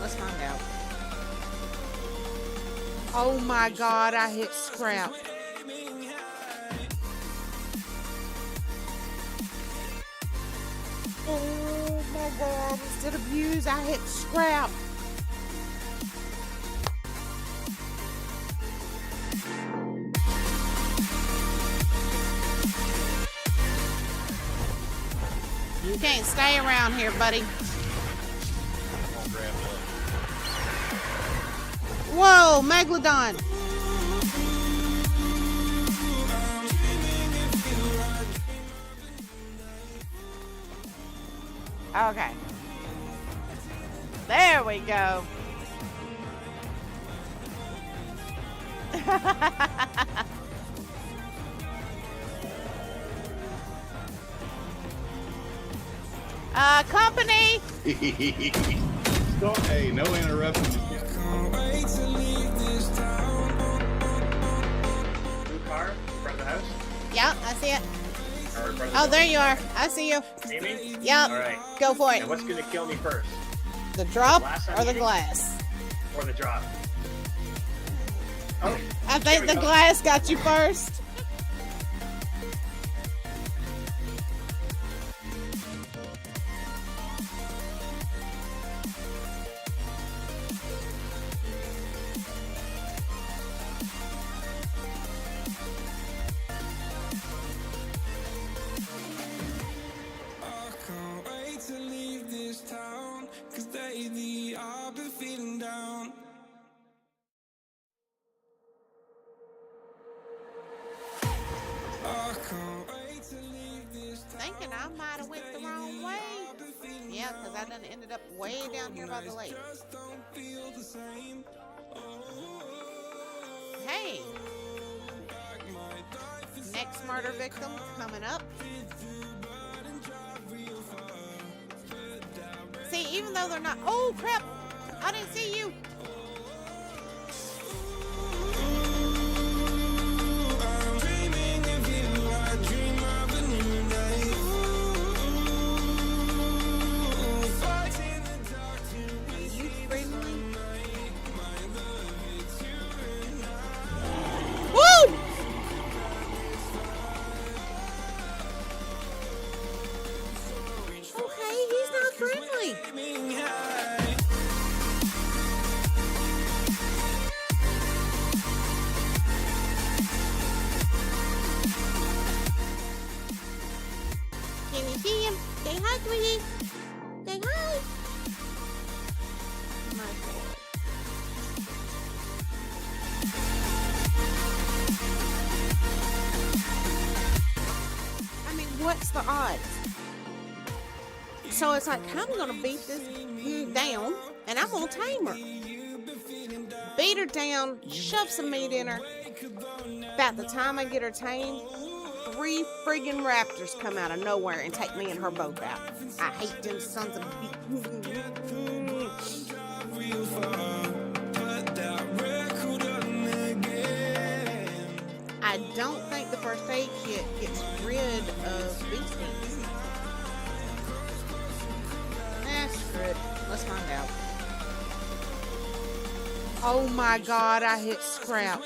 Let's find out. Oh my God, I hit scrap. Oh my God, instead of use, I hit scrap. You can't stay around here, buddy. Whoa, Megalodon. Okay. There we go. Company. Hey, no interruptions. Blue car in front of the house? Yep, I see it. Or in front of the Oh, there you are. I see you. See me? Yep. All right. Go for it. And what's going to kill me first? The drop Glass I'm or the eating? glass? Or the drop? Oh, I think we the go. glass got you first. Thinking I might have went the wrong way. Yeah, because I done ended up way down here by the lake. Hey! Next murder victim coming up. See, even though they're not... Oh, crap! I didn't see you! Can you see him? Say hi, sweetie. Say hi. My God. I mean, what's the odds? So it's like, I'm gonna beat this down, and I'm gonna tame her. Beat her down, shove some meat in her. About the time I get her tamed, 3 friggin' raptors come out of nowhere and take me and her both out. I hate them sons of I don't think the first aid kit gets rid of bee stings. Screw it. Let's find out. Oh my God, I hit scrap.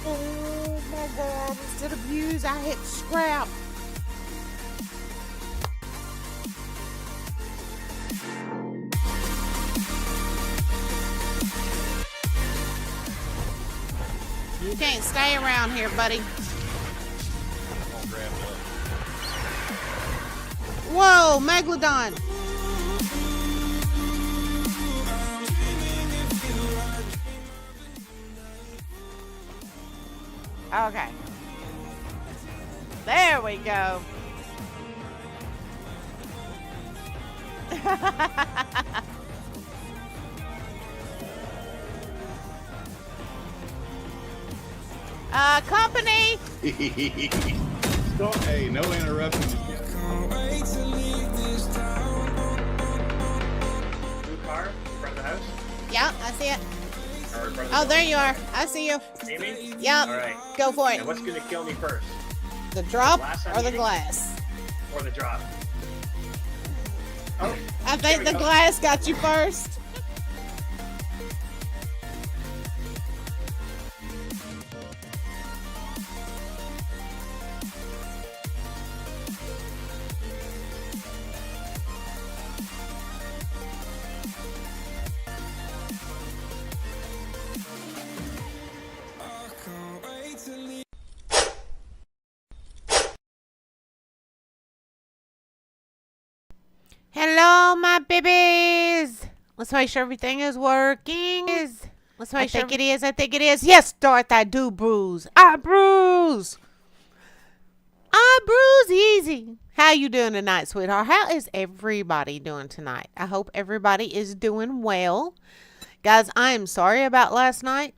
Oh my God, instead of use, I hit scrap. You can't stay around here, buddy. Whoa, Megalodon. Okay. There we go. Company. Hey, no interruptions. Blue car in front of the house? Yep, I see it. Or in front of Oh, the there you are. I see you. See me? Yep. All right. Go for it. And what's going to kill me first? The drop Glass I'm or the eating? glass? before the drop. Oh, I think there the we go. glass got you first. Hello, my babies. Let's make sure everything is working. Let's make sure it is. I think it is. Yes, Darth, I do bruise. I bruise. I bruise easy. How you doing tonight, sweetheart? How is everybody doing tonight? I hope everybody is doing well. Guys, I am sorry about last night.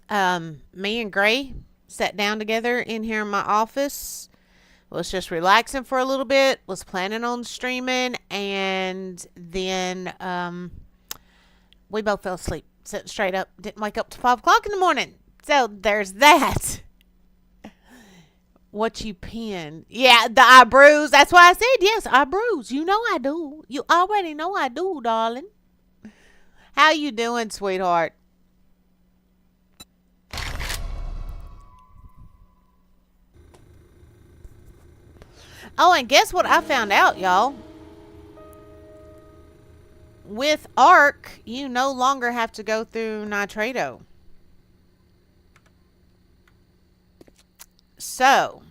Me and Gray sat down together in here in my office. Was just relaxing for a little bit, was planning on streaming, and then we both fell asleep, sitting straight up, didn't wake up till 5 o'clock in the morning. So there's that. What you pinned? Yeah, the eye bruise. That's why I said yes, I bruise. You know I do. You already know I do, darling. How you doing, sweetheart? Oh, and guess what I found out, y'all? With Arc, you no longer have to go through Nitrado. So,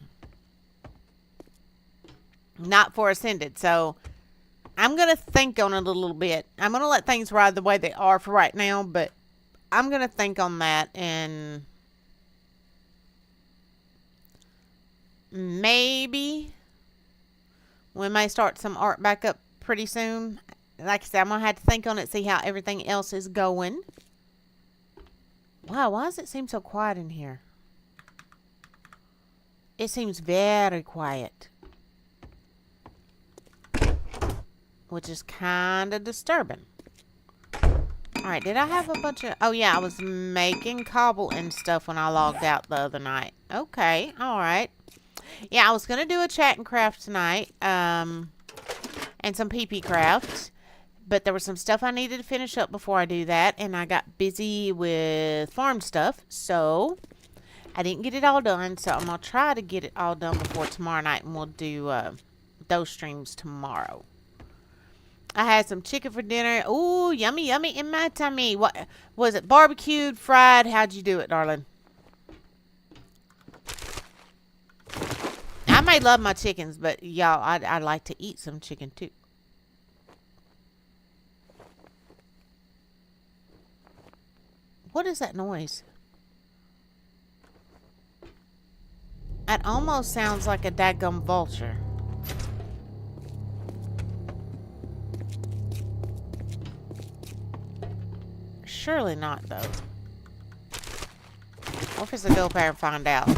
not for Ascended. So, I'm going to think on it a little bit. I'm going to let things ride the way they are for right now, but I'm going to think on that, and maybe we may start some art back up pretty soon. Like I said, I'm going to have to think on it, see how everything else is going. Wow, why does it seem so quiet in here? It seems very quiet. Which is kind of disturbing. Alright, did I have a bunch of... Oh, yeah, I was making cobble and stuff when I logged out the other night. Okay, alright. Yeah, I was going to do a chat and craft tonight, and some PP craft, but there was some stuff I needed to finish up before I do that, and I got busy with farm stuff, so I didn't get it all done, so I'm going to try to get it all done before tomorrow night, and we'll do those streams tomorrow. I had some chicken for dinner. Ooh, yummy, yummy in my tummy. What was it? Barbecued, fried? How'd you do it, darling? I may love my chickens, but y'all, I like to eat some chicken too. What is that noise? It almost sounds like a daggum vulture. Surely not, though. What if it's a go up there and find out?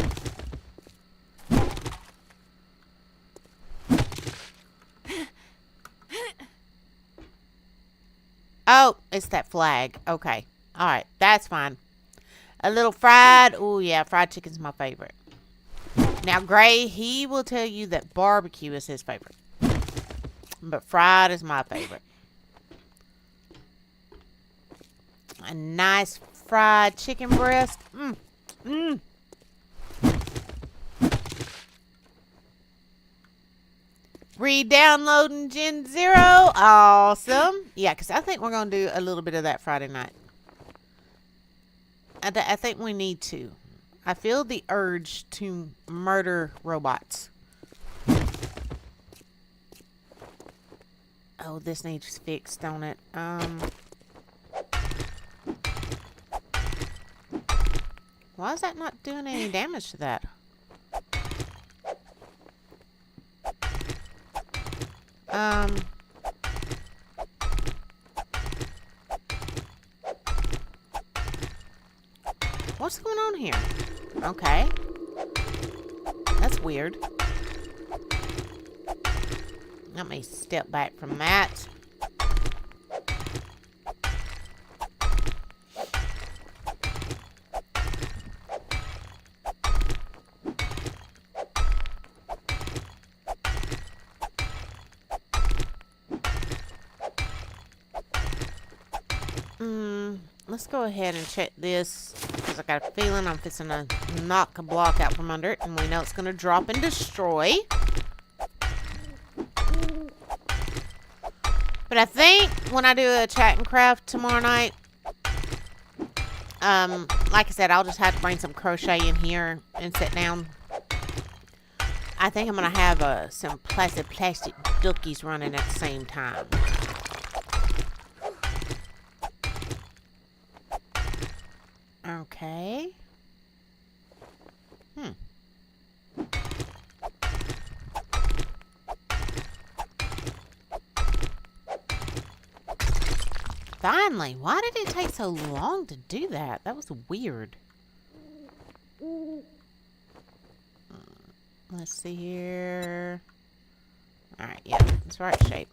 Oh, it's that flag. Okay. Alright, that's fine. A little fried. Oh, yeah, fried chicken's my favorite. Now, Gray, he will tell you that barbecue is his favorite. But fried is my favorite. A nice fried chicken breast. Mmm. Mmm. Re-downloading Gen 0. Awesome. Yeah, because I think we're going to do a little bit of that Friday night. I think we need to. I feel the urge to murder robots. Oh, this needs fixed, don't it? Why is that not doing any damage to that? What's going on here? Okay. That's weird. Let me step back from that. Let's go ahead and check this, because I got a feeling I'm fixing to knock a block out from under it, and we know it's going to drop and destroy. But I think when I do a chat and craft tomorrow night, like I said, I'll just have to bring some crochet in here and sit down. I think I'm going to have some plastic duckies running at the same time. Okay. Finally, why did it take so long to do that? That was weird. Let's see here. Alright, yeah, it's right shape.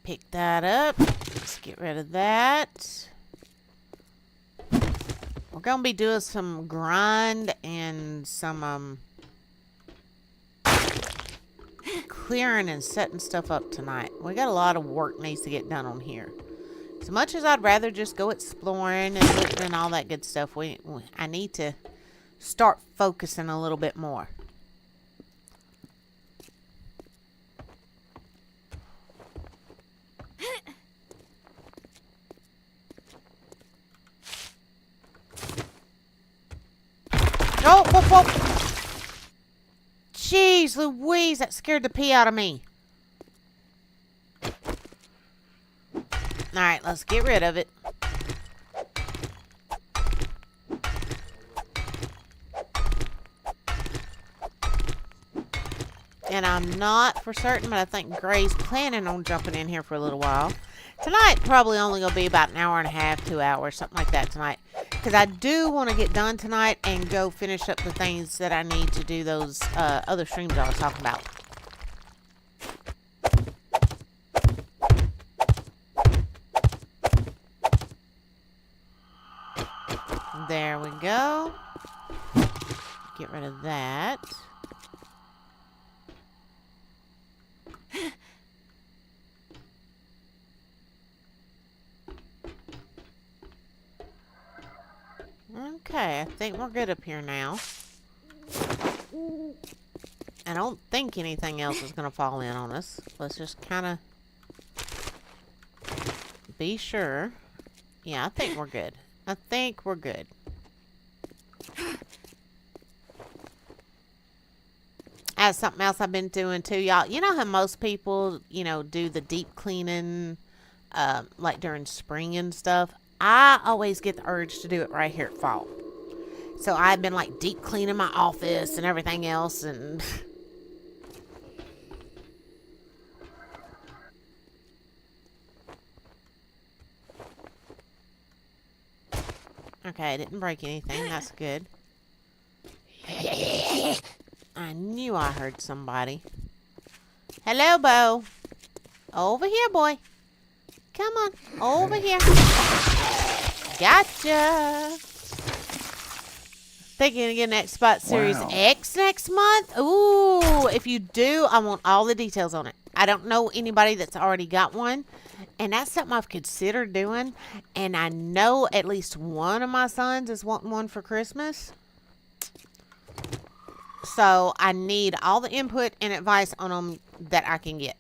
Pick that up. Let's get rid of that. We're going to be doing some grind and some clearing and setting stuff up tonight. We got a lot of work needs to get done on here. As much as I'd rather just go exploring and looting and all that good stuff, I need to start focusing a little bit more. Oh, whoa, whoa. Jeez Louise, that scared the pee out of me. Alright, let's get rid of it. And I'm not for certain, but I think Gray's planning on jumping in here for a little while. Tonight, probably only going to be about an hour and a half, 2 hours, something like that tonight. Because I do want to get done tonight and go finish up the things that I need to do those other streams I was talking about. There we go. Get rid of that. Okay, I think we're good up here now. I don't think anything else is going to fall in on us. Let's just kind of be sure. Yeah, I think we're good. I think we're good. That's something else I've been doing too, y'all. You know how most people, do the deep cleaning, like during spring and stuff? I always get the urge to do it right here at fall. So I've been like deep cleaning my office and everything else, and okay, I didn't break anything. That's good. I knew I heard somebody. Hello, Bo. Over here, boy. Come on, over here. Gotcha. Thinking of getting Xbox Series X next month? Ooh, if you do, I want all the details on it. I don't know anybody that's already got one, and that's something I've considered doing, and I know at least one of my sons is wanting one for Christmas. So I need all the input and advice on them that I can get.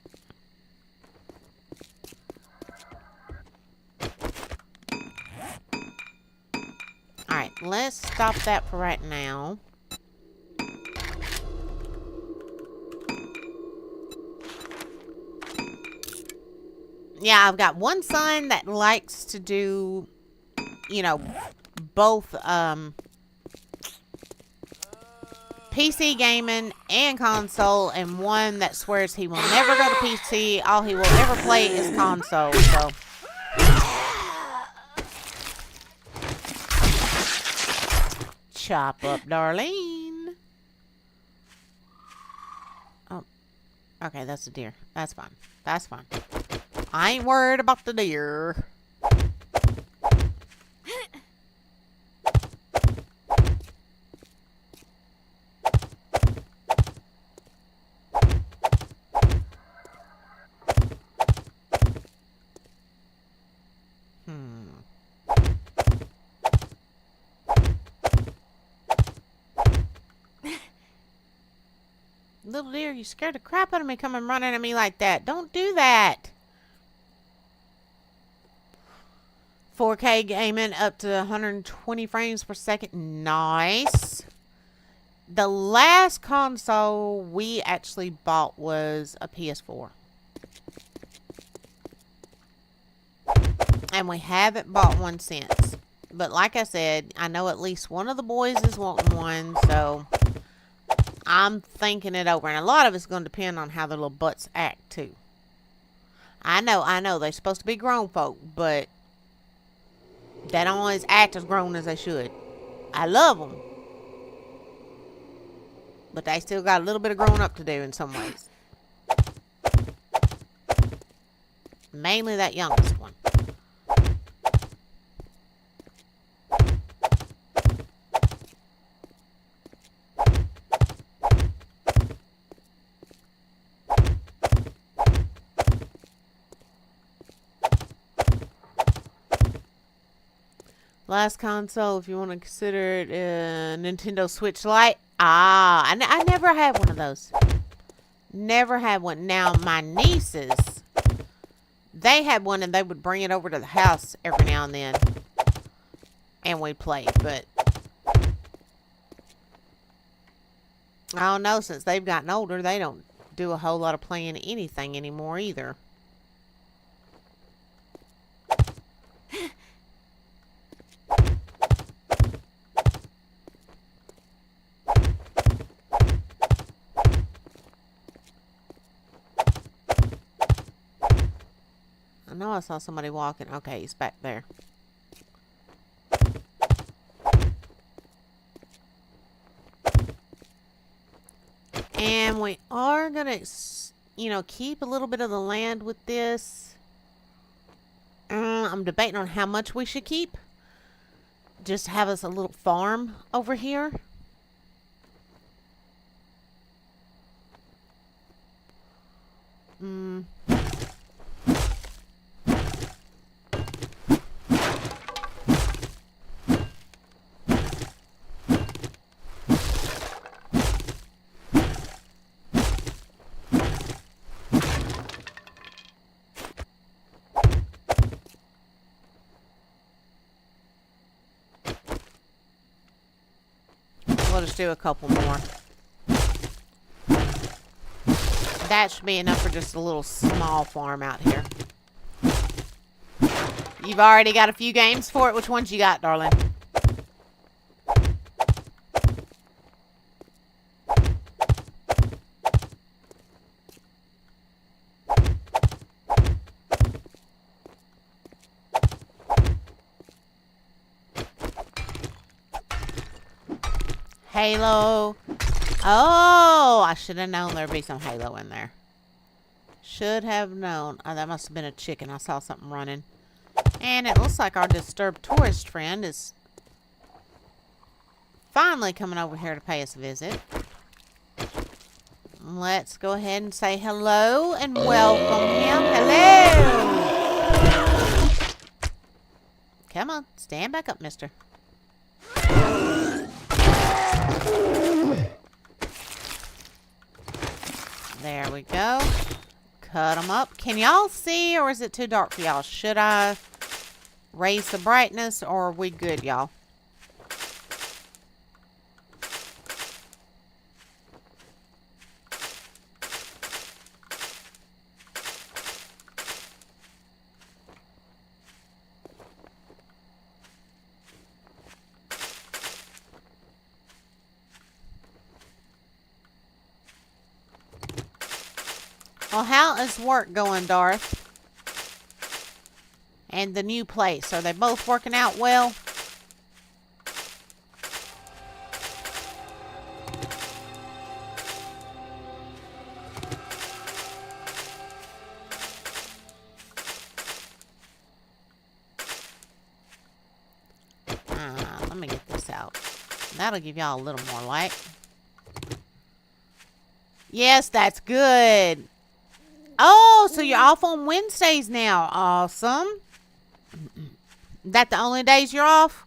Alright, let's stop that for right now. Yeah, I've got one son that likes to do, both PC gaming and console, and one that swears he will never go to PC. All he will ever play is console, so... Chop up, Darlene. Oh, okay, that's a deer. That's fine. That's fine. I ain't worried about the deer. little deer, you scared the crap out of me coming running at me like that. Don't do that. 4K gaming up to 120 frames per second. Nice. The last console we actually bought was a PS4. And we haven't bought one since. But like I said, I know at least one of the boys is wanting one, so I'm thinking it over. And a lot of it's going to depend on how the little butts act, too. I know, they're supposed to be grown folk, but they don't always act as grown as they should. I love them. But they still got a little bit of growing up to do in some ways. Mainly that youngest one. Last console, if you want to consider it, Nintendo Switch Lite. I never had one of those. Never had one. Now, my nieces, they had one and they would bring it over to the house every now and then. And we'd play. But I don't know, since they've gotten older, they don't do a whole lot of playing anything anymore either. I know I saw somebody walking. Okay, he's back there. And we are going to, you know, keep a little bit of the land with this. I'm debating on how much we should keep. Just have us a little farm over here. We'll just do a couple more. That should be enough for just a little small farm out here. You've already got a few games for it. Which ones you got, darling? Halo. Oh, I should have known there'd be some Halo in there. Should have known. Oh, that must have been a chicken. I saw something running. And it looks like our disturbed tourist friend is finally coming over here to pay us a visit. Let's go ahead and say hello and welcome him. Hello. Come on. Stand back up, mister. There we go. Cut them up. Can y'all see, or is it too dark for y'all? Should I raise the brightness, or are we good, y'all? Well, how is work going, Darth? And the new place, are they both working out well? Let me get this out. That'll give y'all a little more light. Yes, that's good. Oh, so you're off on Wednesdays now. Awesome. That the only days you're off?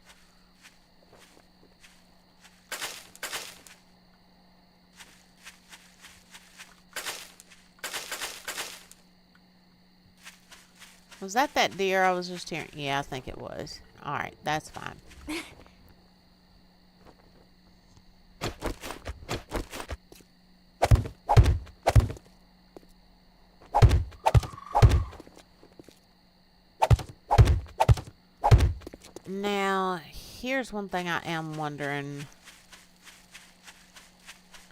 Was that deer I was just hearing? Yeah, I think it was. Alright, that's fine. Now, here's one thing I am wondering.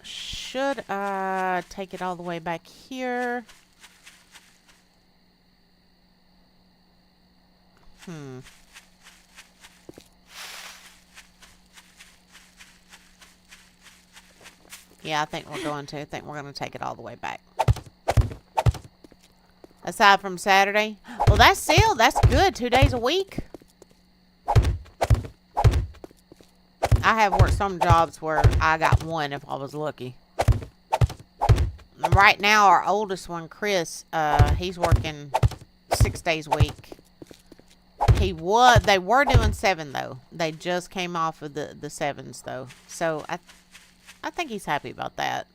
Should I take it all the way back here? Yeah, I think we're going to. I think we're going to take it all the way back. Aside from Saturday. Well, that's good. 2 days a week. I have worked some jobs where I got one if I was lucky. Right now, our oldest one, Chris, he's working 6 days a week. They were doing 7 though. They just came off of the 7s though. So I think he's happy about that.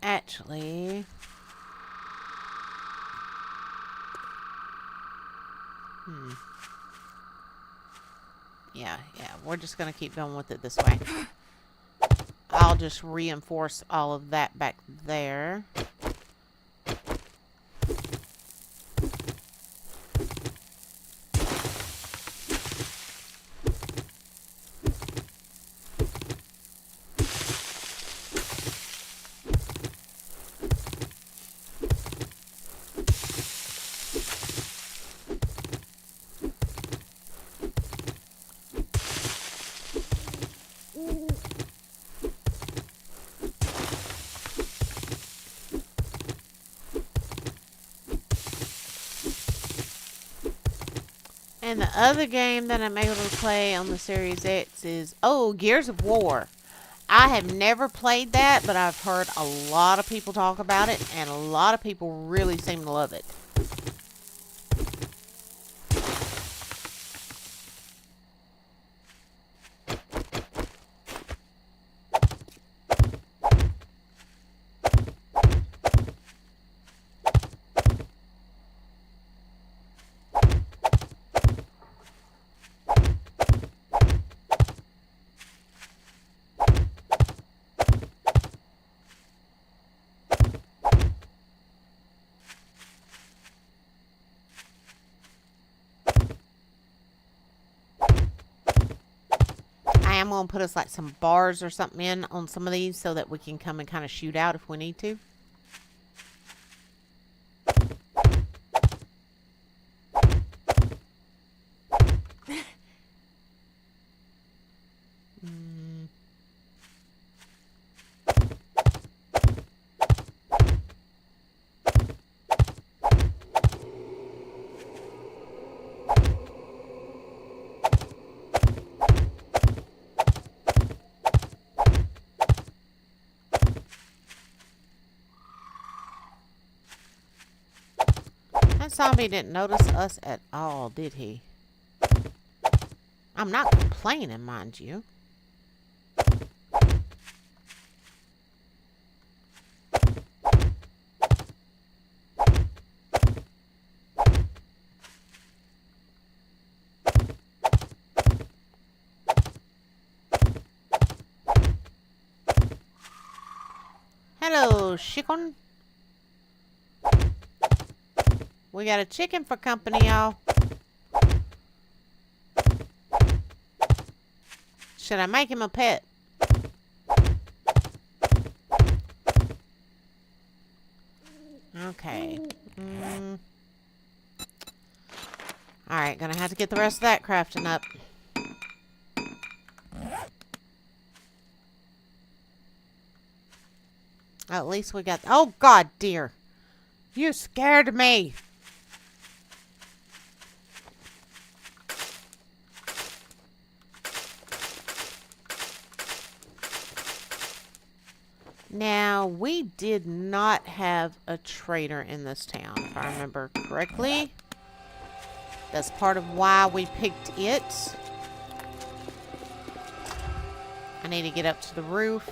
Actually, yeah, we're just gonna keep going with it this way. I'll just reinforce all of that back there. And the other game that I'm able to play on the Series X is, Gears of War. I have never played that, but I've heard a lot of people talk about it, and a lot of people really seem to love it. I'm going to put us like some bars or something in on some of these so that we can come and kind of shoot out if we need to. That zombie didn't notice us at all, did he? I'm not complaining, mind you. Hello, chicken. We got a chicken for company, y'all. Should I make him a pet? Okay. Alright, gonna have to get the rest of that crafting up. At least we got... Oh, God, dear. You scared me. Now, we did not have a trader in this town, if I remember correctly. That's part of why we picked it. I need to get up to the roof.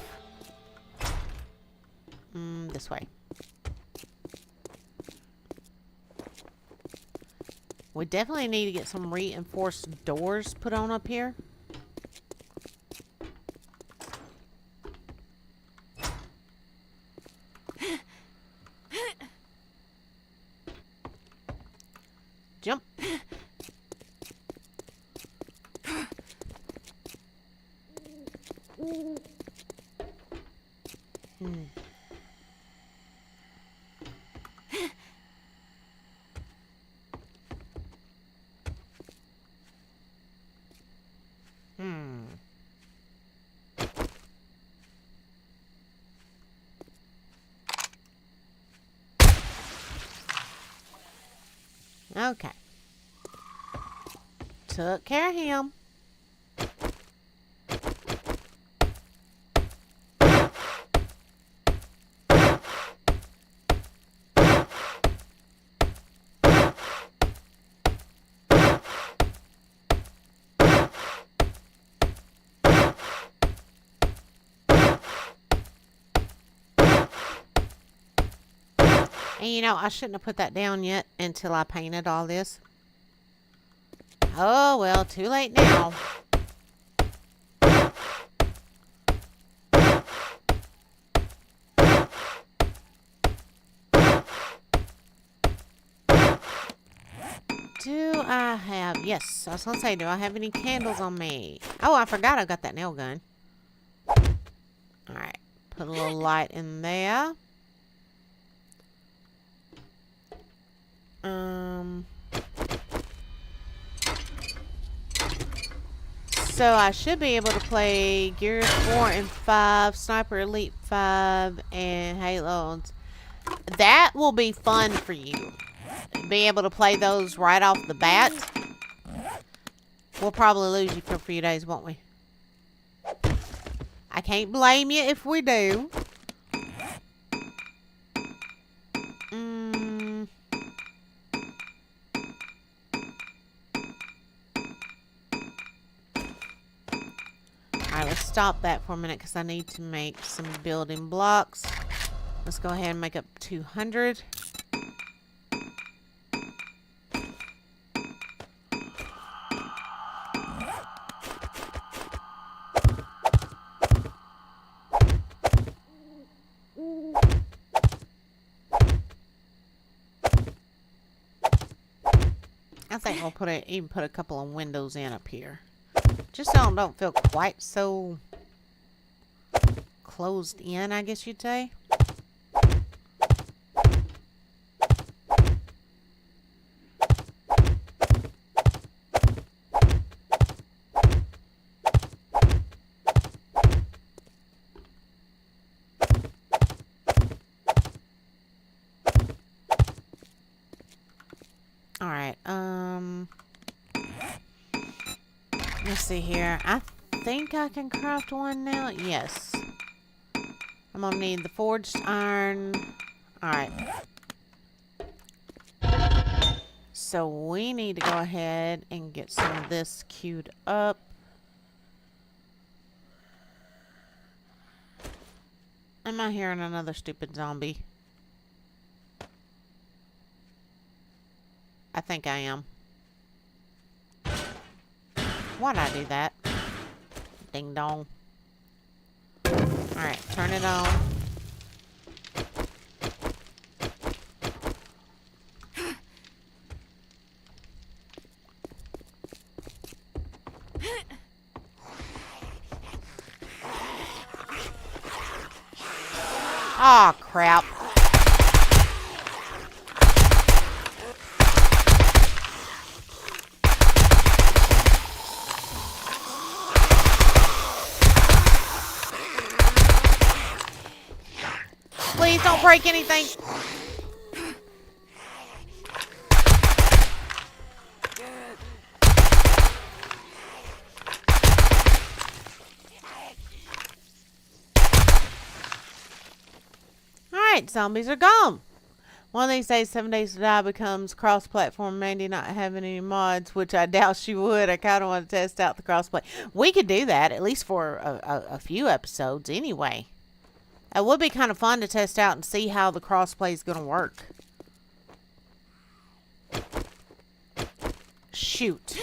This way. We definitely need to get some reinforced doors put on up here. Jump. Okay. Took care of him. And you know, I shouldn't have put that down yet until I painted all this. Oh, well, too late now. Do I have... Yes, I was going to say, do I have any candles on me? Oh, I forgot I got that nail gun. Alright, put a little light in there. So I should be able to play Gears 4 and 5, Sniper Elite 5, and Halo. That will be fun for you. Being able to play those right off the bat. We'll probably lose you for a few days, won't we? I can't blame you if we do. Alright, let's stop that for a minute because I need to make some building blocks. Let's go ahead and make up 200. I think we'll even put a couple of windows in up here. Just so I don't feel quite so closed in, I guess you'd say. Alright, let's see here. I think I can craft one now. Yes. I'm gonna need the forged iron. Alright. So we need to go ahead and get some of this queued up. Am I hearing another stupid zombie? I think I am. Why'd I do that? Ding dong. Alright, turn it on. Aw, crap. Please don't break anything. Alright, zombies are gone. One of these days, 7 Days to Die becomes cross-platform. Mandy not having any mods, which I doubt she would. I kind of want to test out the crossplay. We could do that, at least for a few episodes anyway. It would be kind of fun to test out and see how the crossplay is going to work. Shoot.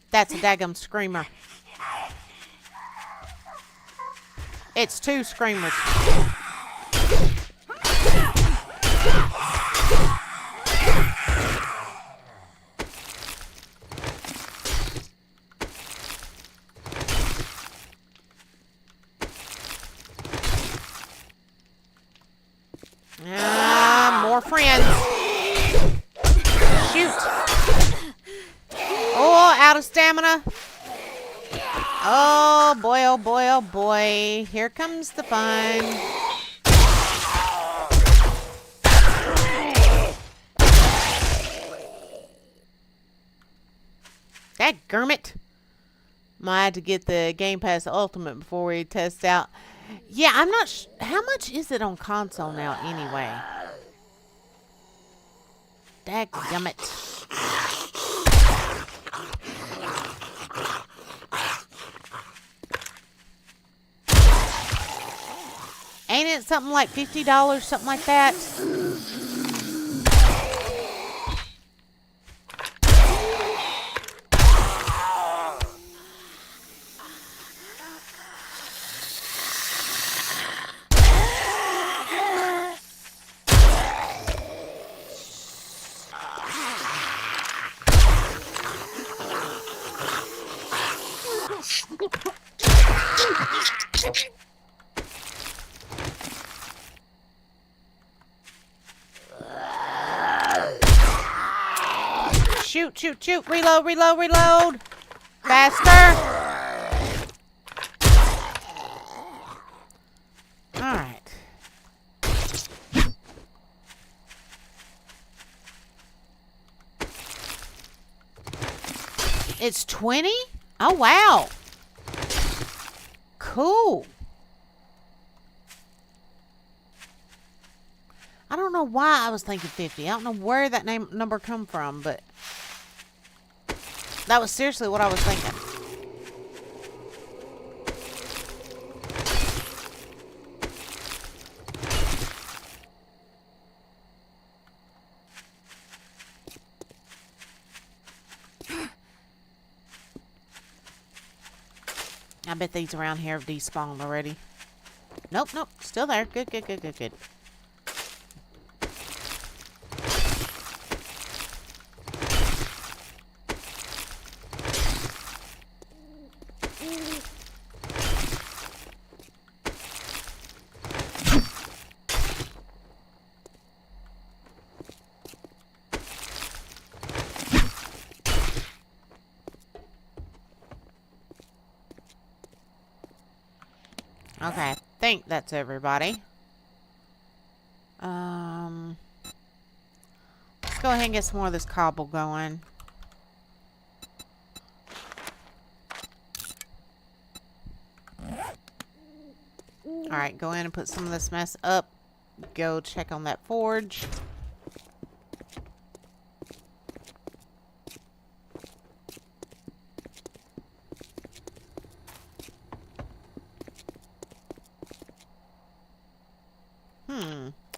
That's a daggum screamer. It's 2 screamers. More friends. Shoot. Oh, out of stamina. Oh boy, oh boy, oh boy. Here comes the fun. Dadgummit. Might have to get the Game Pass Ultimate before we test out. Yeah, I'm not how much is it on console now anyway? Dadgummit. Ain't it something like $50, something like that? Shoot, shoot, shoot. Reload, reload, reload. Faster. Alright. It's 20? Oh, wow. Cool. I don't know why I was thinking 50. I don't know where that number come from, but that was seriously what I was thinking. I bet these around here have despawned already. Nope, nope. Still there. Good, good, good, good, good. Okay, I think that's everybody. Let's go ahead and get some more of this cobble going. Alright, go in and put some of this mess up. Go check on that forge.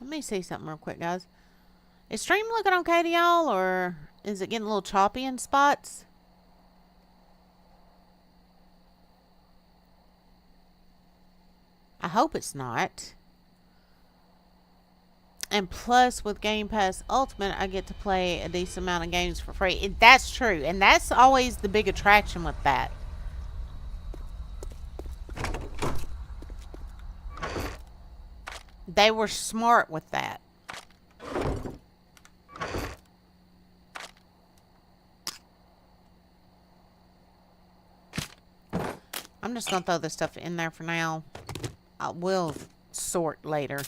Let me see something real quick, guys. Is stream looking okay to y'all, or is it getting a little choppy in spots? I hope it's not. And plus, with Game Pass Ultimate, I get to play a decent amount of games for free. That's true, and that's always the big attraction with that. They were smart with that. I'm just going to throw this stuff in there for now. I will sort later.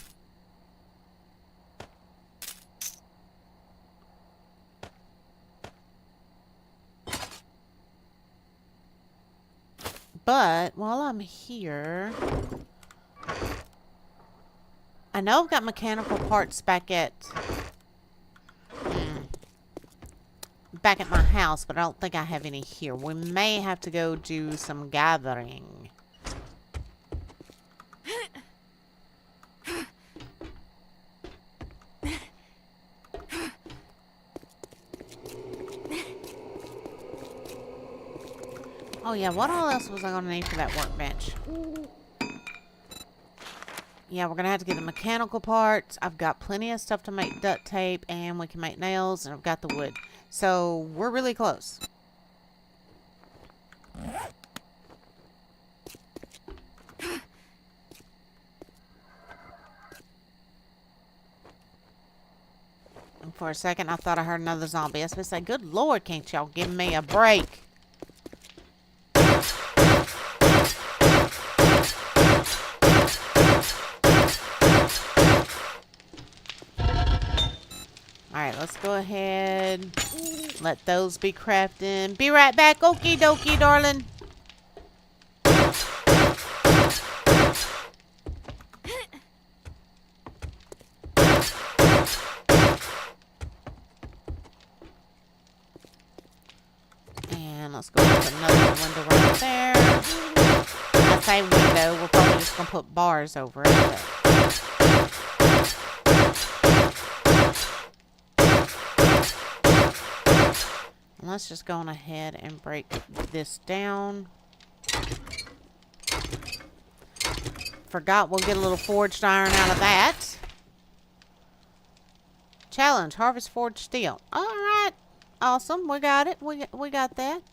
But while I'm here, I know I've got mechanical parts back at my house, but I don't think I have any here. We may have to go do some gathering. Oh yeah, what all else was I gonna need for that workbench? Yeah, we're gonna have to get the mechanical parts. I've got plenty of stuff to make duct tape, and we can make nails, and I've got the wood. So, we're really close. And for a second, I thought I heard another zombie. I was gonna say, good lord, can't y'all give me a break? Alright, let's go ahead. Let those be crafting. Be right back. Okie dokie, darling. And let's go with another window right there. I say window, we're probably just going to put bars over it. And let's just go on ahead and break this down. Forgot we'll get a little forged iron out of that. Challenge, harvest forged steel. Alright, awesome, we got it. We got that.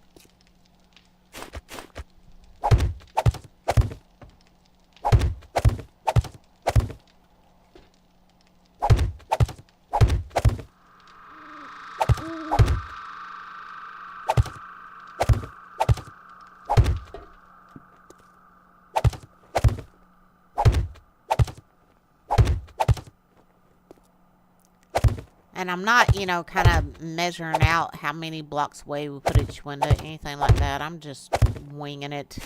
And I'm not, you know, kind of measuring out how many blocks away we put each window, anything like that. I'm just winging it.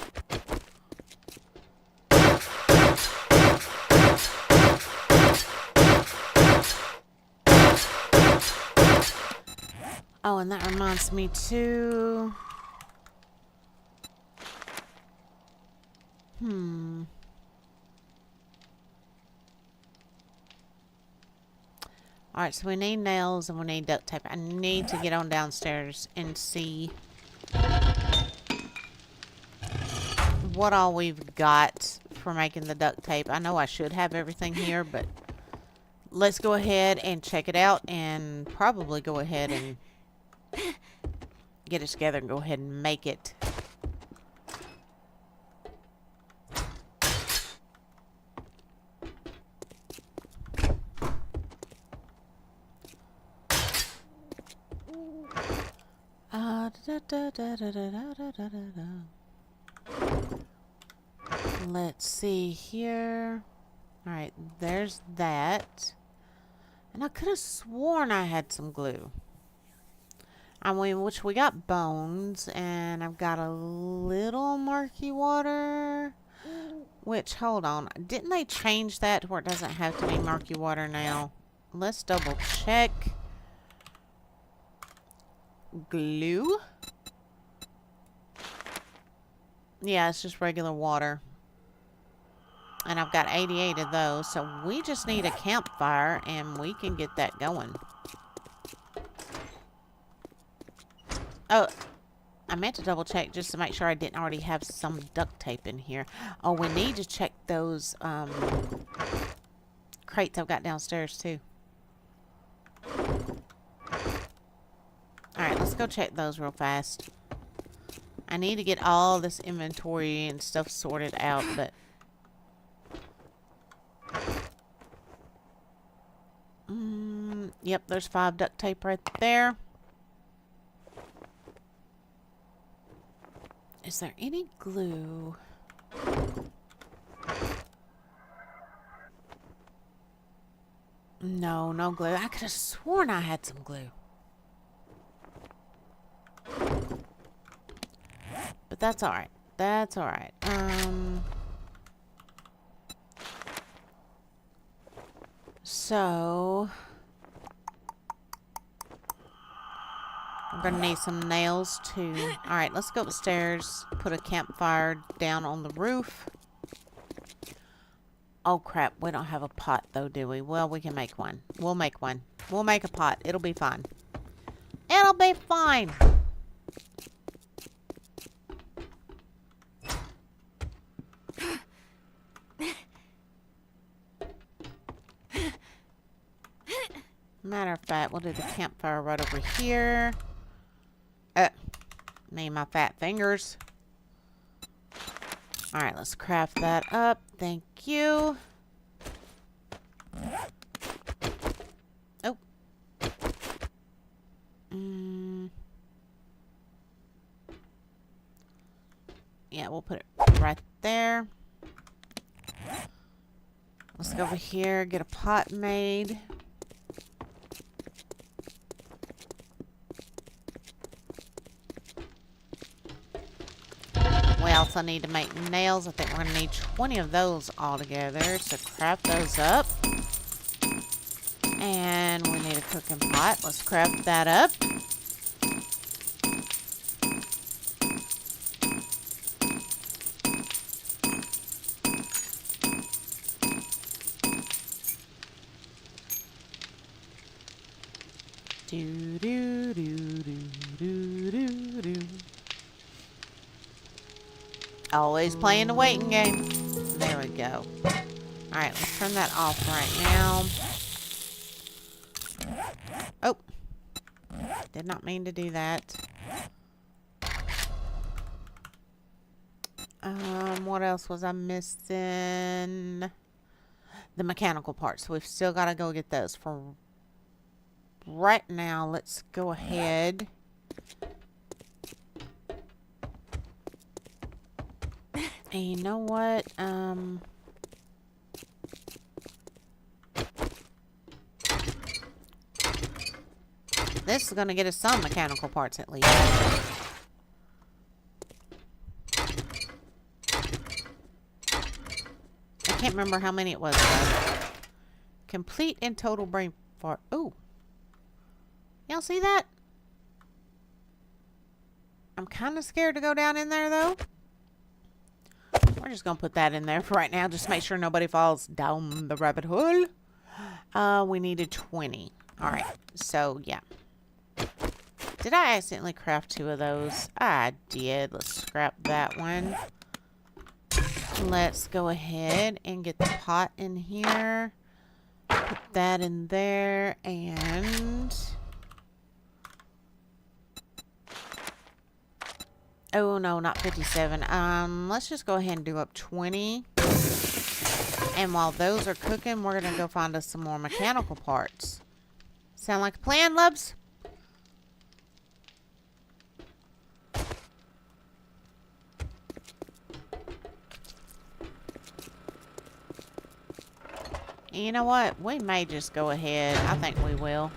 Oh, and that reminds me too. Alright, so we need nails and we need duct tape. I need to get on downstairs and see what all we've got for making the duct tape. I know I should have everything here, but let's go ahead and check it out and probably go ahead and get it together and go ahead and make it. Let's see here. Alright, there's that. And I could have sworn I had some glue. I mean, which we got bones, and I've got a little murky water. Which, hold on. Didn't they change that to where it doesn't have to be murky water now? Let's double check. Glue? Yeah, it's just regular water. And I've got 88 of those, so we just need a campfire and we can get that going. Oh, I meant to double check just to make sure I didn't already have some duct tape in here. Oh, we need to check those crates I've got downstairs too. Alright, let's go check those real fast. I need to get all this inventory and stuff sorted out, but... yep, there's 5 duct tape right there. Is there any glue? No, no glue. I could have sworn I had some glue. But that's alright. That's alright. So... I'm gonna need some nails too. Alright, let's go upstairs. Put a campfire down on the roof. Oh crap, we don't have a pot though, do we? Well, we can make one. We'll make one. We'll make a pot. It'll be fine. It'll be fine. Matter of fact, we'll do the campfire right over here. Need my fat fingers. Alright, let's craft that up. Thank you. Oh. Yeah, we'll put it right there. Let's go over here, get a pot made. We also need to make nails. I think we're going to need 20 of those all together. So craft those up. And we need a cooking pot. Let's craft that up. Do do do do do do do. Always playing the waiting game. There we go. Alright, let's turn that off right now. Oh. Did not mean to do that. What else was I missing? The mechanical parts. So we've still got to go get those. For right now, let's go ahead. And you know what? This is going to get us some mechanical parts at least. I can't remember how many it was, though. Complete and total brain fart. Ooh. Y'all see that? I'm kind of scared to go down in there, though. We're just going to put that in there for right now. Just make sure nobody falls down the rabbit hole. We needed 20. Alright. So, yeah. Did I accidentally craft 2 of those? I did. Let's scrap that one. Let's go ahead and get the pot in here. Put that in there. And... oh, no, not 57. Let's just go ahead and do up 20. And while those are cooking, we're going to go find us some more mechanical parts. Sound like a plan, Lubs? You know what? We may just go ahead. I think we will.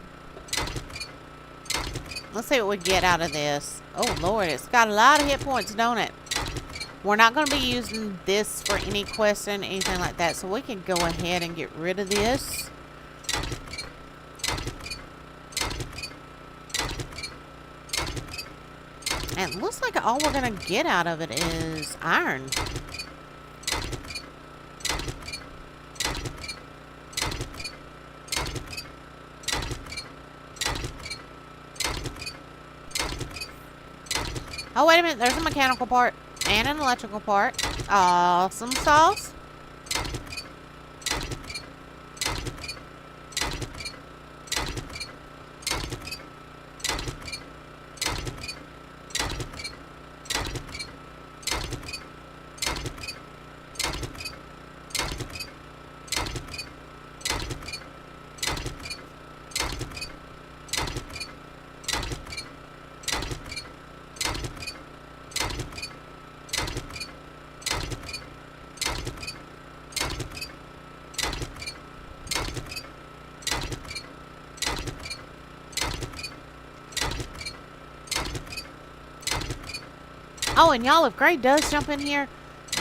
Let's see what we get out of this. Oh, Lord. It's got a lot of hit points, don't it? We're not going to be using this for any quest and anything like that. So we can go ahead and get rid of this. And it looks like all we're going to get out of it is iron. Oh, wait a minute. There's a mechanical part and an electrical part. Awesome sauce. Oh, and y'all, if Gray does jump in here,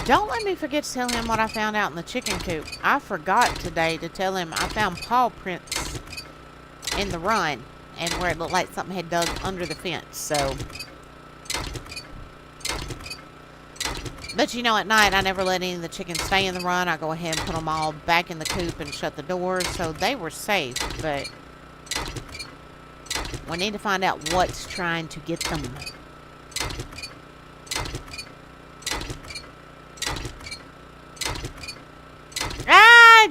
don't let me forget to tell him what I found out in the chicken coop. I forgot today to tell him I found paw prints in the run and where it looked like something had dug under the fence, so. But you know, at night, I never let any of the chickens stay in the run. I go ahead and put them all back in the coop and shut the doors, so they were safe, but we need to find out what's trying to get them.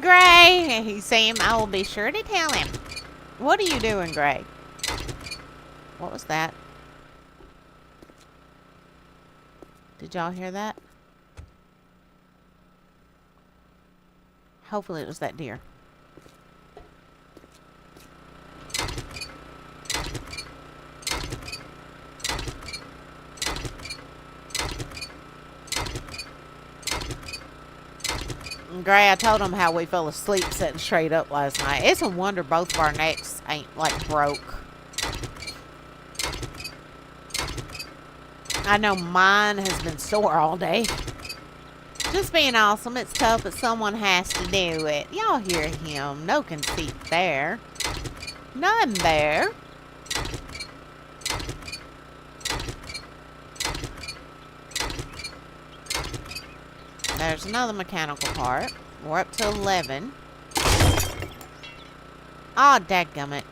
Gray, he's saying I will be sure to tell him. What are you doing, Gray? What was that? Did y'all hear that? Hopefully it was that deer. Gray, I told him how we fell asleep sitting straight up last night. It's a wonder both of our necks ain't like broke. I know mine has been sore all day. Just being awesome. It's tough, but someone has to do it. Y'all hear him. No conceit there. None there. There's another mechanical part. We're up to 11. Aw, dadgummit.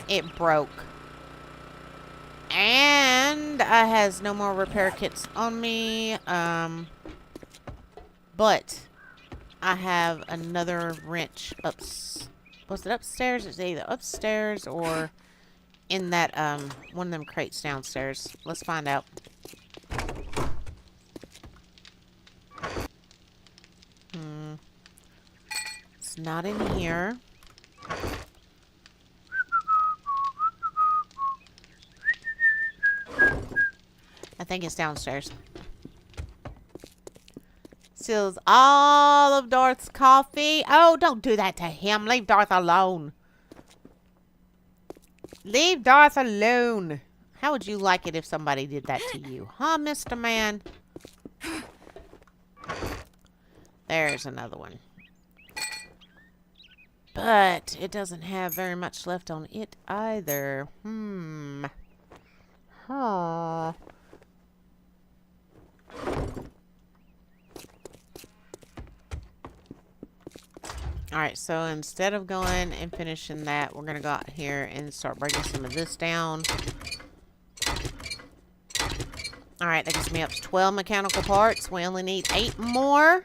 It broke. And I has no more repair kits on me. But I have another wrench was it upstairs? It's either upstairs or in that one of them crates downstairs. Let's find out. It's not in here. I think it's downstairs. Steals all of Darth's coffee. Oh, don't do that to him. Leave Darth alone. Leave Darth alone. How would you like it if somebody did that to you? Huh, Mr. Man? There's another one. But it doesn't have very much left on it either. Huh. Alright, so instead of going and finishing that, we're going to go out here and start breaking some of this down. Alright, that gets me up to 12 mechanical parts. We only need 8 more.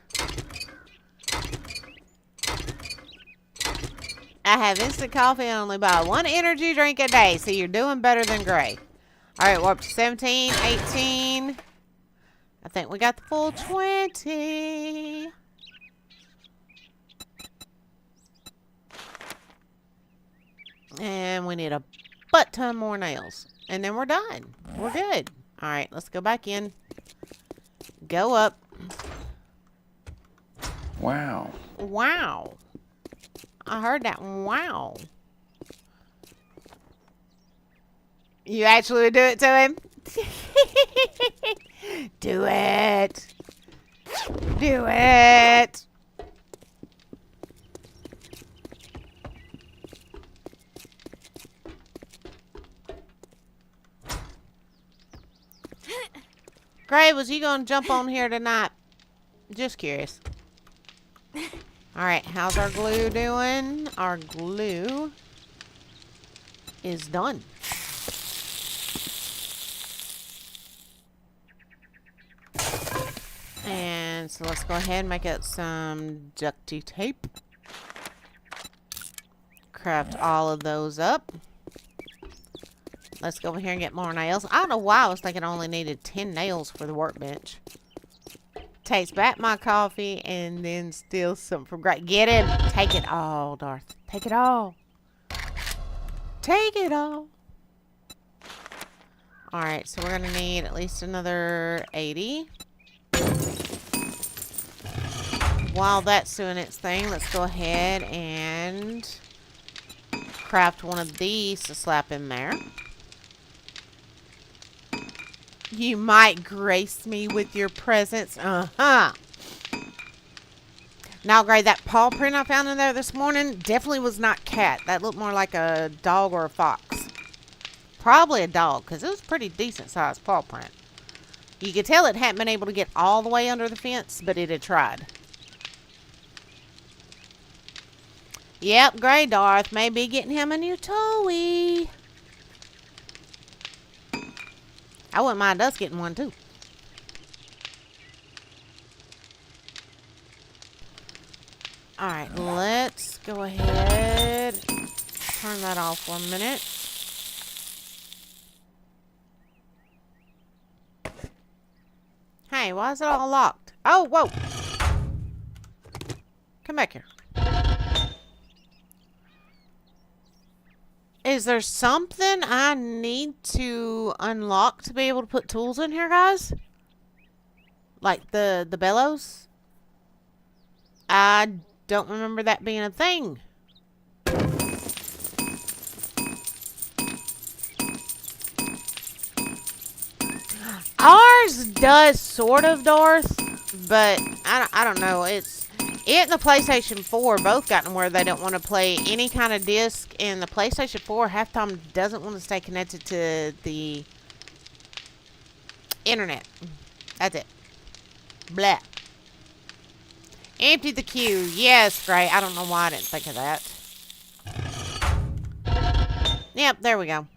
I have instant coffee and only buy 1 energy drink a day, so you're doing better than Gray. Alright, we're up to 17, 18. I think we got the full 20. And we need a butt ton more nails. And then we're done. We're good. Alright, let's go back in. Go up. Wow. Wow. I heard that. Wow. You actually do it to him? Do it. Do it. Gray, was you gonna jump on here tonight? Just curious. Alright, how's our glue doing? Our glue is done. And so let's go ahead and make out some ducty tape. Craft all of those up. Let's go over here and get more nails. I don't know why I was thinking I only needed 10 nails for the workbench. Taste back my coffee and then steal some from Gray. Get him. Take it all, Darth. Take it all. Take it all. Alright, so we're going to need at least another 80. While that's doing its thing, let's go ahead and craft one of these to slap in there. You might grace me with your presence. Uh-huh. Now, Gray, that paw print I found in there this morning definitely was not cat. That looked more like a dog or a fox. Probably a dog, because it was a pretty decent-sized paw print. You could tell it hadn't been able to get all the way under the fence, but it had tried. Yep, Gray Darth may be getting him a new toy. I wouldn't mind us getting one, too. Alright, let's go ahead turn that off for a minute. Hey, why is it all locked? Oh, whoa. Come back here. Is there something I need to unlock to be able to put tools in here, guys? Like the bellows? I don't remember that being a thing. Ours does sort of, Darth, but I don't know. It and the PlayStation 4 both gotten where they don't want to play any kind of disc, and the PlayStation 4 half the time doesn't want to stay connected to the internet. That's it. Blah. Empty the queue. Yes, great. I don't know why I didn't think of that. Yep, there we go.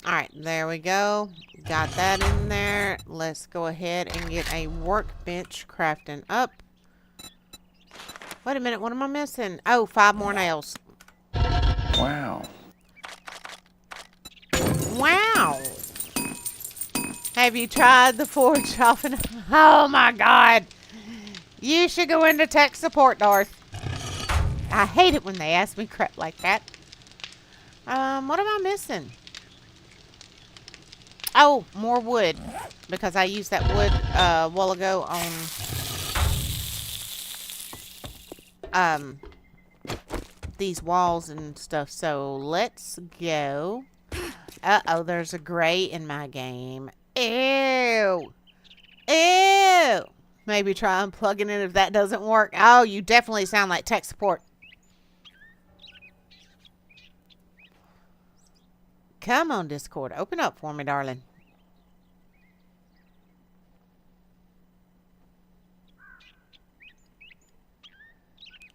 Alright, there we go. Got that in there. Let's go ahead and get a workbench crafting up. Wait a minute, what am I missing? Oh, 5 more nails. Wow. Wow. Have you tried the forge often? Oh my god. You should go into tech support, Darth. I hate it when they ask me crap like that. What am I missing? Oh, more wood. Because I used that wood a while ago on these walls and stuff. So let's go. Uh-oh, there's a gray in my game. Ew. Ew. Maybe try unplugging it if that doesn't work. Oh, you definitely sound like tech support. Come on, Discord. Open up for me, darling.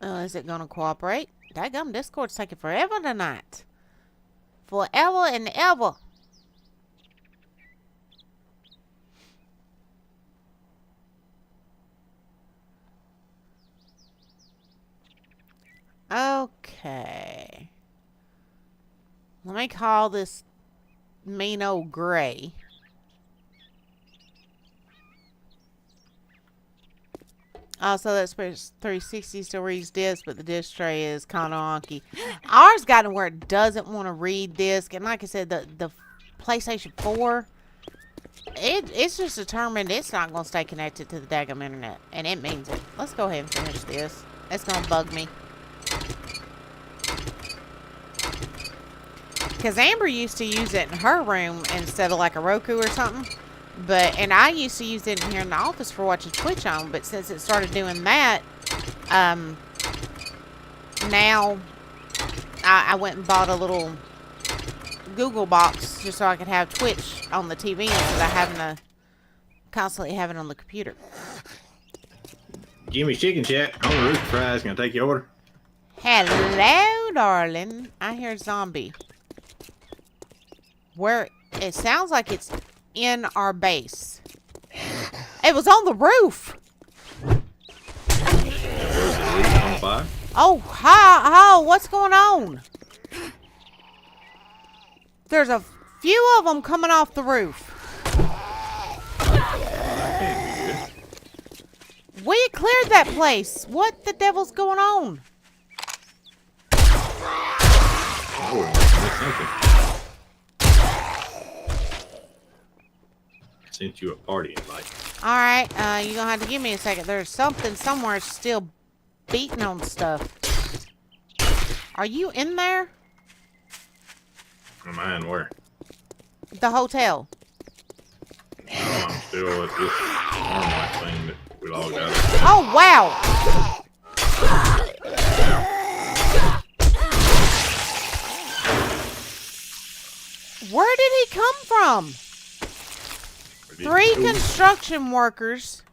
Is it going to cooperate? Daggum, Discord's taking forever tonight. Forever and ever. Okay. Let me call this mean old gray. Also, that 360 still reads disc, but the disc tray is kind of wonky. Ours got to where it doesn't want to read disc, and like I said, the PlayStation 4, it's just determined it's not going to stay connected to the daggum internet, and it means it. Let's go ahead and finish this. It's going to bug me. Because Amber used to use it in her room instead of like a Roku or something. And I used to use it in here in the office for watching Twitch on. But since it started doing that, now I went and bought a little Google box just so I could have Twitch on the TV instead of having to constantly have it on the computer. Jimmy's Chicken Shack on the rooster fries. Can I take your order? Hello, darling. I hear zombie. Where it sounds like it's in our base. It was on the roof. On fire? Oh, hi, what's going on? There's a few of them coming off the roof. We cleared that place. What the devil's going on? Oh, that's something. Sent you a party invite. Alright, you're gonna have to give me a second. There's something somewhere still beating on stuff. Are you in there? Am I in where? The hotel. No, I'm still at this arm-like thing that we logged out of. Oh, wow. Where did he come from? 3 construction workers,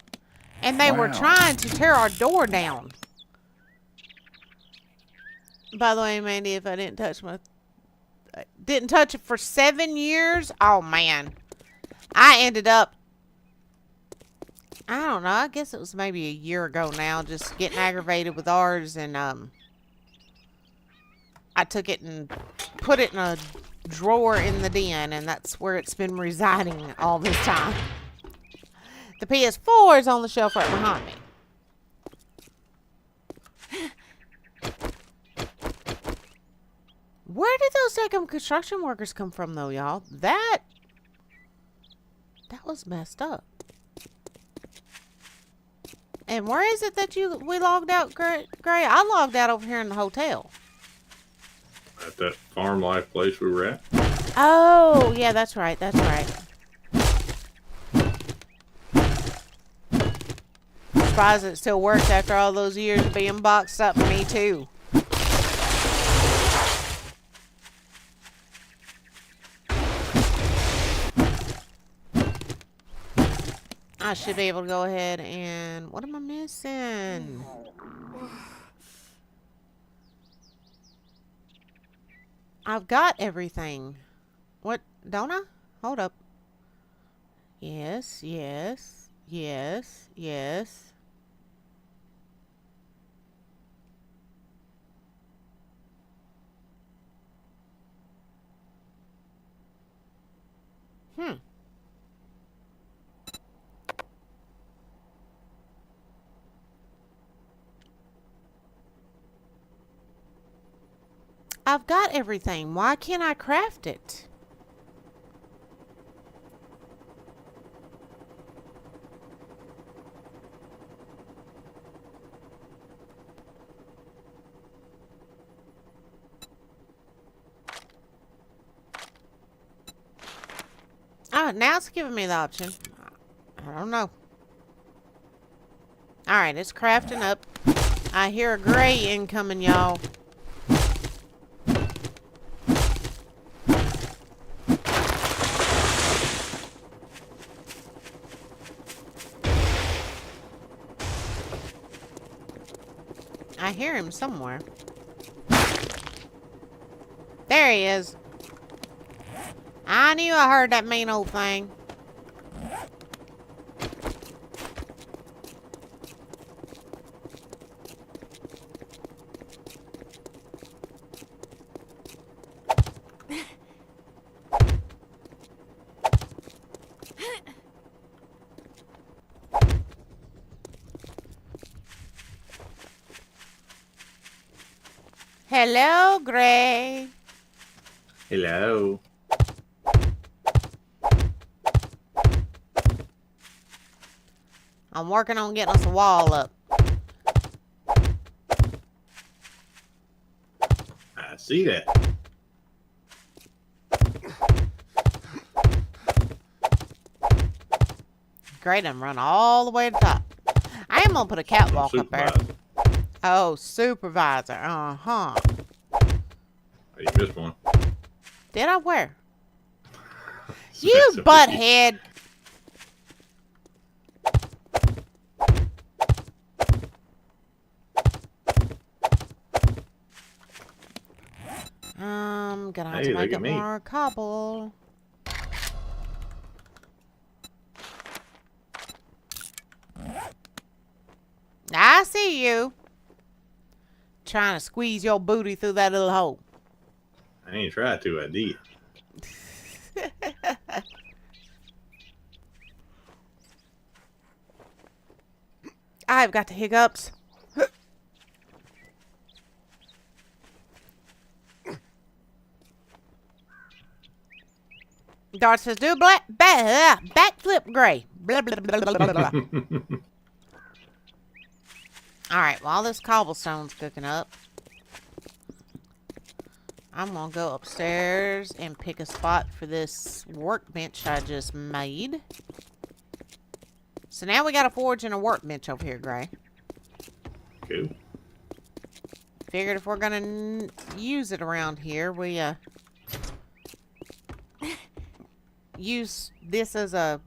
and they were trying to tear our door down. By the way, Mandy, if I didn't touch it for 7 years, oh man, I ended up, I don't know, I guess it was maybe a year ago now, just getting aggravated with ours, and I took it and put it in a drawer in the den, and that's where it's been residing all this time. The PS4 is on the shelf right behind me. Where did those second construction workers come from, though, y'all? That was messed up. And where is it that we logged out, Gray? I logged out over here in the hotel. At that farm life place we were at. Oh, yeah, that's right. That's right. Surprised it still works after all those years of being boxed up. Me too. I should be able to go ahead and... What am I missing? I've got everything. What? Don't I? Hold up. Yes, yes, yes, yes. I've got everything. Why can't I craft it? Oh, now it's giving me the option. I don't know. Alright, it's crafting up. I hear a gray incoming, y'all. I hear him somewhere. There he is. I knew I heard that mean old thing. Hello, Gray. Hello. I'm working on getting us a wall up. I see that. Great, I'm run all the way to the top. I am gonna put a catwalk up there. Oh, supervisor. Uh-huh. Oh, you missed one. Did I? Where? You butthead. Gonna have to make it more cobble. I see you. Trying to squeeze your booty through that little hole. I ain't tried to, I did. I've got the hiccups. Dart says, do a backflip, Gray. Blah, blah, blah, blah, blah, blah. Alright, while this cobblestone's cooking up, I'm going to go upstairs and pick a spot for this workbench I just made. So now we got a forge and a workbench over here, Gray. Cool. Figured if we're going to use it around here, we use this as a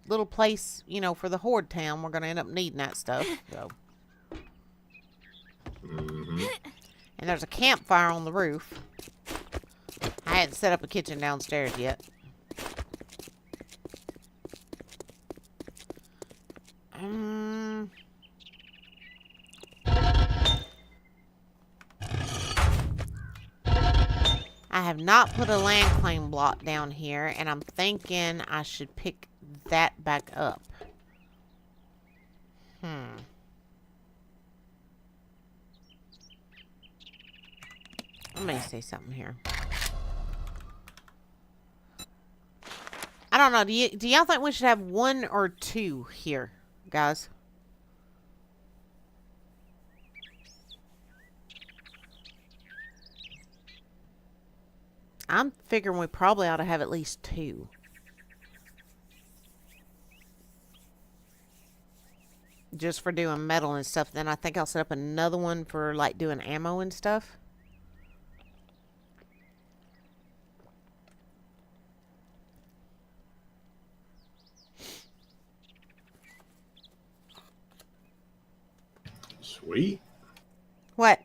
little place, you know, for the Horde town. We're going to end up needing that stuff. So. And there's a campfire on the roof. I hadn't set up a kitchen downstairs yet. I have not put a land claim block down here, and I'm thinking I should pick that back up. Let me see something here. I don't know. Do y'all think we should have 1 or 2 here, guys? I'm figuring we probably ought to have at least 2. Just for doing metal and stuff. Then I think I'll set up another one for like doing ammo and stuff. Sweet. What?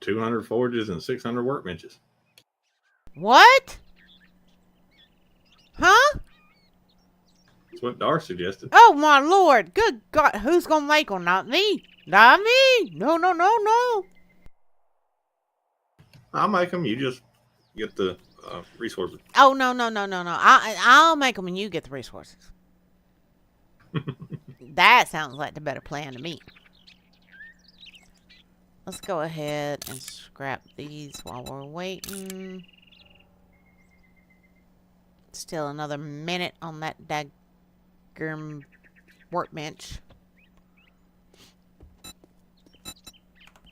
200 forges and 600 workbenches. What? Huh? That's what Dar suggested. Oh my lord. Good God. Who's gonna make them? Not me. Not me. No, no, no, no. I'll make them. You just get the resources. Oh, no, no, no, no, no. I'll make them and you get the resources. That sounds like the better plan to me. Let's go ahead and scrap these while we're waiting. Still another minute on that daggum workbench.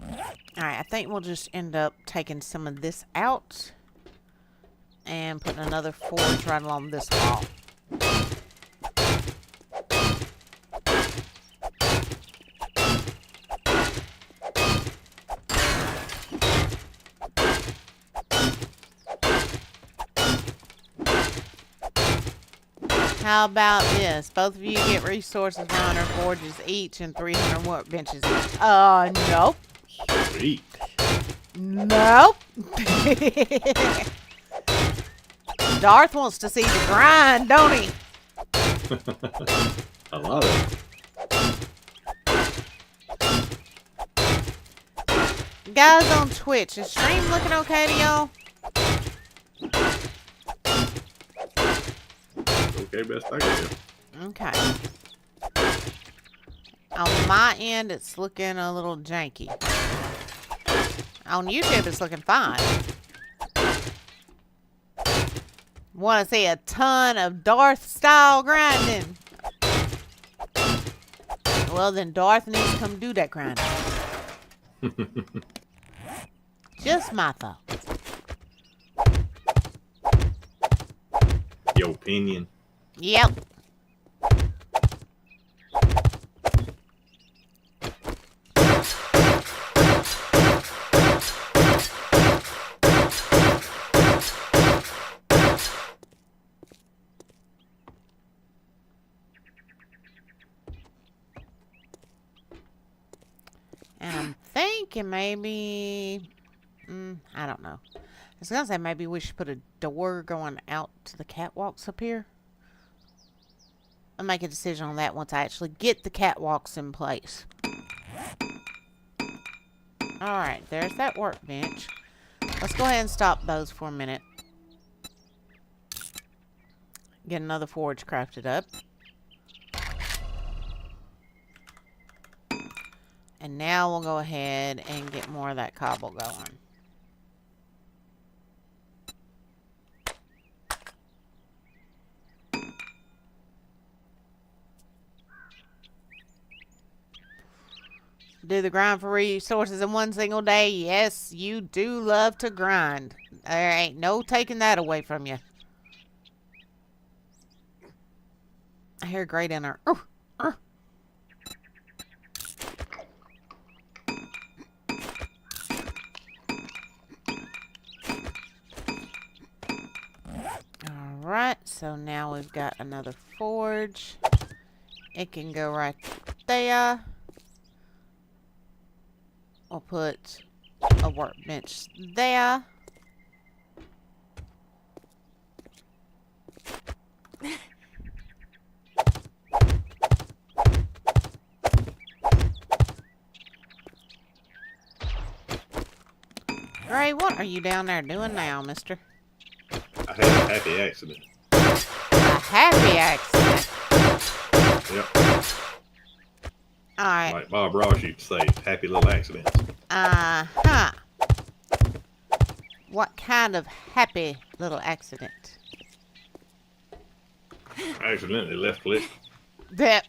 Alright, I think we'll just end up taking some of this out and putting another forge right along this wall. How about this? Both of you get resources, 100 forges each, and 300 workbenches each. Nope. Sweet. Nope. Darth wants to see the grind, don't he? I love it. Guys on Twitch, is stream looking okay to y'all? Okay, best I can do. Okay. On my end, it's looking a little janky. On YouTube, it's looking fine. Want to see a ton of Darth-style grinding? Well, then Darth needs to come do that grinding. Just my thought. Your opinion. Yep. And I'm thinking maybe, I don't know. I was going to say maybe we should put a door going out to the catwalks up here. I'll make a decision on that once I actually get the catwalks in place. Alright, there's that workbench. Let's go ahead and stop those for a minute. Get another forge crafted up. And now we'll go ahead and get more of that cobble going. Do the grind for resources in one single day. Yes, you do love to grind. There ain't no taking that away from you. I hear great in her. Alright, so now we've got another forge. It can go right there. We'll put a workbench there. Gray, what are you down there doing now, mister? I had a happy accident. A happy accident. Yep. Alright. Like Bob Ross used to say, happy little accidents. Uh-huh. What kind of happy little accident? I accidentally left click. That.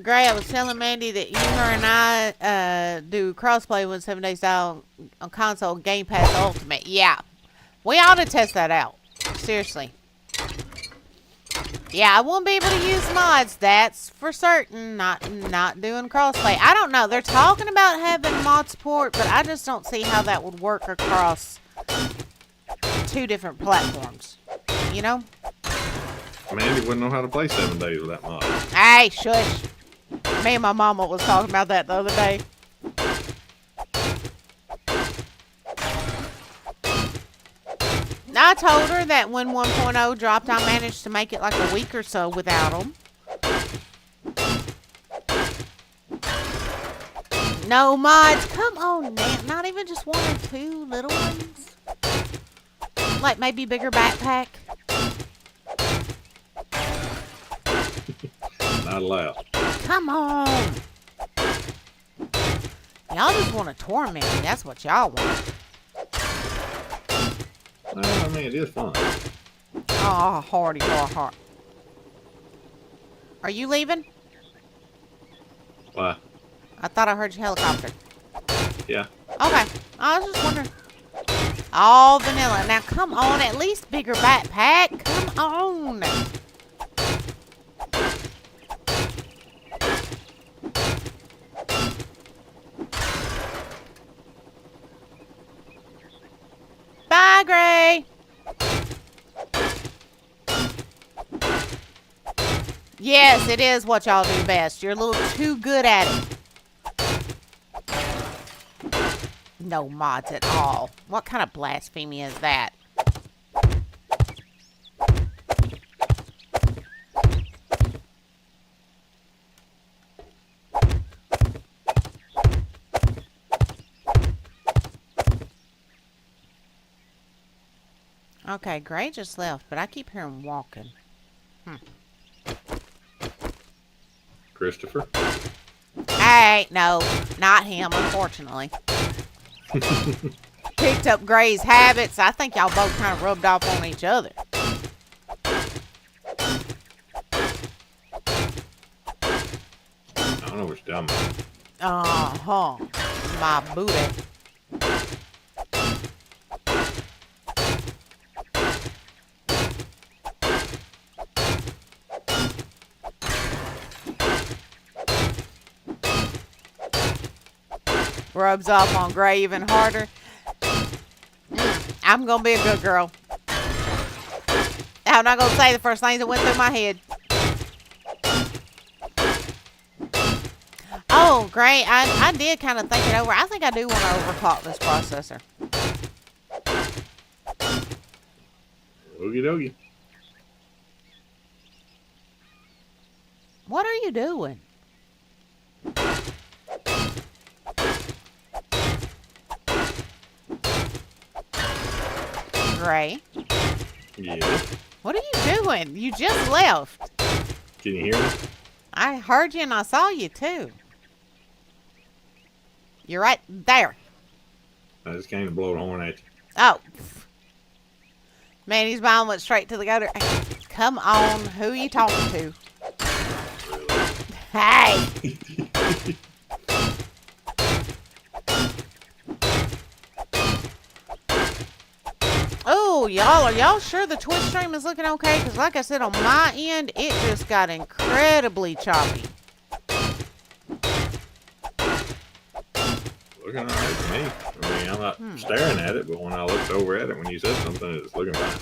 Gray, I was telling Mandy that you, her, and I do crossplay with 7 Days Style on console Game Pass Ultimate. Yeah. We ought to test that out. Seriously. Yeah, I won't be able to use mods. That's for certain. Not doing crossplay. I don't know. They're talking about having mod support, but I just don't see how that would work across 2 different platforms. You know? Mandy wouldn't know how to play 7 days without mod. Hey, shush. Me and my mama was talking about that the other day. I told her that when 1.0 dropped, I managed to make it like a week or so without them. No mods. Come on, man. Not even just 1 or 2 little ones. Like maybe bigger backpack. Not allowed. Come on. Y'all just want to torment me. That's what y'all want. I mean, it is fun. Oh, Hardy, heart. Are you leaving? Why? I thought I heard your helicopter. Yeah. Okay. I was just wondering. All vanilla. Now, come on. At least bigger backpack. Come on. Bye, Gray. Yes, it is what y'all do best. You're a little too good at it. No mods at all. What kind of blasphemy is that? Okay, Gray just left, but I keep hearing walking. Christopher? Hey, no, not him, unfortunately. Picked up Gray's habits. I think y'all both kind of rubbed off on each other. I don't know what you're talking about. Uh-huh. My booty. Rubs off on Gray even harder. I'm gonna be a good girl. I'm not gonna say the first things that went through my head. Oh, Gray, I did kind of think it over. I think I do want to overclock this processor. Okie dokie. What are you doing? Gray, Yeah. what are you doing? You just left. Can you hear me? I heard you and I saw you too. You're right there. I just came to blow the horn at you. Oh. Mandy's mind went straight to the gutter. Come on, who are you talking to? Hey. Oh, y'all, are y'all sure the Twitch stream is looking okay? Because like I said, on my end, it just got incredibly choppy. Looking all right to me. I mean, I'm not staring at it, but when I looked over at it when you said something, it's looking fine.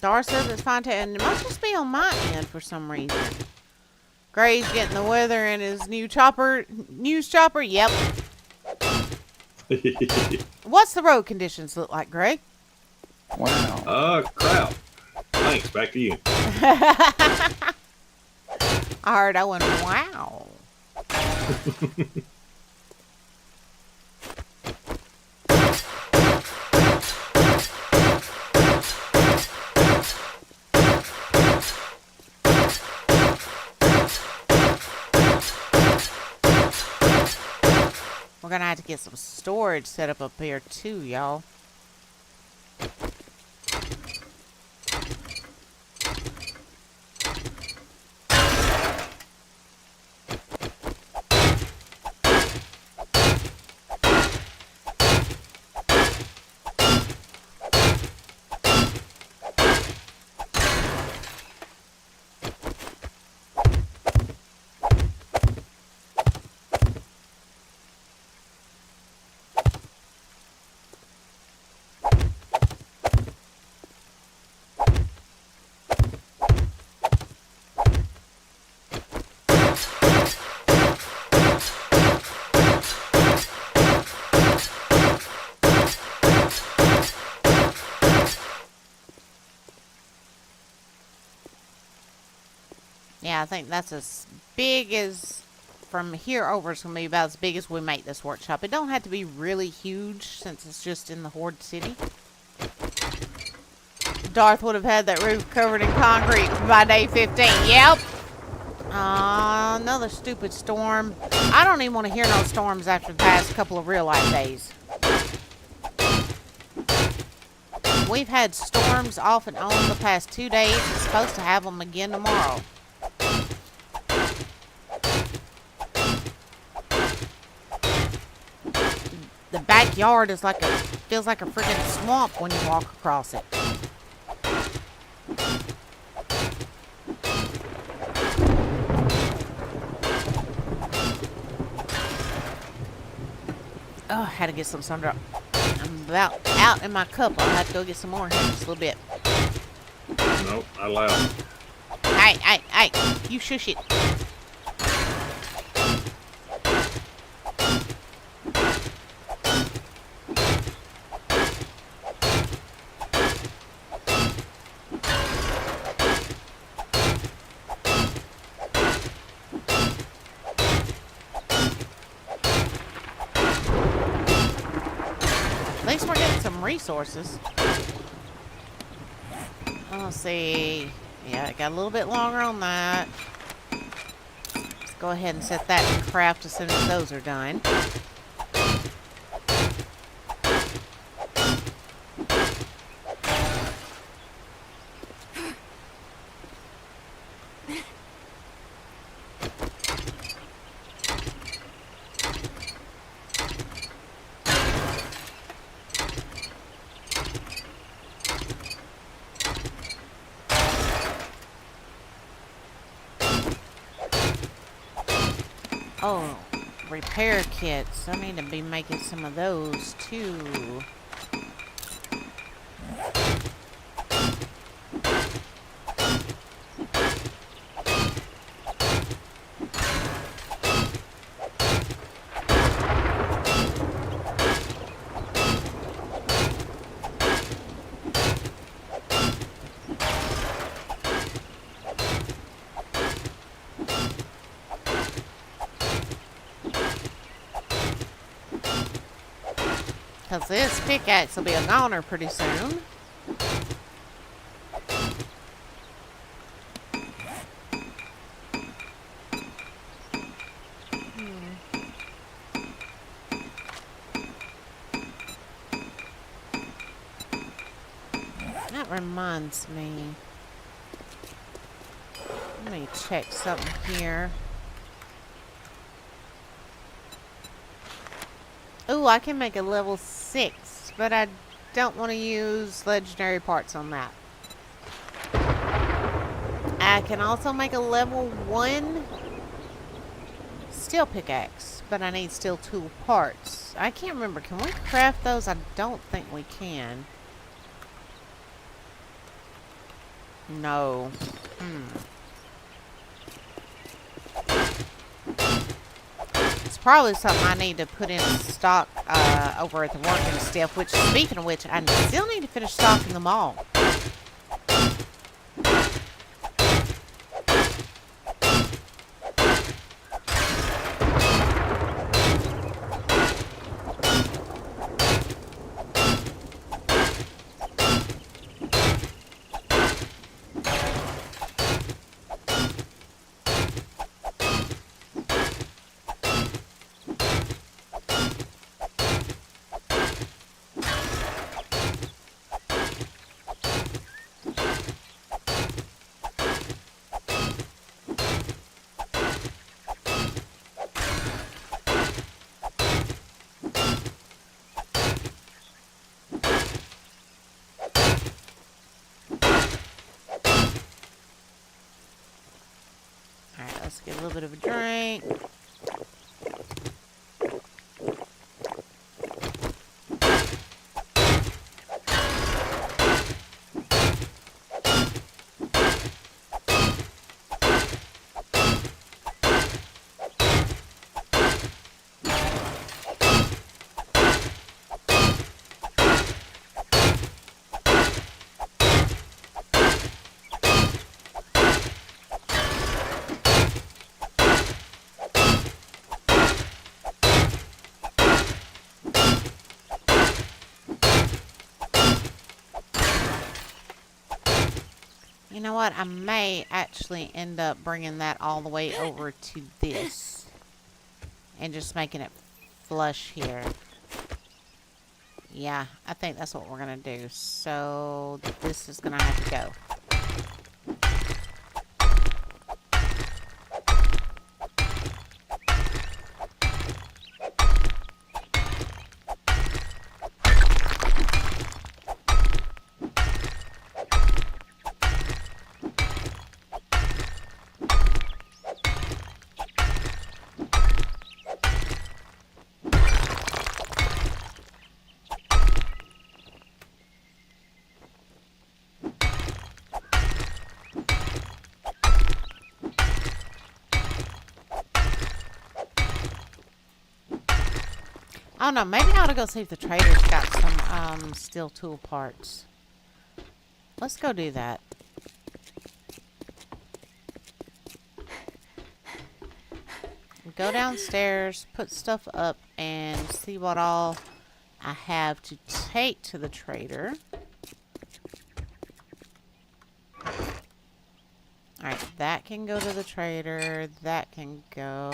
Dar says it's fine too, and it must just be on my end for some reason. Gray's getting the weather in his new chopper, news chopper. Yep. What's the road conditions look like, Gray? Wow. Crap. Thanks. Back to you. I heard I went, wow. We're gonna have to get some storage set up here too, y'all. Yeah, I think that's as big as, from here over, it's going to be about as big as we make this workshop. It don't have to be really huge since it's just in the Horde City. Darth would have had that roof covered in concrete by day 15. Yep. Another stupid storm. I don't even want to hear no storms after the past couple of real life days. We've had storms off and on the past 2 days. It's supposed to have them again tomorrow. The backyard is like feels like a freaking swamp when you walk across it. Oh, I had to get some sun. I'm about out in my cup. I'll have to go get some more in just a little bit. Nope, I allowed. Hey, you shush it. At least we're getting some resources. Let's see. Yeah, it got a little bit longer on that. Let's go ahead and set that to craft as soon as those are done. Oh, repair kits. I need to be making some of those too. Because this pickaxe will be a goner pretty soon. That reminds me. Let me check something here. Ooh, I can make a level 6, but I don't want to use legendary parts on that. I can also make a level 1 steel pickaxe, but I need steel tool parts. I can't remember. Can we craft those? I don't think we can. No. It's probably something I need to put in stock over at the working stuff, which, speaking of which, I still need to finish stocking them all. Let's get a little bit of a drink. You know what? I may actually end up bringing that all the way over to this. And just making it flush here. Yeah, I think that's what we're going to do. So, this is going to have to go. I don't know, maybe I ought to go see if the trader's got some steel tool parts. Let's go do that. Go downstairs, put stuff up, and see what all I have to take to the trader. Alright, that can go to the trader. That can go.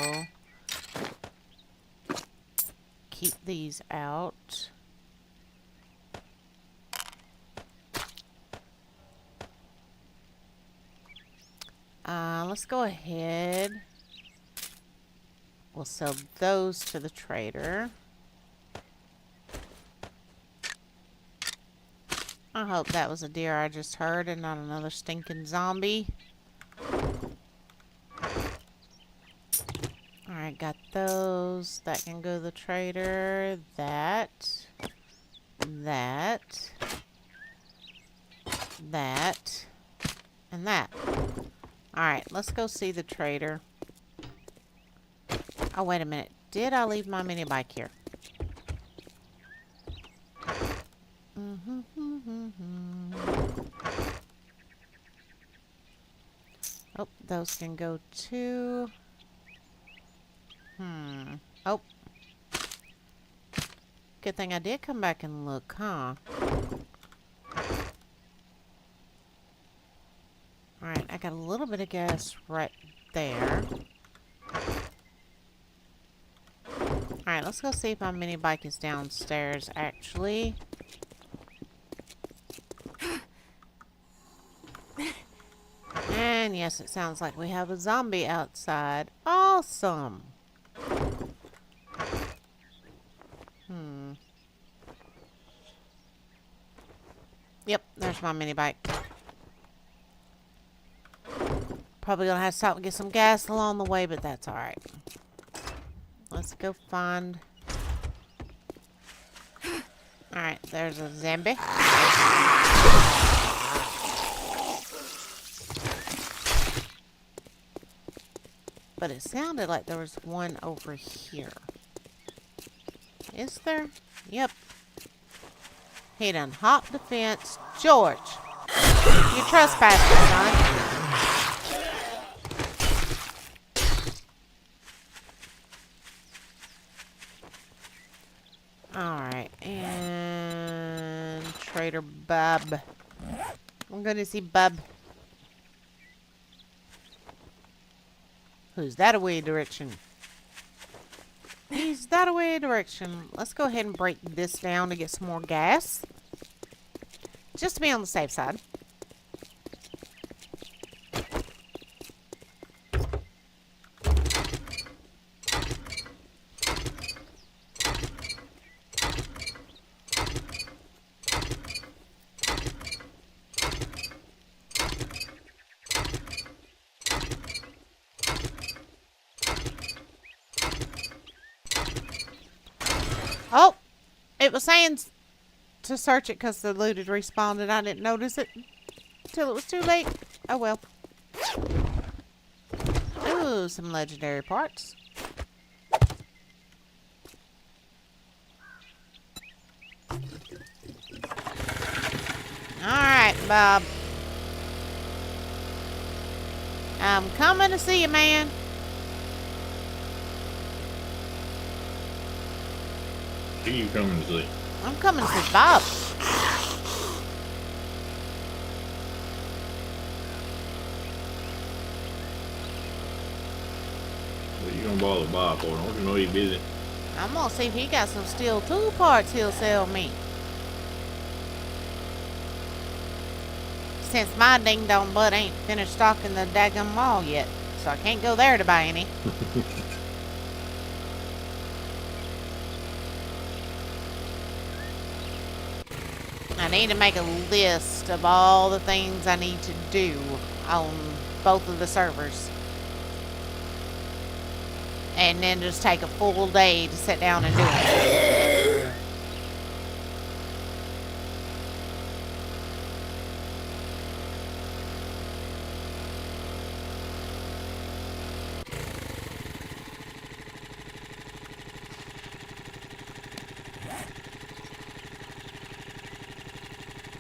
Keep these out. Let's go ahead. We'll sell those to the trader. I hope that was a deer I just heard and not another stinking zombie. Alright, got those. That can go to the trader. That. And that. And that. Alright, let's go see the trader. Oh, wait a minute. Did I leave my mini bike here? Oh, those can go too. Oh. Good thing I did come back and look, huh? Alright, I got a little bit of gas right there. Alright, let's go see if my mini bike is downstairs, actually. And yes, it sounds like we have a zombie outside. Awesome! Yep, there's my mini bike. Probably gonna have to stop and get some gas along the way, but that's alright. Let's go find... Alright, there's a zombie. But it sounded like there was one over here. Is there? Yep. He done hopped the fence. George! You trespassing, son. Alright, and Trader Bub. I'm gonna see Bub. Who's that away direction? He's that away direction. Let's go ahead and break this down to get some more gas. Just to be on the safe side. Oh, it was saying to search it because the loot had respawned and I didn't notice it till it was too late. Oh well. Ooh, some legendary parts. Alright, Bob. I'm coming to see you, man. Who you coming to see? I'm coming to see Bob. What you gonna bother Bob for? Don't you know he's busy? I'm gonna see if he got some steel tool parts he'll sell me. Since my ding-dong butt ain't finished stocking the daggum mall yet, so I can't go there to buy any. I need to make a list of all the things I need to do on both of the servers. And then just take a full day to sit down and do it.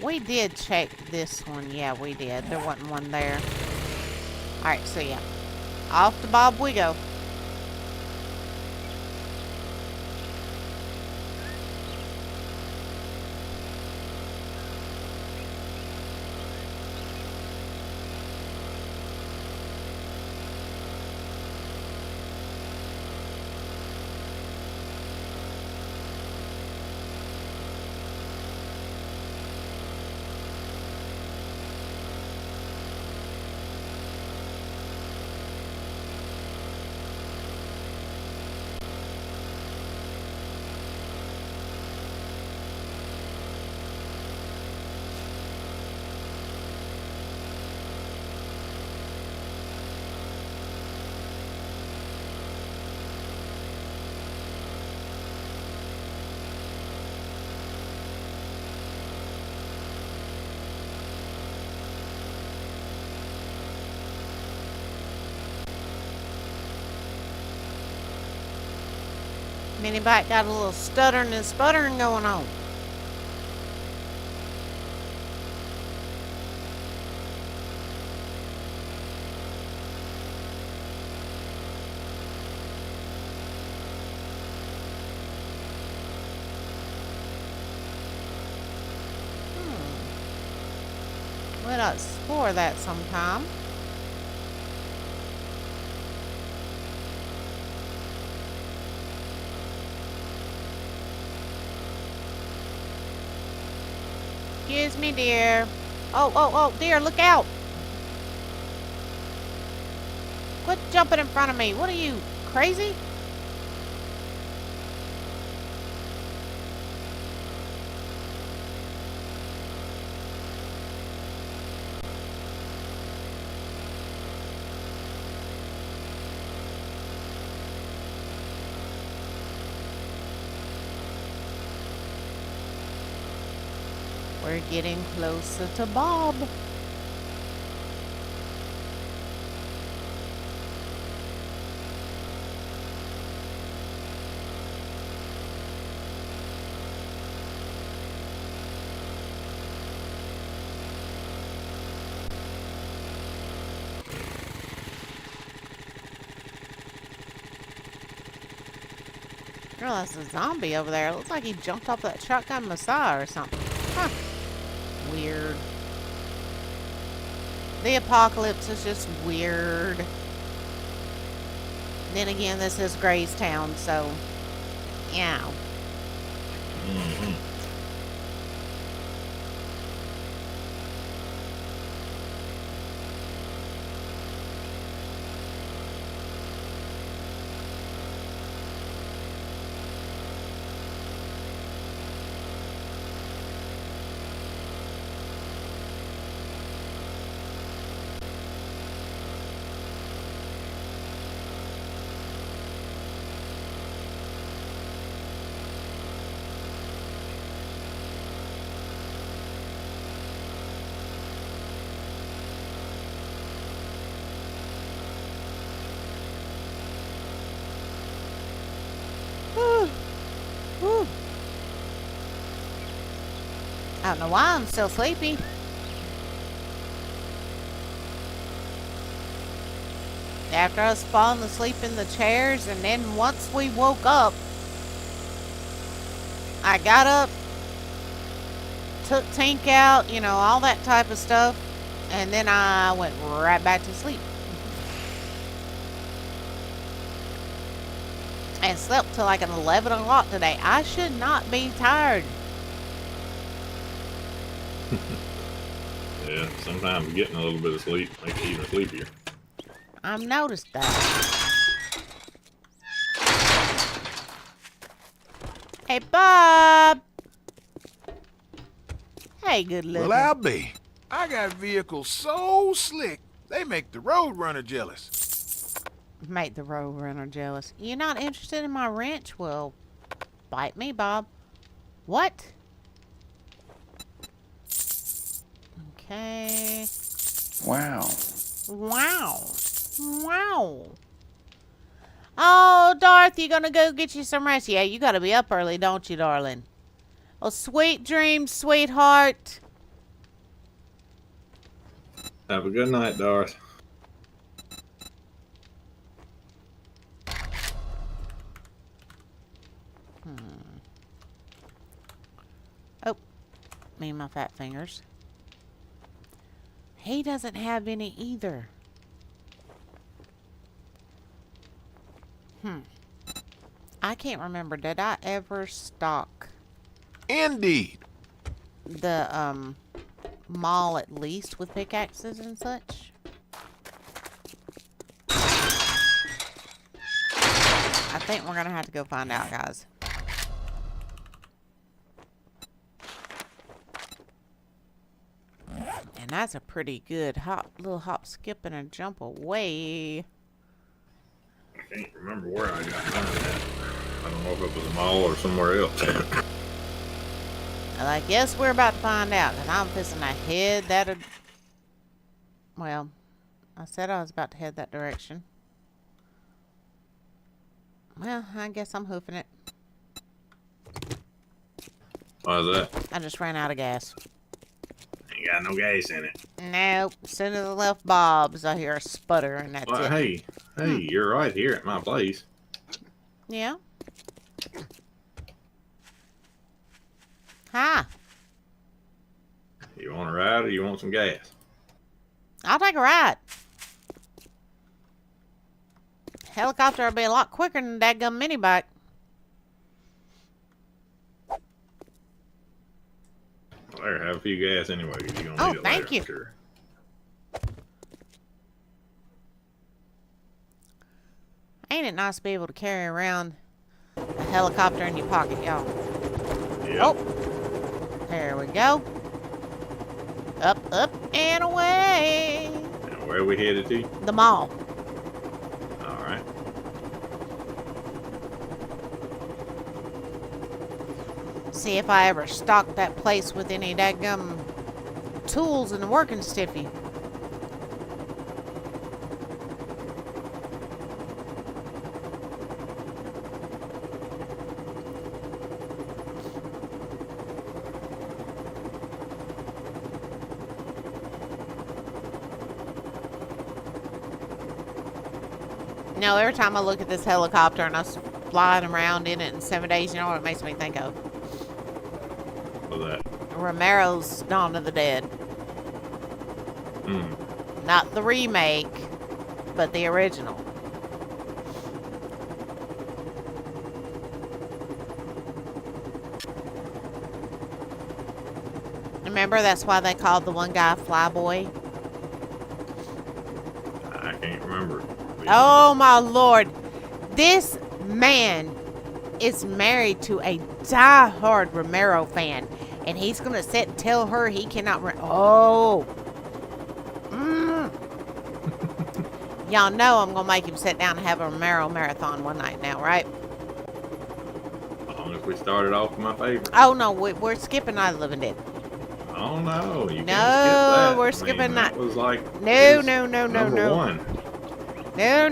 We did check this one. Yeah, we did. There wasn't one there. Alright, so yeah. Off to Bob we go. Anybody got a little stuttering and sputtering going on? We'll explore that sometime. Excuse me, dear. Oh, dear, look out. Quit jumping in front of me. What are you, crazy? We're getting closer to Bob. Oh, that's a zombie over there. It looks like he jumped off that shotgun Messiah or something. Huh. Weird. The apocalypse is just weird. Then again, this is Gray's Town, so yeah. Mm-hmm. I don't know why I'm still sleepy. After us falling asleep in the chairs, and then once we woke up, I got up, took Tink out, you know, all that type of stuff, and then I went right back to sleep. And slept till like an 11 o'clock today. I should not be tired. Yeah, sometimes getting a little bit of sleep makes you even sleepier. I've noticed that. Hey, Bob. Hey, good looking. Well, I'll be. I got vehicles so slick, they make the road runner jealous. Make the road runner jealous. You're not interested in my wrench? Well, bite me, Bob. What? Okay. Wow. Wow. Wow. Oh, Dorothy, you gonna go get you some rest? Yeah, you gotta be up early, don't you, darling? Well, sweet dreams, sweetheart. Have a good night, Doris. Oh, me and my fat fingers. He doesn't have any either. I can't remember. Did I ever stock Indeed. the mall at least with pickaxes and such? I think we're gonna have to go find out, guys. And that's a pretty good little hop, skip, and a jump away. I can't remember where I got mine at. I don't know if it was a mall or somewhere else. And I guess we're about to find out, because I'm fixing to head that... Well, I said I was about to head that direction. Well, I guess I'm hoofing it. Why is that? I just ran out of gas. Ain't got no gas in it. Nope. As soon as I left Bob's, I hear a sputter, and that's Well, it. hey, you're right here at my place. Yeah? Hi. You want a ride or you want some gas? I'll take a ride. Helicopter will be a lot quicker than that dadgum mini bike. Well, there, have a few gas anyway. You're gonna Oh, need it thank later, you. I'm sure. Ain't it nice to be able to carry around a helicopter in your pocket, y'all? Yep. Oh, there we go. Up, up, and away. And where are we headed to? The mall. All right. See if I ever stock that place with any dadgum tools and working stiffy. You know, every time I look at this helicopter and us flying around in it in 7 days, you know what it makes me think of? What's that? Romero's Dawn of the Dead. Not the remake, but the original. Remember, that's why they called the one guy Flyboy? I can't remember. Oh my lord. This man is married to a die-hard Romero fan. And he's going to sit and tell her he cannot... Oh. Y'all know I'm going to make him sit down and have a Romero marathon one night now, right? As long as we started off with my favorite. Oh no, we're skipping Night of the Living Dead. Oh no, you can't skip No, that. we're I skipping mean, that. That was like No, his no. number one. No.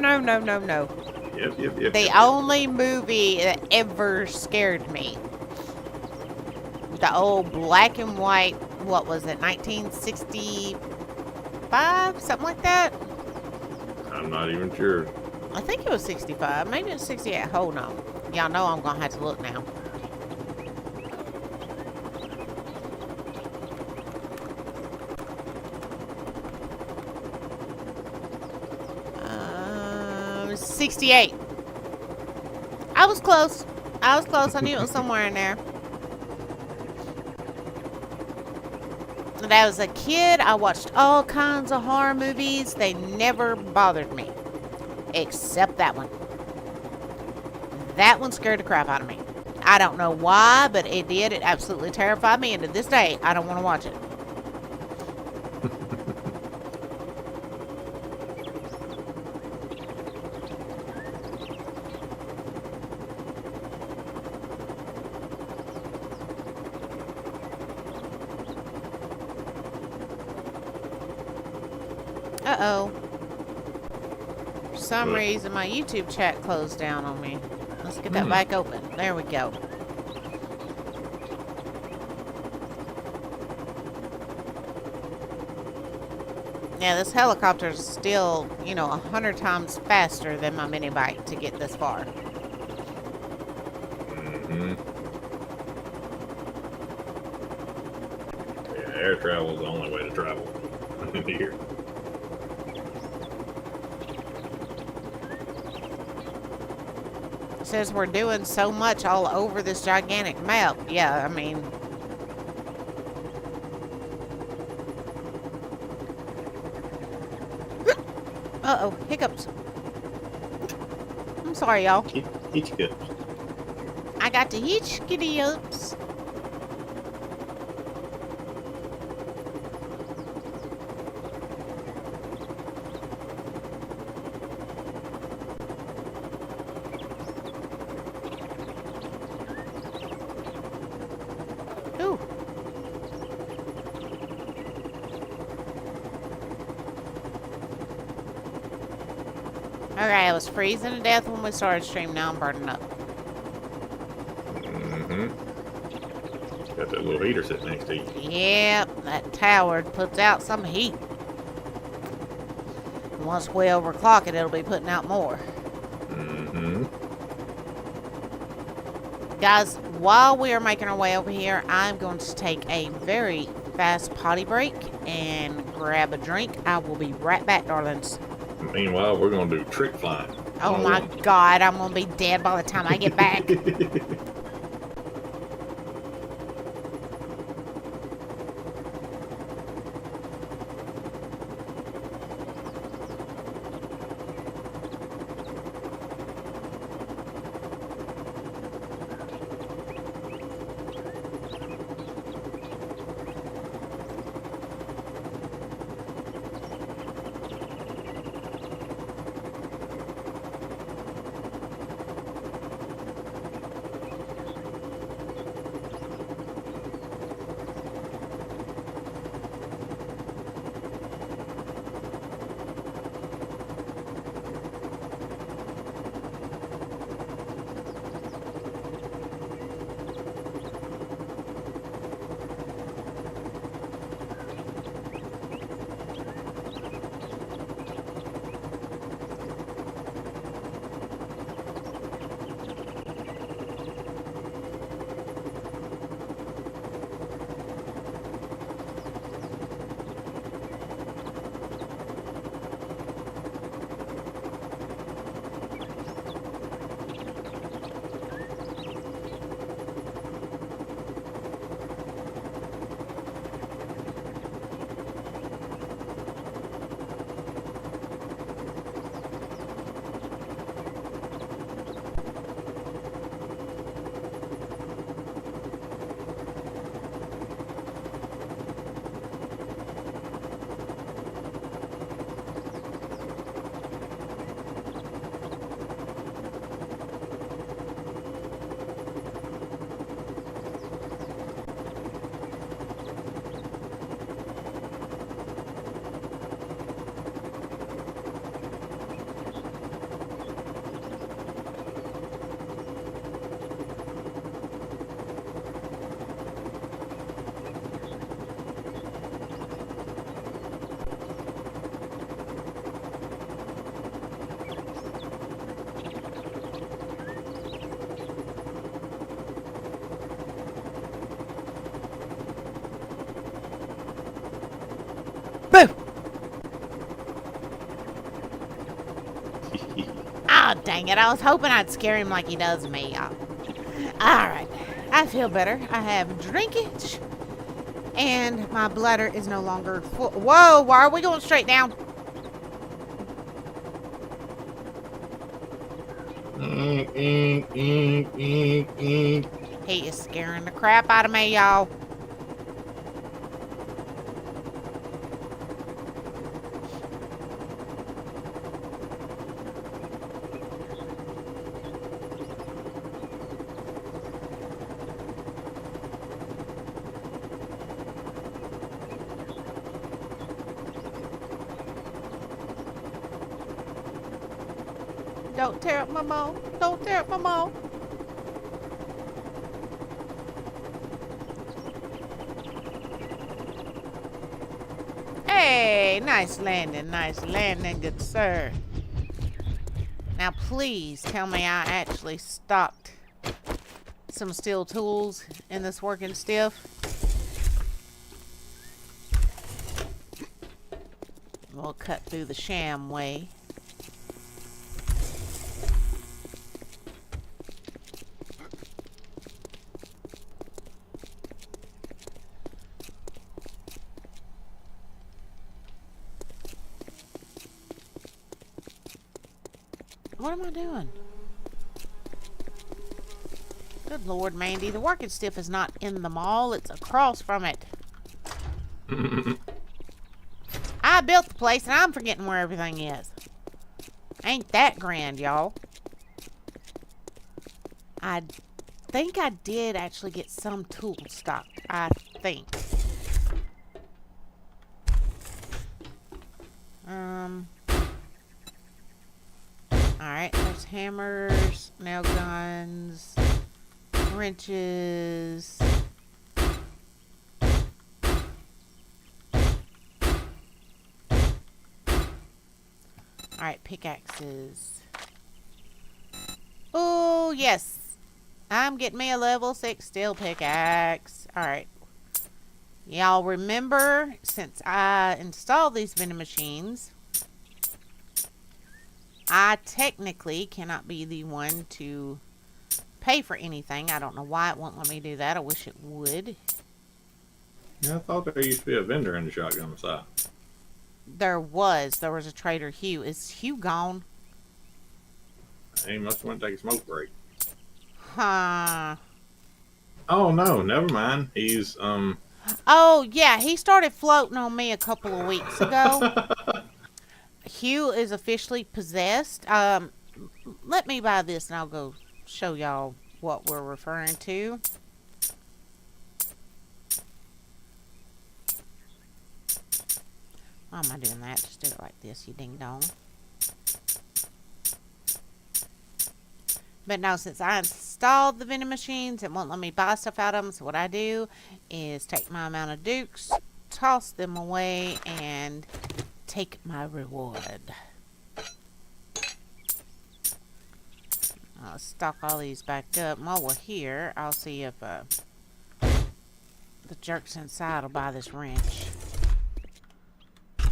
Yep. The only movie that ever scared me. The old black and white, what was it, 1965? Something like that? I'm not even sure. I think it was 65. Maybe it's 68. Hold on. Y'all know I'm going to have to look now. It was 68. I was close. I was close. I knew it was somewhere in there. When I was a kid, I watched all kinds of horror movies. They never bothered me. Except that one. That one scared the crap out of me. I don't know why, but it did. It absolutely terrified me. And to this day, I don't want to watch it. Uh-oh. For some reason, my YouTube chat closed down on me. Let's get that back open. There we go. Yeah, this helicopter is still, 100 times faster than my mini bike to get this far. Yeah, air travel is the only way to travel in here. It says we're doing so much all over this gigantic map. Yeah, I mean... Uh-oh, hiccups. I'm sorry, y'all. Hiccups. I got the hiccups. Ooh. Alright, I was freezing to death when we started stream. Now I'm burning up. Got that little heater sitting next to you. Yep, that tower puts out some heat. Once we overclock it, it'll be putting out more. Guys, while we are making our way over here, I'm going to take a very fast potty break and grab a drink. I will be right back, darlings. Meanwhile, we're going to do trick flying. Oh my God, I'm going to be dead by the time I get back. Ah, dang it. I was hoping I'd scare him like he does me, y'all. Alright. I feel better. I have drinkage. And my bladder is no longer full. Whoa, why are we going straight down? He is scaring the crap out of me, y'all. Don't tear up my mall. Don't tear up my mall. Hey, nice landing, good sir. Now please tell me I actually stocked some steel tools in this working stiff. We'll cut through the sham way. What am I doing? Good Lord, Mandy. The working stiff is not in the mall. It's across from it. I built the place and I'm forgetting where everything is. Ain't that grand, y'all. I think I did actually get some tools stocked. I think. Alright, there's hammers, nail guns, wrenches. Alright, pickaxes. Oh, yes. I'm getting me a level 6 steel pickaxe. Alright. Y'all remember, since I installed these vending machines, I technically cannot be the one to pay for anything. I don't know why it won't let me do that. I wish it would. Yeah, I thought there used to be a vendor in the shotgun side. There was a Trader Hugh. Is Hugh gone? He must have went to take a smoke break. Huh. Oh no, never mind. He's Oh yeah, he started floating on me a couple of weeks ago. Hugh is officially possessed. Let me buy this and I'll go show y'all what we're referring to. Why am I doing that? Just do it like this, you ding dong. But no, since I installed the vending machines, it won't let me buy stuff out of them. So what I do is take my amount of dukes, toss them away, and take my reward. I'll stock all these back up. While we're here, I'll see if the jerks inside will buy this wrench.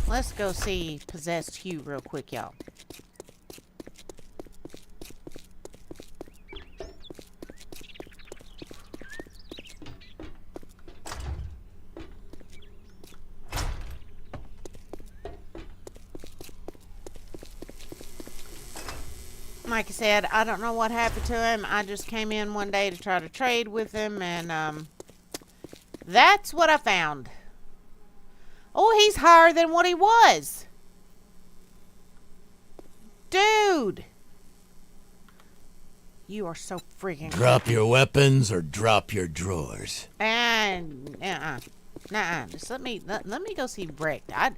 Let's go see Possessed Hugh real quick, y'all. Like I said, I don't know what happened to him. I just came in one day to try to trade with him, and that's what I found. Oh, he's higher than what he was. Dude. You are so freaking Drop your weapons or drop your drawers. And nuh-uh. Just let me go see Breck. At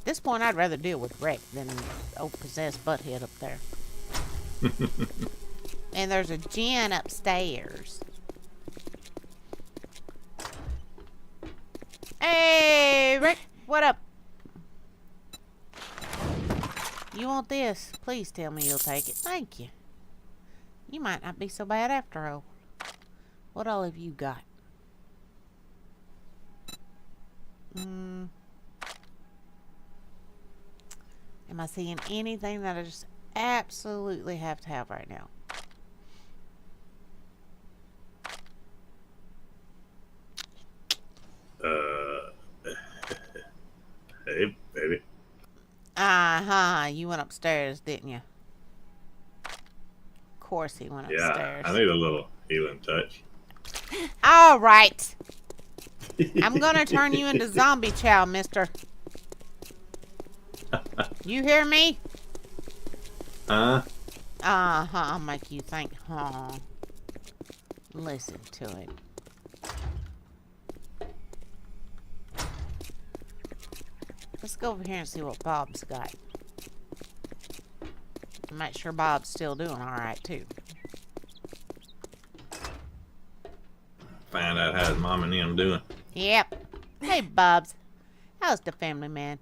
this point, I'd rather deal with Breck than old possessed butthead up there. And there's a gin upstairs. Hey, Rick, what up? You want this? Please tell me you'll take it. Thank you. You might not be so bad after all. What all have you got? Am I seeing anything that I just absolutely have to have right now. Hey, baby. Uh-huh. You went upstairs, didn't you? Of course he went Yeah, upstairs. I need a little healing touch. All right. I'm gonna turn you into zombie chow, mister. You hear me? Huh? Uh-huh. I'll make you think, huh? Listen to it. Let's go over here and see what Bob's got. Make sure Bob's still doing alright, too. Find out how his mom and him doing. Yep. Hey, Bob's. How's the family, man?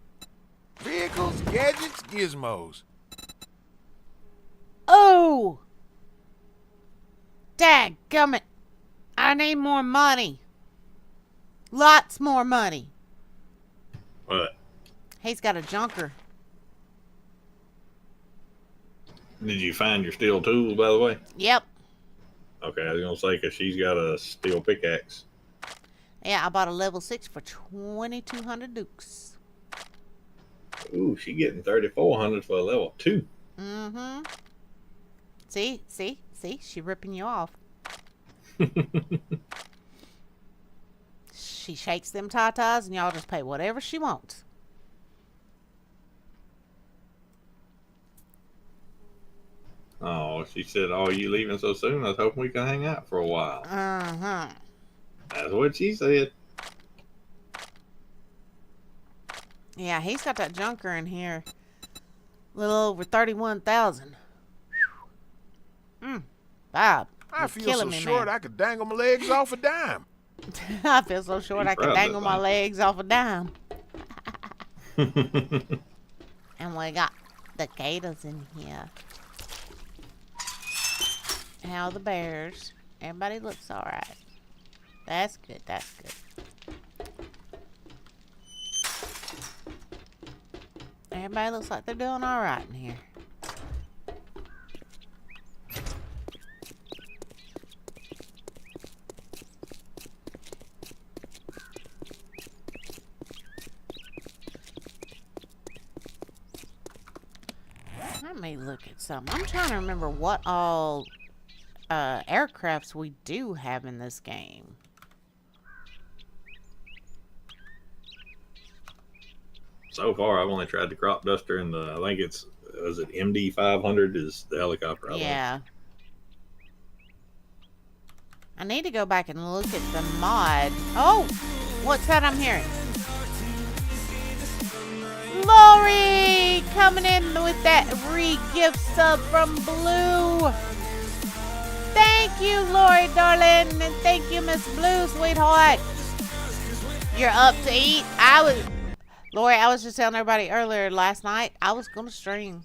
Vehicles, gadgets, gizmos. Oh! Dadgummit. I need more money. Lots more money. What? He's got a junker. Did you find your steel tools, by the way? Yep. Okay, I was gonna say, because she's got a steel pickaxe. Yeah, I bought a level 6 for 2,200 dukes. Ooh, she getting 3,400 for a level 2. Mm-hmm. See? She ripping you off. She shakes them tatas and y'all just pay whatever she wants. Oh, she said, "Oh, you leaving so soon? I was hoping we could hang out for a while." Uh-huh. That's what she said. Yeah, he's got that junker in here. A little over 31,000. Bob, I you're feel killing so me, short man. I could dangle my legs off a dime. I feel so short You I could proud dangle of my that. legs off a dime. And we got the gators in here. How are the bears? Everybody looks alright. That's good, that's good. Everybody looks like they're doing alright in here. Let me look at something. I'm trying to remember what all aircrafts we do have in this game. So far, I've only tried the crop duster and the, I think it's, was it MD 500 is the helicopter. I want. Yeah. I need to go back and look at the mod. Oh! What's that I'm hearing? Lori! Coming in with that re-gift sub from Blue. Thank you, Lori, darling. And thank you, Miss Blue, sweetheart. You're up to eat. Lori, I was just telling everybody earlier last night, I was going to stream.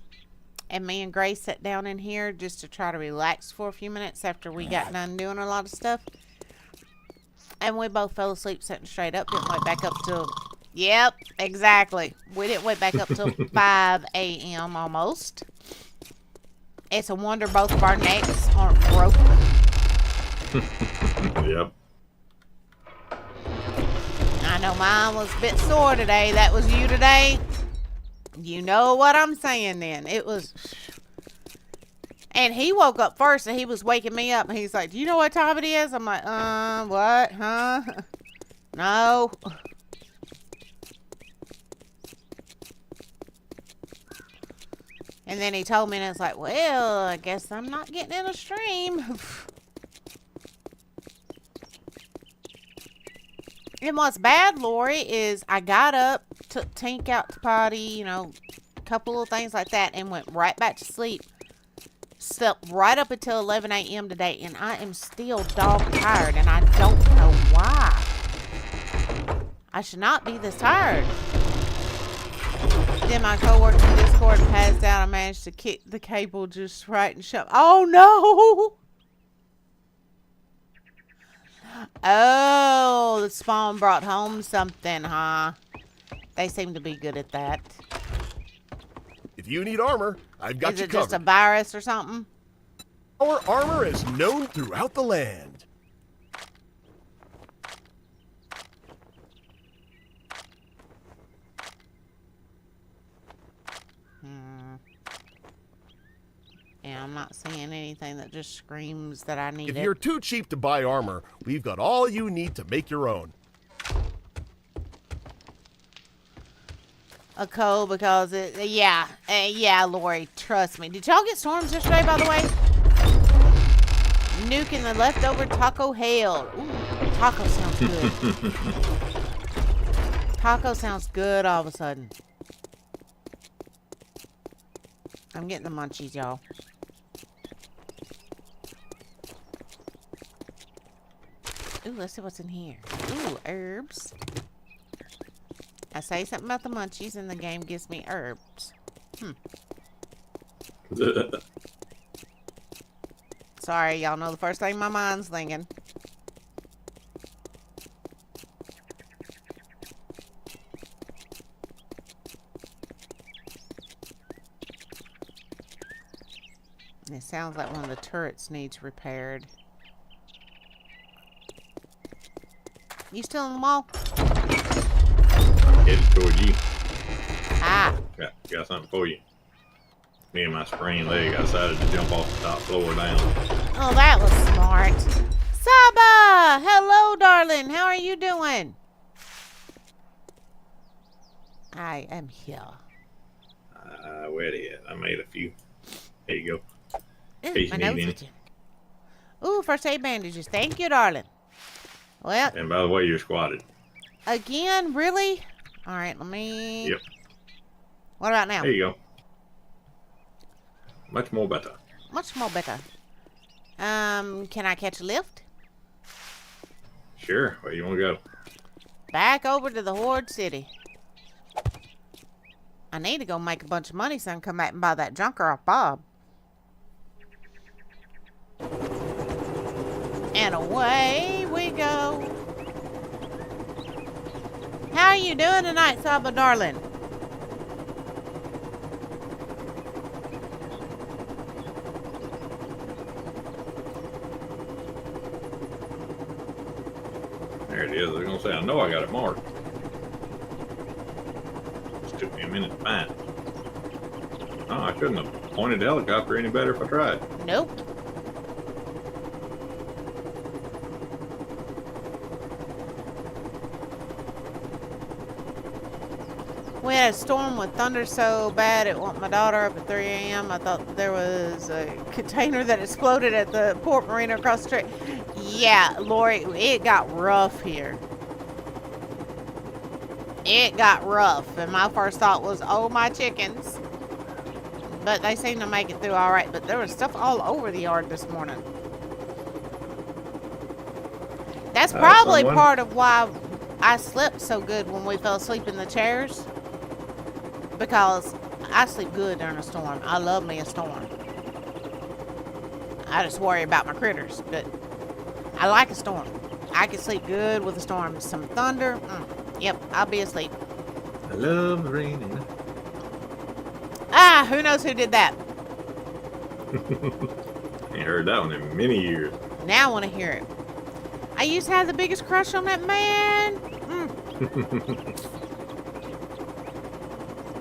And me and Grace sat down in here just to try to relax for a few minutes after we got done doing a lot of stuff. And we both fell asleep sitting straight up. Didn't wake back up till... Yep, exactly. We didn't wake back up till 5 a.m. almost. It's a wonder both of our necks aren't broken. Yep. I know mine was a bit sore today. That was you today. You know what I'm saying then. It was... And he woke up first and he was waking me up. And he's like, do you know what time it is? I'm like, what? Huh? No. And then he told me and it's like, well, I guess I'm not getting in a stream. And what's bad, Lori, is I got up, took Tink out to potty, you know, a couple of things like that, and went right back to sleep. Slept right up until 11 a.m. today, and I am still dog tired, and I don't know why. I should not be this tired. Then my coworker in Discord passed out. I managed to kick the cable just right and shut. Oh, no! Oh, the spawn brought home something, huh? They seem to be good at that. If you need armor, I've got Is you it just a covered. virus or something? Our armor is known throughout the land. Yeah, I'm not seeing anything that just screams that I need If it. you're too cheap to buy armor, we've got all you need to make your own. A coal because yeah, Lori, trust me. Did y'all get storms yesterday, by the way? Nuking the leftover taco hell. Ooh, taco sounds good. Taco sounds good all of a sudden. I'm getting the munchies, y'all. Ooh, let's see what's in here. Ooh, herbs. I say something about the munchies and the game gives me herbs. Sorry, y'all know the first thing my mind's thinking. It sounds like one of the turrets needs repaired. You still in the mall? Headed toward you. Ah. Got something for you. Me and my sprained leg, I decided to jump off the top floor down. Oh, that was smart. Saba! Hello, darling. How are you doing? I am here. Where it is? I made a few. There you go. Ooh, Case my you need nose any. itching. Ooh, first aid bandages. Thank you, darling. Well, And by the way, you're squatted. again, really? All right, let me... Yep. What about now? There you go. Much more better. Much more better. Can I catch a lift? Sure. Where you want to go? Back over to the Horde City. I need to go make a bunch of money so I can come back and buy that junker off Bob. And away we go. How are you doing tonight, Saba darling? There it is. I was going to say, I know I got it marked. Just took me a minute to find it. Oh, I couldn't have pointed the helicopter any better if I tried. Nope. We had a storm with thunder so bad it woke my daughter up at 3 a.m. I thought there was a container that exploded at the port marina across the street. Yeah, Lori, it got rough here. It got rough, and my first thought was, oh, my chickens. But they seemed to make it through all right. But there was stuff all over the yard this morning. That's probably part of why I slept so good when we fell asleep in the chairs. Because I sleep good during a storm. I love me a storm. I just worry about my critters, but I like a storm. I can sleep good with a storm. Some thunder, yep, I'll be asleep. I love the rain. Ah, who knows who did that? Ain't heard that one in many years. Now I want to hear it. I used to have the biggest crush on that man.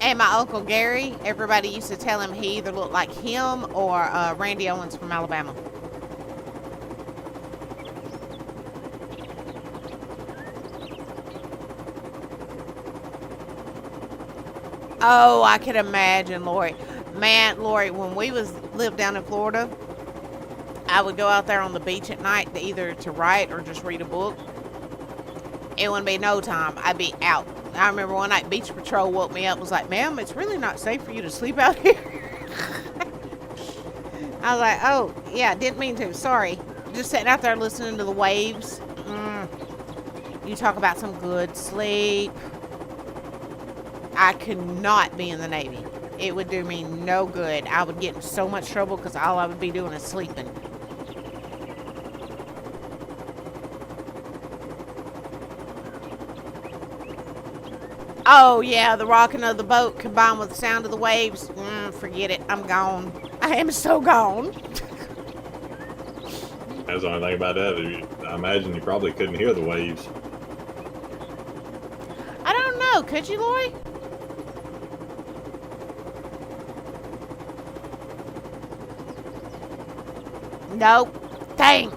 And my Uncle Gary, everybody used to tell him he either looked like him or Randy Owens from Alabama. Oh, I could imagine, Lori. Man, Lori, when we lived down in Florida, I would go out there on the beach at night to either to write or just read a book. It wouldn't be no time. I'd be out. I remember one night Beach Patrol woke me up and was like, ma'am, it's really not safe for you to sleep out here. I was like, oh, yeah, didn't mean to. Sorry. Just sitting out there listening to the waves. You talk about some good sleep. I could not be in the Navy. It would do me no good. I would get in so much trouble because all I would be doing is sleeping. Oh, yeah, the rocking of the boat combined with the sound of the waves. Forget it. I'm gone. I am so gone. That's the only thing about that. I imagine you probably couldn't hear the waves. I don't know. Could you, Lori? Nope. Dang.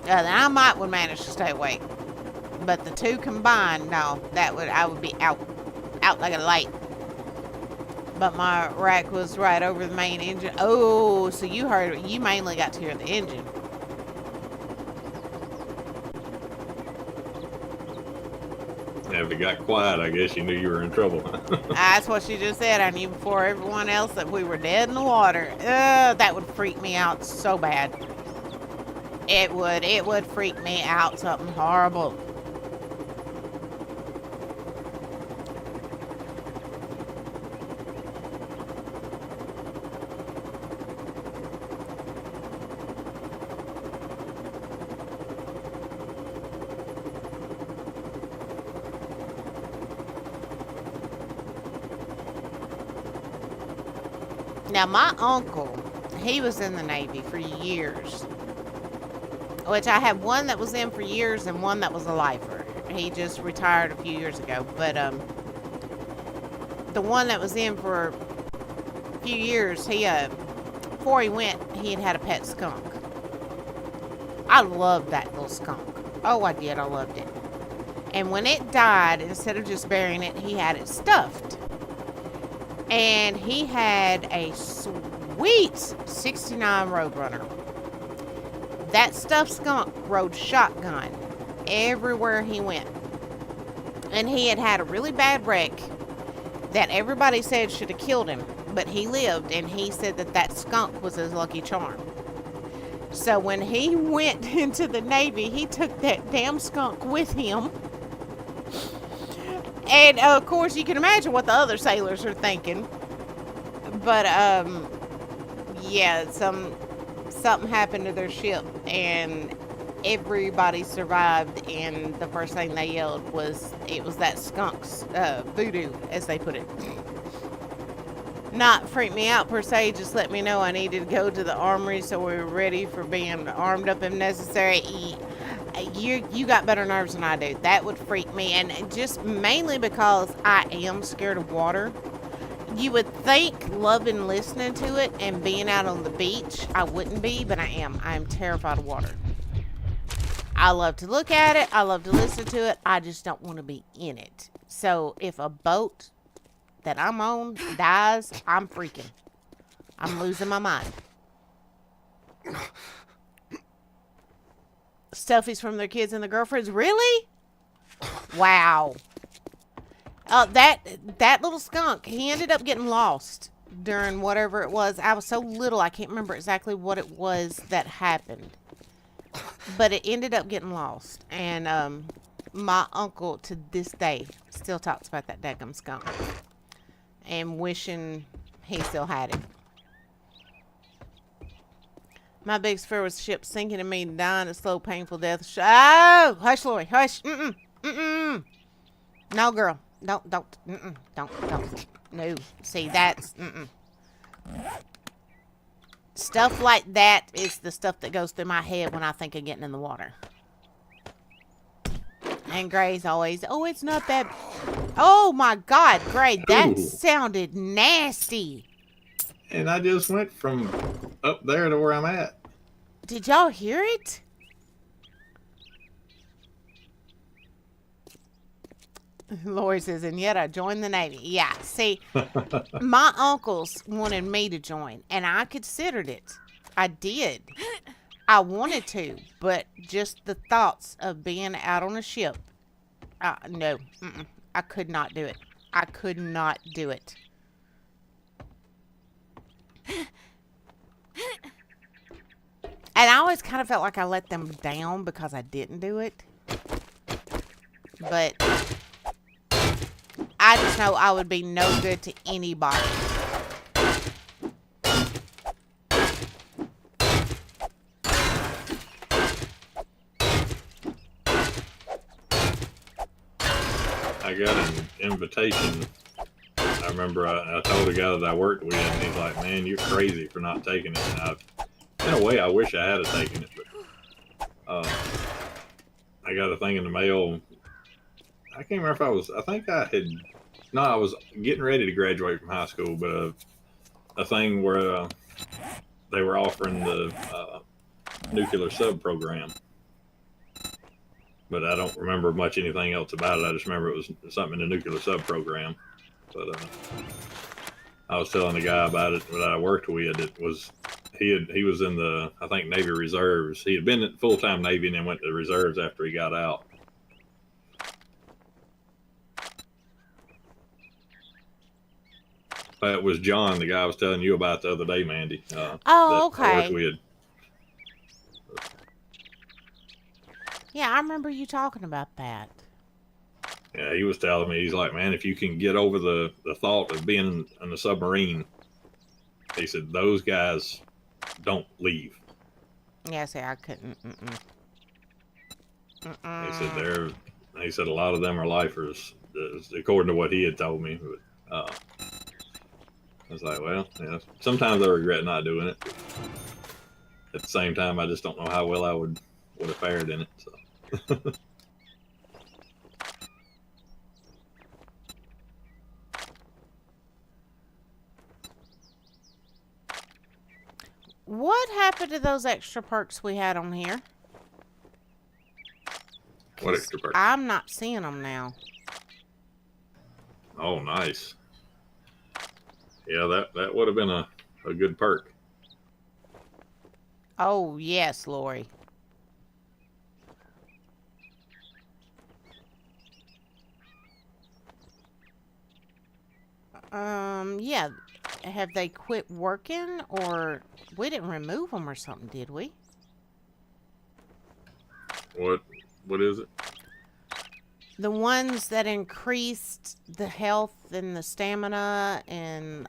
Then I would manage to stay awake. But the two combined, no, I would be out like a light. But my rack was right over the main engine. Oh, so you mainly got to hear the engine. Yeah, if it got quiet, I guess you knew you were in trouble. That's what she just said. I knew before everyone else that we were dead in the water. That would freak me out so bad. It would freak me out something horrible. Now, my uncle, he was in the Navy for years. Which I have one that was in for years and one that was a lifer. He just retired a few years ago. But the one that was in for a few years, before he went, he had a pet skunk. I loved that little skunk. Oh, I did. I loved it. And when it died, instead of just burying it, he had it stuffed. And he had a sweet 69 Roadrunner. That stuffed skunk rode shotgun everywhere he went. And he had a really bad wreck that everybody said should have killed him. But he lived, and he said that skunk was his lucky charm. So when he went into the Navy, he took that damn skunk with him. And, of course, you can imagine what the other sailors are thinking. But, yeah, something happened to their ship, and everybody survived, and the first thing they yelled was, it was that skunk's voodoo, as they put it. Not freak me out, per se, just let me know I needed to go to the armory so we were ready for being armed up if necessary. You got better nerves than I do. That would freak me, and just mainly because I am scared of water. You would think loving listening to it and being out on the beach, I wouldn't be, but I am. I am terrified of water. I love to look at it. I love to listen to it. I just don't want to be in it. So if a boat that I'm on dies, I'm freaking. I'm losing my mind. Selfies from their kids and their girlfriends. Really? Wow. That little skunk, he ended up getting lost during whatever it was. I was so little, I can't remember exactly what it was that happened. But it ended up getting lost. And my uncle, to this day, still talks about that daggum skunk. And wishing he still had it. My biggest fear was the ship sinking and me dying a slow, painful death. Oh, hush, Lori, hush. No, girl. Don't. No. See, that's, Stuff like that is the stuff that goes through my head when I think of getting in the water. And Gray's always, oh, it's not that. Oh, my God, Gray, that sounded nasty. And I just went from up there to where I'm at. Did y'all hear it? Lori says, and yet I joined the Navy. Yeah, see, my uncles wanted me to join, and I considered it. I did. I wanted to, but just the thoughts of being out on a ship, no, I could not do it. I could not do it. And I always kind of felt like I let them down because I didn't do it. But I just know I would be no good to anybody. I got an invitation, I remember I told a guy that I worked with, and he's like, "Man, you're crazy for not taking it." And in a way, I wish I had taken it, but I got a thing in the mail. I can't remember if I was. I think I had. No, I was getting ready to graduate from high school, but a thing where they were offering the nuclear sub program. But I don't remember much anything else about it. I just remember it was something in the nuclear sub program. But I was telling the guy about it that I worked with. It was he was in the, I think, Navy Reserves. He had been in full-time Navy and then went to the reserves after he got out. It was John, the guy I was telling you about the other day, Mandy. Oh, that I worked okay. with. Yeah, I remember you talking about that. Yeah, he was telling me, he's like, man, if you can get over the thought of being in a submarine, he said, those guys don't leave. Yeah, see, I couldn't. He said a lot of them are lifers, according to what he had told me. But, I was like, well, yeah, sometimes I regret not doing it. At the same time, I just don't know how well I would have fared in it. So. What happened to those extra perks we had on here? What extra perks? I'm not seeing them now. Oh, nice. Yeah, that would have been a good perk. Oh, yes, Lori. Yeah. Have they quit working, or we didn't remove them or something, did we? What is it? The ones that increased the health and the stamina and...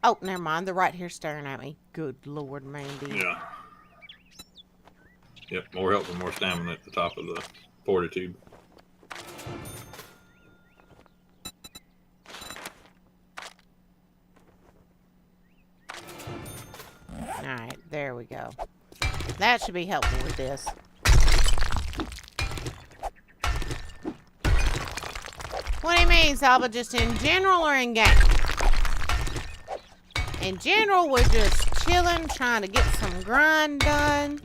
Oh, never mind. They're right here staring at me. Good Lord, Mandy. Yeah. Yep, more health and more stamina at the top of the fortitude. Alright, there we go. That should be helpful with this. What do you mean, Salva? Just in general or in game? In general, we're just chilling, trying to get some grind done.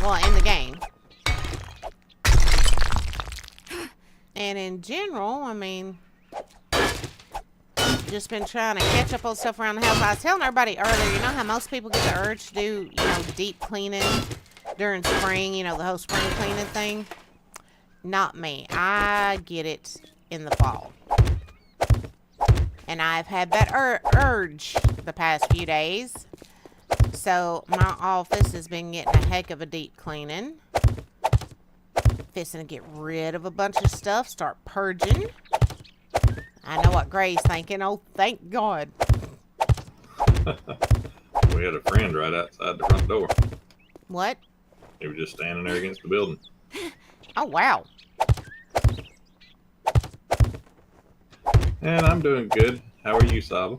Well, in the game. And in general, I mean, just been trying to catch up on stuff around the house. I was telling everybody earlier, you know how most people get the urge to do, deep cleaning during spring, the whole spring cleaning thing? Not me. I get it in the fall. And I've had that urge the past few days. So my office has been getting a heck of a deep cleaning. Fixing to get rid of a bunch of stuff, start purging. I know what Gray's thinking. Oh, thank God. We had a friend right outside the front door. What? He was just standing there against the building. Oh, wow. And I'm doing good. How are you, Saba?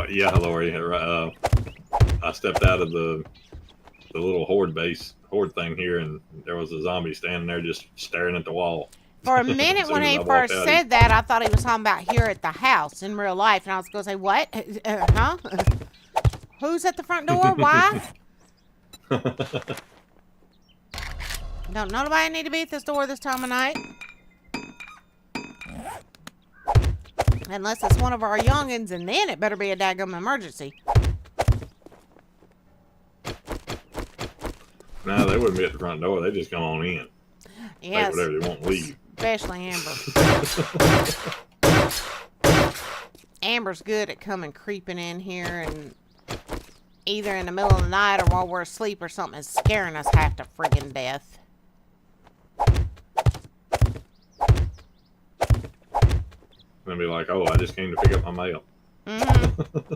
Yeah, Lori. I stepped out of the little Horde thing here, and there was a zombie standing there just staring at the wall. For a minute when he first said that, I thought he was talking about here at the house in real life, and I was going to say, what? Huh? Who's at the front door? Why? Don't nobody need to be at this door this time of night. Unless it's one of our youngins, and then it better be a daggum emergency. No, they wouldn't be at the front door. They just come on in. Yes. Take whatever they want, leave. Especially Amber. Amber's good at coming creeping in here and either in the middle of the night or while we're asleep or something is scaring us half to friggin' death. And be like, oh, I just came to pick up my mail. Mm-hmm.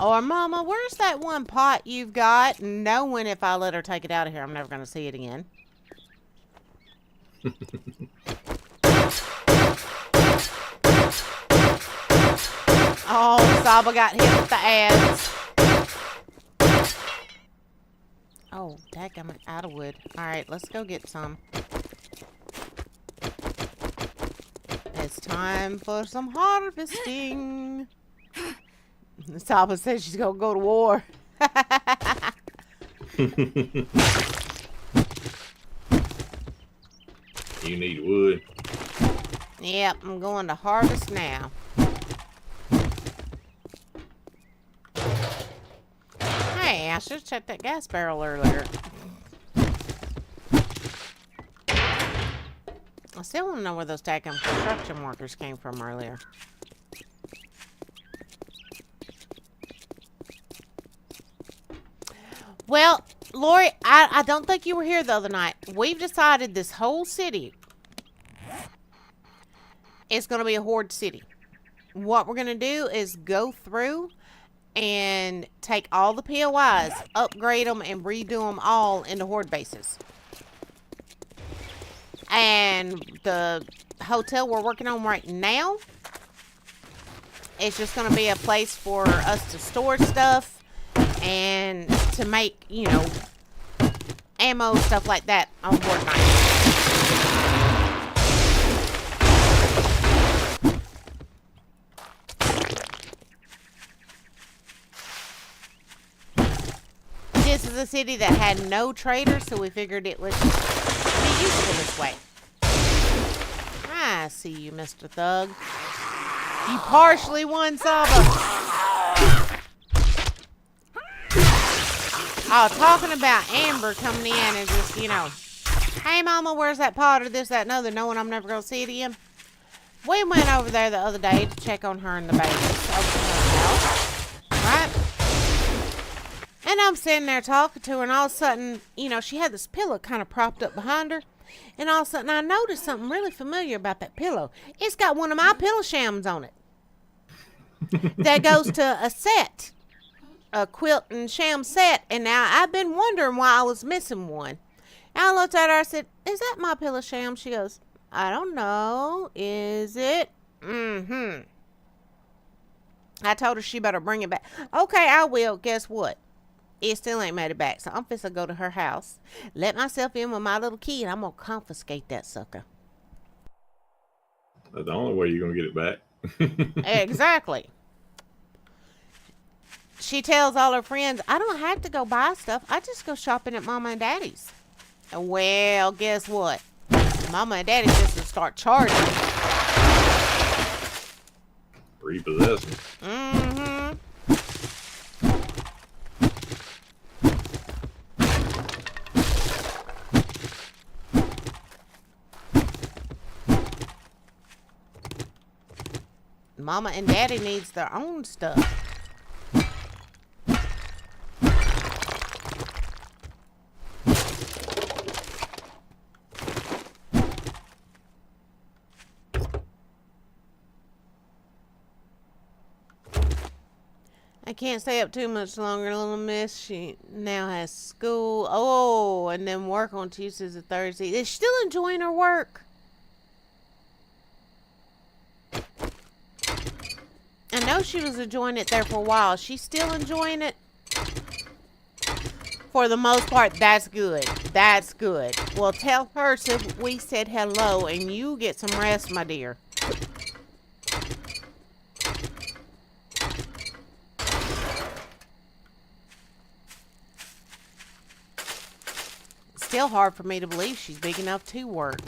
Or, Mama, where's that one pot you've got? Knowing if I let her take it out of here, I'm never going to see it again. Oh, Saba got hit with the ads. Oh, dang, I'm out of wood. Alright, let's go get some. It's time for some harvesting. Saba says she's gonna go to war. You need wood. Yep, I'm going to harvest now. Hey, I should have checked that gas barrel earlier. I still want to know where those daggum construction workers came from earlier. Well, Lori, I don't think you were here the other night. We've decided this whole city is going to be a Horde city. What we're going to do is go through and take all the POIs, upgrade them, and redo them all into Horde bases. And the hotel we're working on right now, it's just going to be a place for us to store stuff and to make, you know, ammo, stuff like that on Horde night. This is a city that had no traders, so we figured it would be useful this way. I see you, Mr. Thug. You partially won, Saba. Oh, talking about Amber coming in and just, you know, hey, Mama, where's that pot or this, that, and other, knowing I'm never going to see it again. We went over there the other day to check on her and the babies over to her house, right? And I'm sitting there talking to her, and all of a sudden, you know, she had this pillow kind of propped up behind her. And all of a sudden, I noticed something really familiar about that pillow. It's got one of my pillow shams on it. That goes to a set. A quilt and sham set. And now, I've been wondering why I was missing one. And I looked at her, I said, is that my pillow sham? She goes, I don't know. Is it? Mm-hmm. I told her she better bring it back. Okay, I will. Guess what? It still ain't made it back. So I'm finna to go to her house, let myself in with my little key, and I'm gonna confiscate that sucker. That's the only way you're gonna get it back. Exactly. She tells all her friends, I don't have to go buy stuff. I just go shopping at Mama and Daddy's. Well, guess what? Mama and Daddy just start charging. Repossessing. Mm-hmm. Mama and Daddy needs their own stuff. I can't stay up too much longer, little miss. She now has school. Oh, and then work on Tuesdays and Thursdays. Is she still enjoying her work? I know she was enjoying it there for a while. She's still enjoying it? For the most part, that's good. That's good. Well, tell her so we said hello and you get some rest, my dear. Still hard for me to believe she's big enough to work.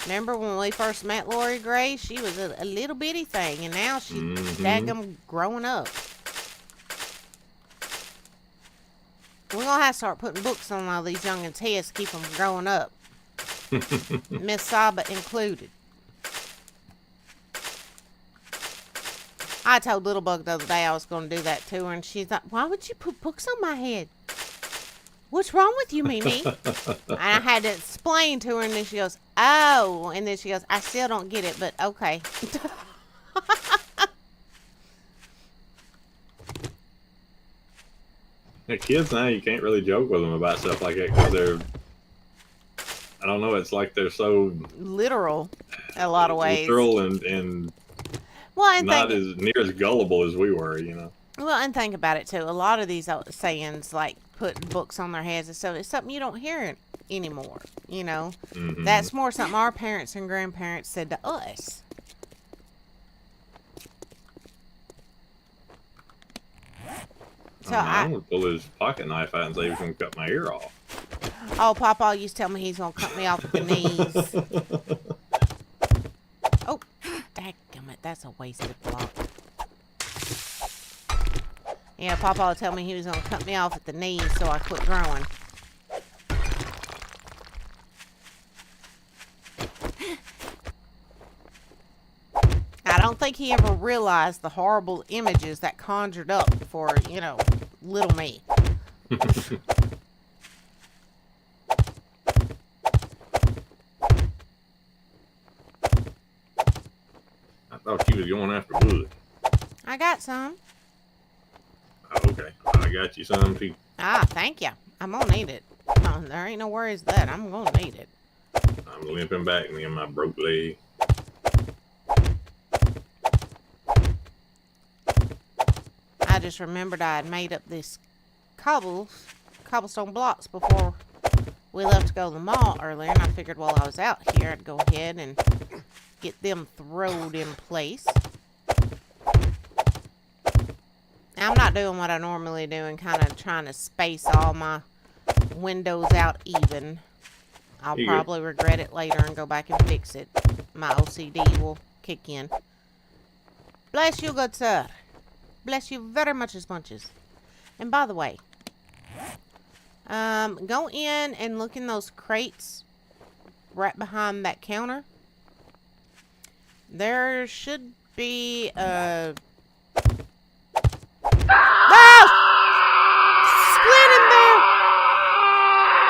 Remember when we first met Lori Gray? She was a little bitty thing, and now she's daggum growing up. We're going to have to start putting books on all these youngins' heads to keep them growing up. Miss Saba included. I told Little Bug the other day I was going to do that to her, and she's like, why would you put books on my head? What's wrong with you, Mimi? And I had to explain to her, and then she goes, oh. And then she goes, I still don't get it, but okay. The kids now, you can't really joke with them about stuff like that because they're, I don't know, it's like they're so Literal, a lot of ways. literal and Well, and not as near as gullible as we were, you know. Well, and think about it too. A lot of these sayings, like putting books on their heads and stuff, it's something you don't hear anymore. You know, that's more something our parents and grandparents said to us. So I'm gonna pull his pocket knife out and say he's gonna cut my ear off. Oh, Papa used to tell me he's gonna cut me off at the knees. Oh, dadgummit, that's a wasted block. Yeah, Papa would tell me he was gonna cut me off at the knees so I quit growing. I don't think he ever realized the horrible images that conjured up for, you know, little me. I thought you was going after wood. I got some. Oh, okay, I got you some too. Ah, thank you. I'm gonna need it. Oh, there ain't no worries that I'm gonna need it. I'm limping back me and my broke leg. I just remembered I had made up this cobblestone blocks before we left to go to the mall earlier, and I figured while I was out here I'd go ahead and get them throwed in place. I'm not doing what I normally do and kind of trying to space all my windows out even. I'll probably regret it later and go back and fix it. My OCD will kick in. Bless you, good sir. Bless you very much as bunches. And by the way, go in and look in those crates right behind that counter. There should be a... Split in there!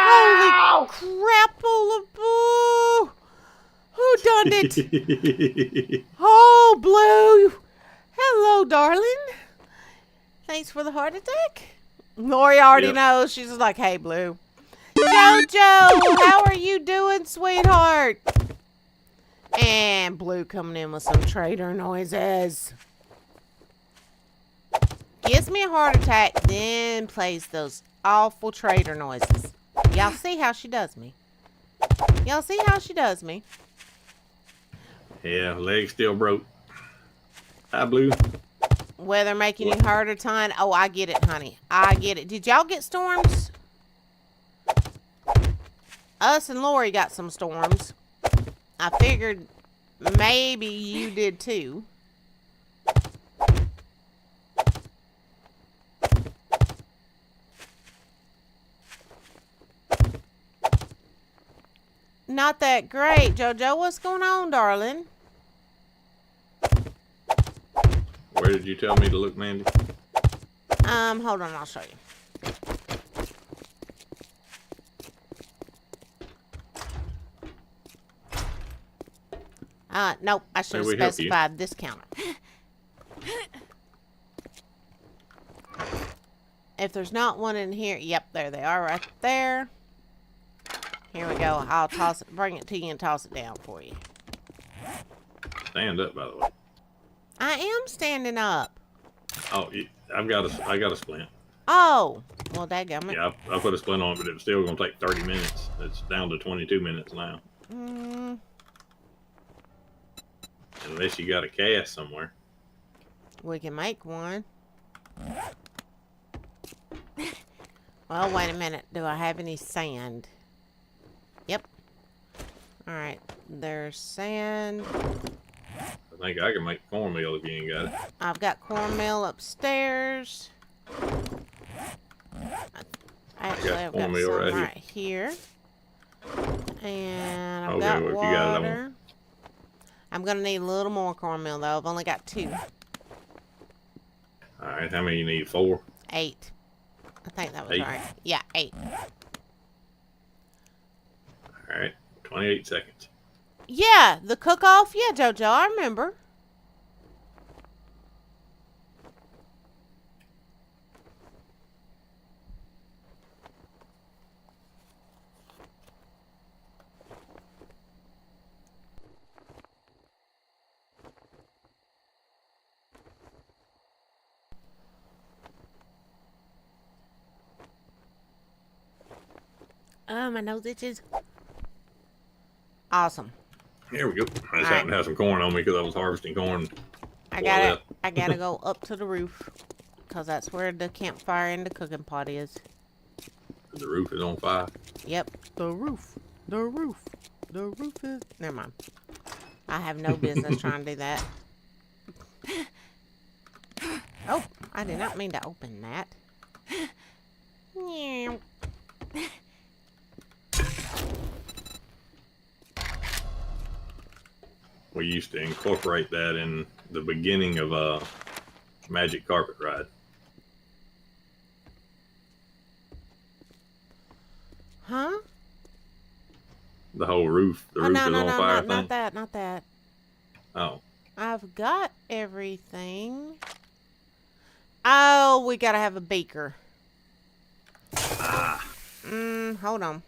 Holy crap, who done it? Oh, Blue! Hello, darling. Thanks for the heart attack. Lori already knows. She's just like, hey, Blue. Jojo, how are you doing, sweetheart? And Blue coming in with some traitor noises. Gives me a heart attack, then plays those awful traitor noises. Y'all see how she does me? Y'all see how she does me? Yeah, leg still broke. Hi, Blue. Weather making you hurt a ton. Oh, I get it, honey. I get it. Did y'all get storms? Us and Lori got some storms. I figured maybe you did too. Not that great. Jojo, what's going on, darling? Where did you tell me to look, Mandy? Hold on, I'll show you. Nope, I should have specified this counter. If there's not one in here, yep, there they are right there. Here we go. I'll toss it, bring it to you and toss it down for you. Stand up, by the way. I am standing up. Oh, I got a splint. Oh, well, dadgummit. Yeah, I put a splint on it, but it's still going to take 30 minutes. It's down to 22 minutes now. Unless you got a cast somewhere. We can make one. Well, wait a minute. Do I have any sand? Yep. Alright, there's sand. I think I can make cornmeal if you ain't got it. I've got cornmeal upstairs. Actually, I've got some right here. And I've got well, if water. you got it, I'm going to need a little more cornmeal, though. I've only got 2. Alright, how many you need? 4? 8. I think that was 8. right. Yeah, 8. Alright, 28 seconds. Yeah, the cook-off. Yeah, JoJo, I remember. My nose itches. Awesome. Here we go. I just Alright. happened to have some corn on me because I was harvesting corn. I Boil gotta go up to the roof. Because that's where the campfire and the cooking pot is. The roof is on fire. Yep. The roof. The roof. The roof is... Never mind. I have no business trying to do that. Oh, I did not mean to open that. Meow. We used to incorporate that in the beginning of a Magic Carpet Ride. Huh? The whole roof. The roof no, is no, on no, fire not, thing. not that, not that. Oh. I've got everything. Oh, we gotta have a beaker. Ah. Hold on.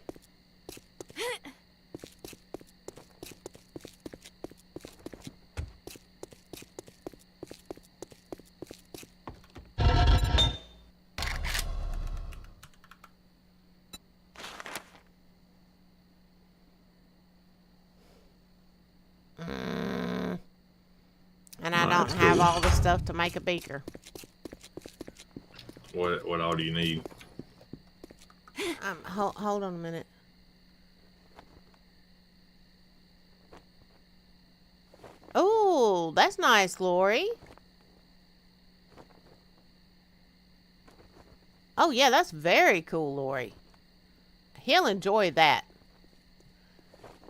And I don't have all the stuff to make a beaker. What all do you need? Hold on a minute. Oh, that's nice, Lori. Oh, yeah, that's very cool, Lori. He'll enjoy that.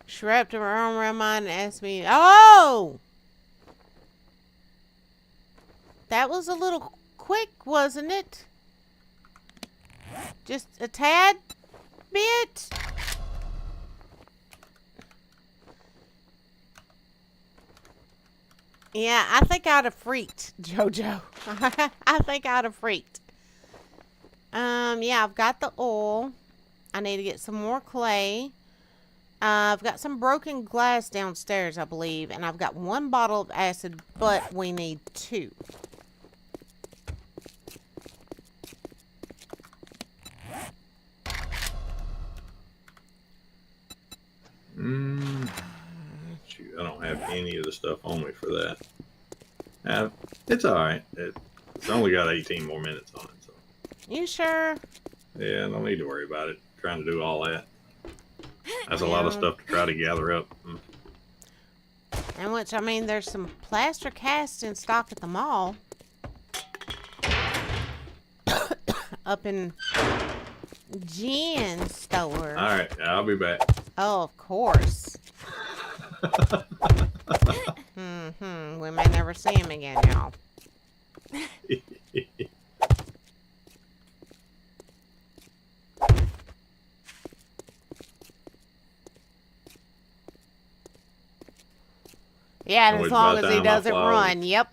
She wrapped her arm around mine and asked me, oh! That was a little quick, wasn't it? Just a tad bit? Yeah, I think I'd have freaked, JoJo. I think I'd have freaked. Yeah, I've got the oil. I need to get some more clay. I've got some broken glass downstairs, I believe. And I've got 1 bottle of acid, but we need 2. Shoot, I don't have any of the stuff on me for that. It's alright. It's only got 18 more minutes on it. So. You sure? Yeah, no need to worry about it. Trying to do all that. That's a lot of stuff to try to gather up. And which, I mean, there's some plaster casts in stock at the mall. Up in Jen's store. Alright, I'll be back. Oh, of course. We may never see him again, y'all. Yeah, and as long as he doesn't run, yep.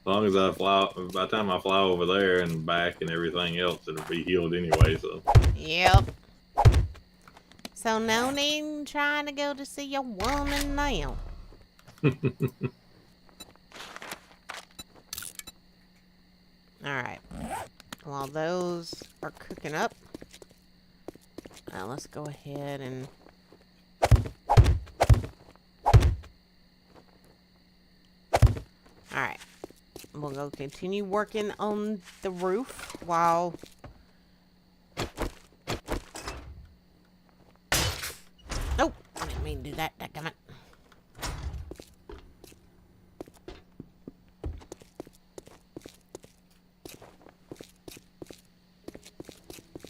As long as I fly, by the time I fly over there and back and everything else, it'll be healed anyway, so. Yep. So no need in trying to go to see your woman now. Alright. While those are cooking up, let's go ahead and... Alright. We'll go continue working on the roof while... Nope, I didn't mean to do that, dadgummit.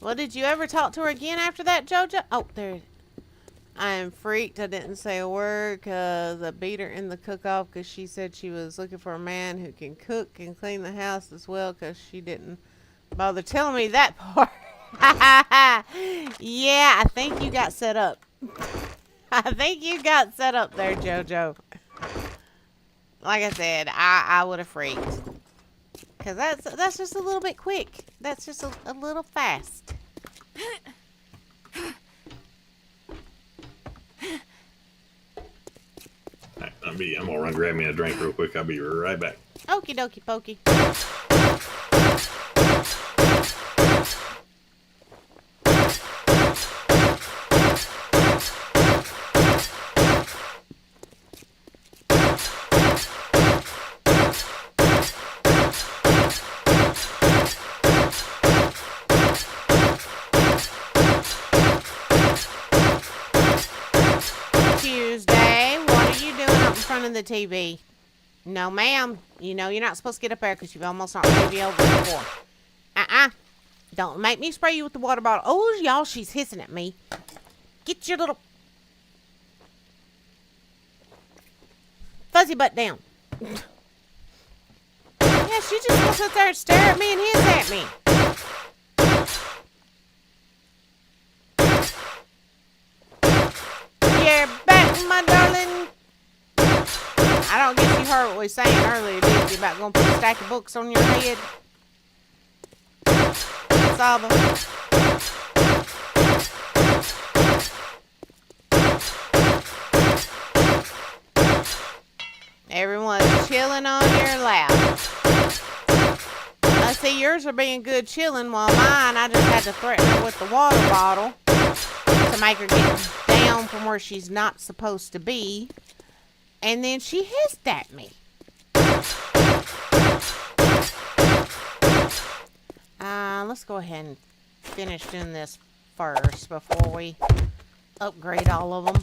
Well, did you ever talk to her again after that, JoJo? Oh, there. I am freaked. I didn't say a word because I beat her in the cook-off because she said she was looking for a man who can cook and clean the house as well because she didn't bother telling me that part. Yeah, I think you got set up. I think you got set up there, JoJo. Like I said, I would have freaked. Because that's just a little bit quick. That's just a little fast. Alright, I'm gonna run grab me a drink real quick. I'll be right back. Okie dokie pokey. Tuesday, what are you doing up in front of the TV? No, ma'am. You know you're not supposed to get up there because you've almost knocked the TV over before. Don't make me spray you with the water bottle. Oh, y'all, she's hissing at me. Get your little fuzzy butt down. Yeah, she just gonna sit there and stare at me and hiss at me. You're back, my darling. I don't guess you heard what we were saying earlier, did you? About going to put a stack of books on your head? Saba. Everyone's chilling on your lap. I see yours are being good chilling, while mine, I just had to threaten her with the water bottle to make her get down from where she's not supposed to be. And then she hissed at me. Let's go ahead and finish doing this first before we upgrade all of them.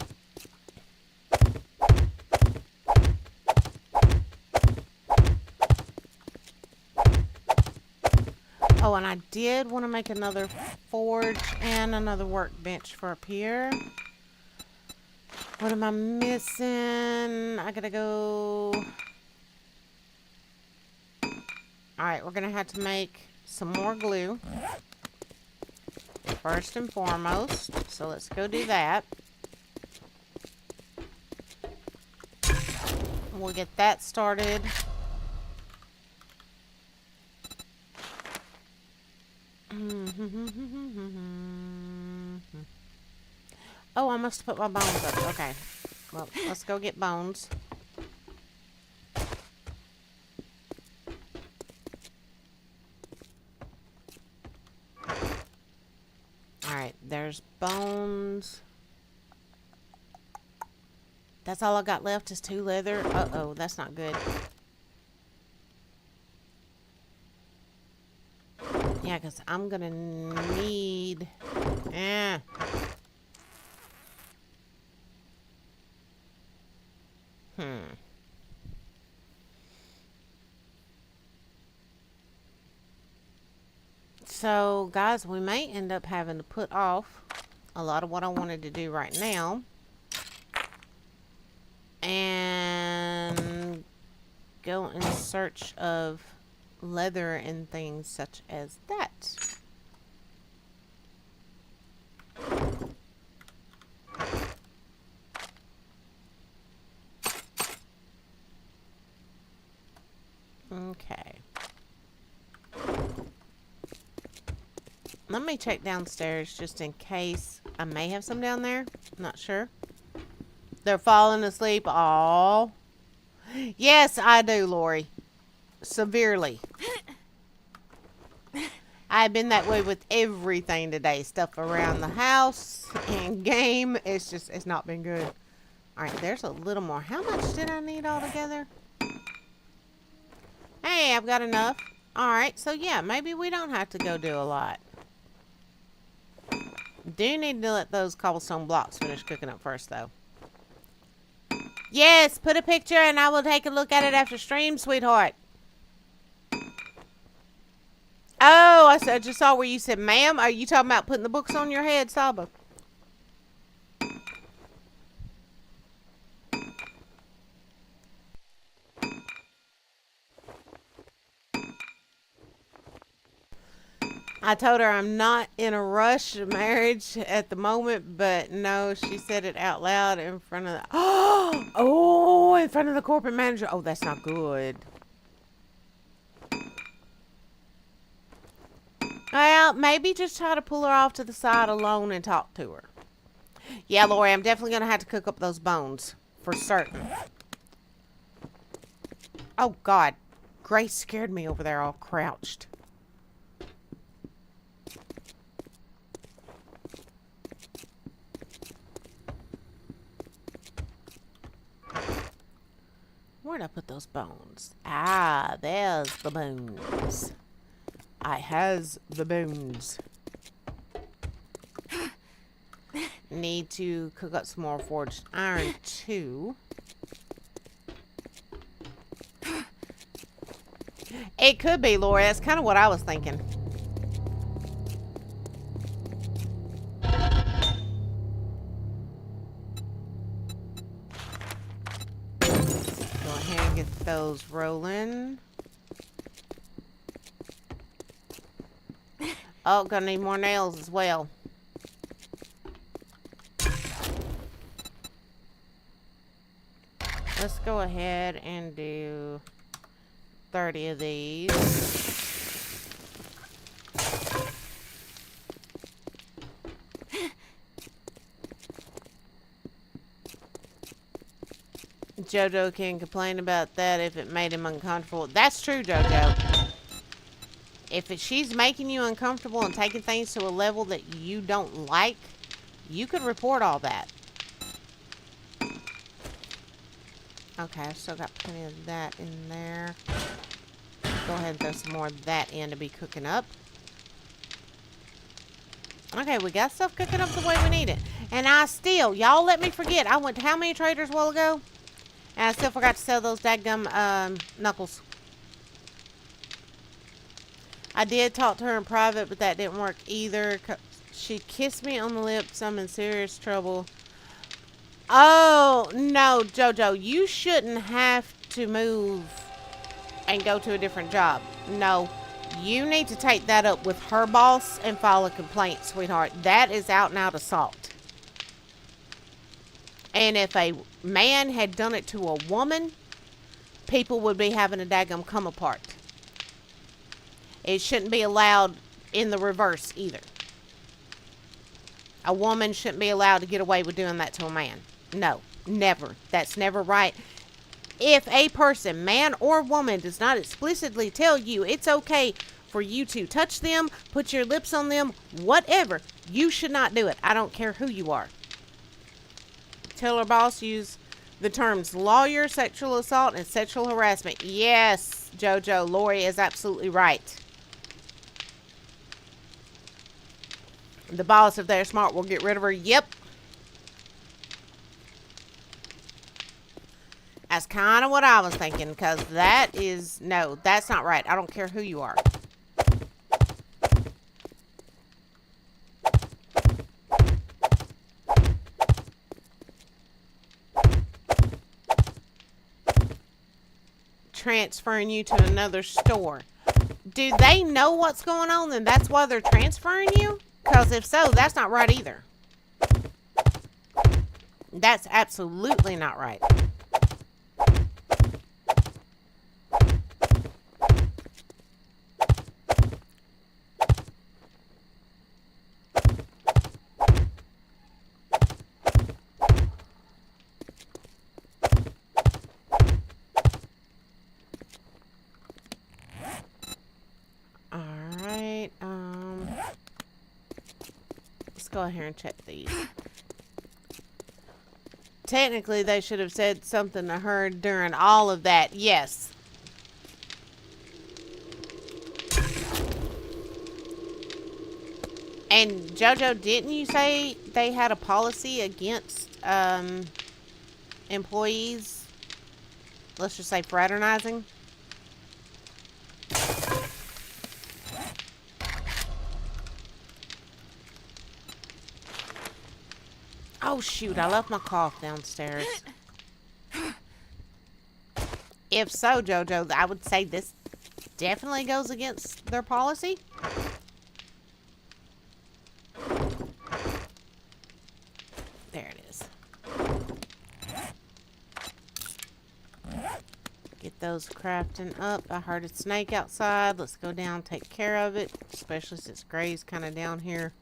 Oh, and I did want to make another forge and another workbench for up here. What am I missing? I gotta go. Alright, we're gonna have to make some more glue. First and foremost. So let's go do that. We'll get that started. Oh, I must put my bones up. Okay. Well, let's go get bones. Alright, there's bones. That's all I got left is 2 leather. Uh-oh, that's not good. Yeah, because I'm going to need... So, guys, we may end up having to put off a lot of what I wanted to do right now. And go in search of leather and things such as that. Okay. Let me check downstairs just in case. I may have some down there. I'm not sure. They're falling asleep. Aww. Yes, I do, Lori. Severely. I've been that way with everything today. Stuff around the house and game. It's not been good. Alright, there's a little more. How much did I need altogether? Hey, I've got enough. Alright, so yeah, maybe we don't have to go do a lot. Do need to let those cobblestone blocks finish cooking up first, though. Yes, put a picture and I will take a look at it after stream, sweetheart. Oh, I just saw where you said, ma'am. Are you talking about putting the books on your head, Saba? I told her I'm not in a rush of marriage at the moment, but no, she said it out loud in front of the... Oh, in front of the corporate manager. Oh, that's not good. Well, maybe just try to pull her off to the side alone and talk to her. Yeah, Lori, I'm definitely going to have to cook up those bones. For certain. Oh, God. Grace scared me over there all crouched. Where'd I put those bones? Ah, there's the bones. I has the bones. Need to cook up some more forged iron, too. It could be, Lori. That's kind of what I was thinking. Go ahead and get those rolling. Oh, gonna need more nails as well. Let's go ahead and do 30 of these. Jojo can complain about that if it made him uncomfortable. That's true, Jojo. If she's making you uncomfortable and taking things to a level that you don't like, you could report all that. Okay, I've still got plenty of that in there. Go ahead and throw some more of that in to be cooking up. Okay, we got stuff cooking up the way we need it. And I still, y'all let me forget, I went to how many traders a while ago? And I still forgot to sell those dadgum knuckles. I did talk to her in private, but that didn't work either. She kissed me on the lips. I'm in serious trouble. Oh, no, Jojo. You shouldn't have to move and go to a different job. No. You need to take that up with her boss and file a complaint, sweetheart. That is out and out assault. And if a man had done it to a woman, people would be having a daggum come apart. It shouldn't be allowed in the reverse either. A woman shouldn't be allowed to get away with doing that to a man. No, never. That's never right. If a person, man or woman, does not explicitly tell you it's okay for you to touch them, put your lips on them, whatever, you should not do it. I don't care who you are. Tell her boss use the terms lawyer, sexual assault, and sexual harassment. Yes, Jojo, Lori is absolutely right. The boss, if they're smart, will get rid of her. Yep. That's kind of what I was thinking, because that is... No, that's not right. I don't care who you are. Transferring you to another store. Do they know what's going on, and that's why they're transferring you? Because if so, that's not right either. That's absolutely not right. Go ahead and check these. Technically, they should have said something to her during all of that. Yes. And Jojo, didn't you say they had a policy against employees, let's just say, fraternizing? Oh, shoot, I left my cloth downstairs. If so, Jojo, I would say this definitely goes against their policy. those crafting up. I heard a snake outside. Let's go down and take care of it. Especially since Gray's kind of down here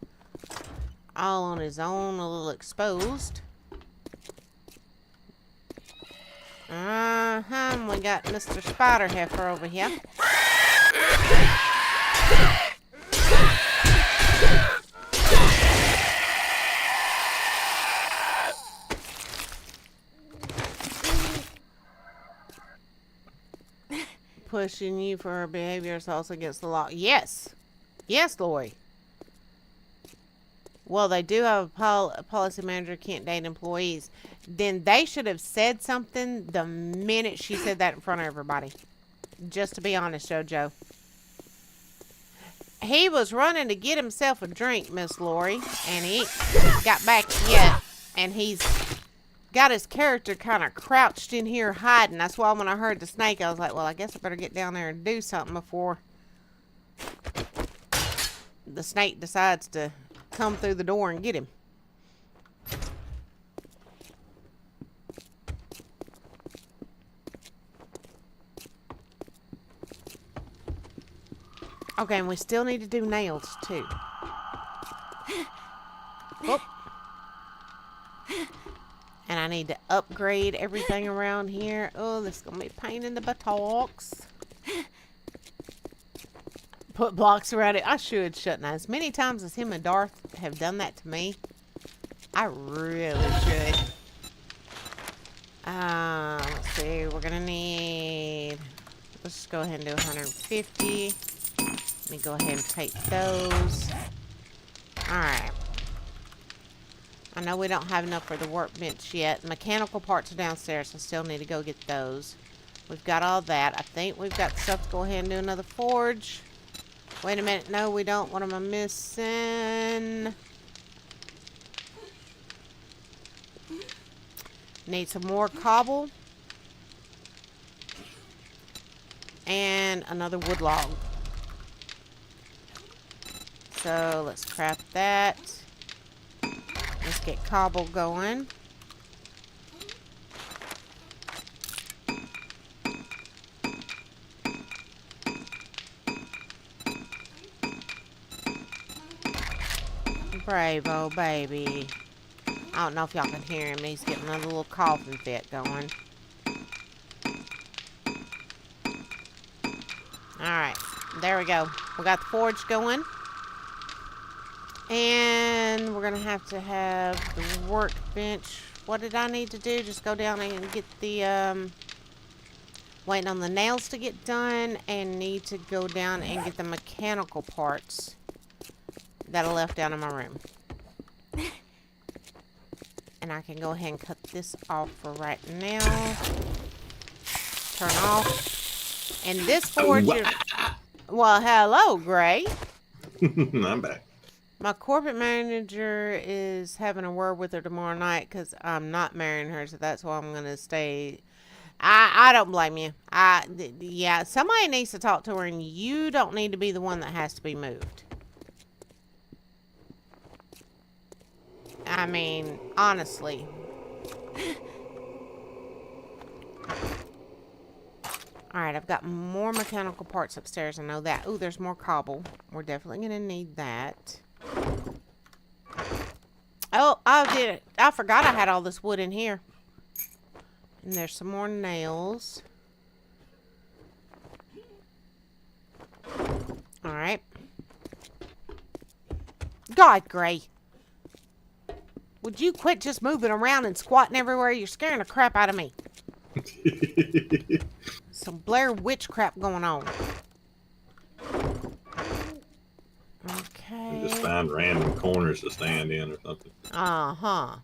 all on his own, a little exposed. And we got Mr. Spider Heifer over here. Pushing you for her behavior assaults against the law. Yes. Yes, Lori. Well, they do have a policy manager can't date employees. Then they should have said something the minute she said that in front of everybody. Just to be honest, JoJo. He was running to get himself a drink, Miss Lori, and he got back yet. And he's got his character kind of crouched in here hiding. That's why when I heard the snake, I was like, well, I guess I better get down there and do something before the snake decides to come through the door and get him. Okay, and we still need to do nails too. Oh. And I need to upgrade everything around here. Oh, this is going to be a pain in the buttocks. Put blocks around it. I should, shouldn't I? As many times as him and Darth have done that to me, I really should. Let's see. We're going to need... Let's just go ahead and do 150. Let me go ahead and take those. Alright. I know we don't have enough for the workbench yet. Mechanical parts are downstairs. I still need to go get those. We've got all that. I think we've got stuff to go ahead and do another forge. Wait a minute. No, we don't. What am I missing? Need some more cobble. And another wood log. So let's craft that. Let's get cobble going. Bravo, baby. I don't know if y'all can hear him. He's getting another little coughing fit going. Alright. There we go. We got the forge going. And we're going to have the workbench. What did I need to do? Just go down and get the, waiting on the nails to get done. And need to go down and get the mechanical parts that I left down in my room. And I can go ahead and cut this off for right now. Turn off. And this forge... Well, hello, Gray. I'm back. My corporate manager is having a word with her tomorrow night because I'm not marrying her, so that's why I'm going to stay. I don't blame you. Yeah, somebody needs to talk to her, and you don't need to be the one that has to be moved. I mean, honestly. Alright, I've got more mechanical parts upstairs. I know that. Ooh, there's more cobble. We're definitely going to need that. Oh, I did it. I forgot I had all this wood in here. And there's some more nails. Alright. God, Gray. Would you quit just moving around and squatting everywhere? You're scaring the crap out of me. Some Blair Witch crap going on. Okay. You just find random corners to stand in or something. Uh-huh.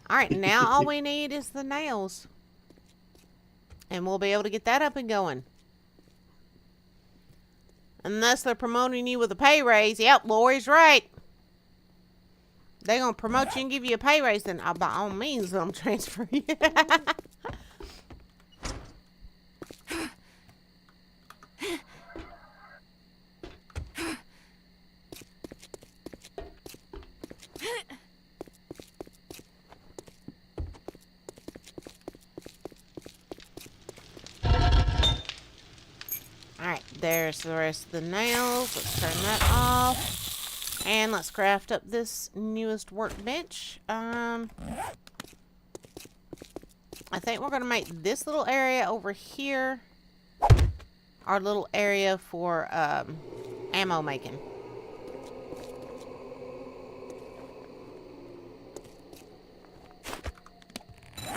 Alright, now all we need is the nails. And we'll be able to get that up and going. Unless they're promoting you with a pay raise. Yep, Lori's right. They're going to promote you and give you a pay raise, then by all means, I'm transferring you. There's the rest of the nails. Let's turn that off. And let's craft up this newest workbench. I think we're going to make this little area over here our little area for ammo making.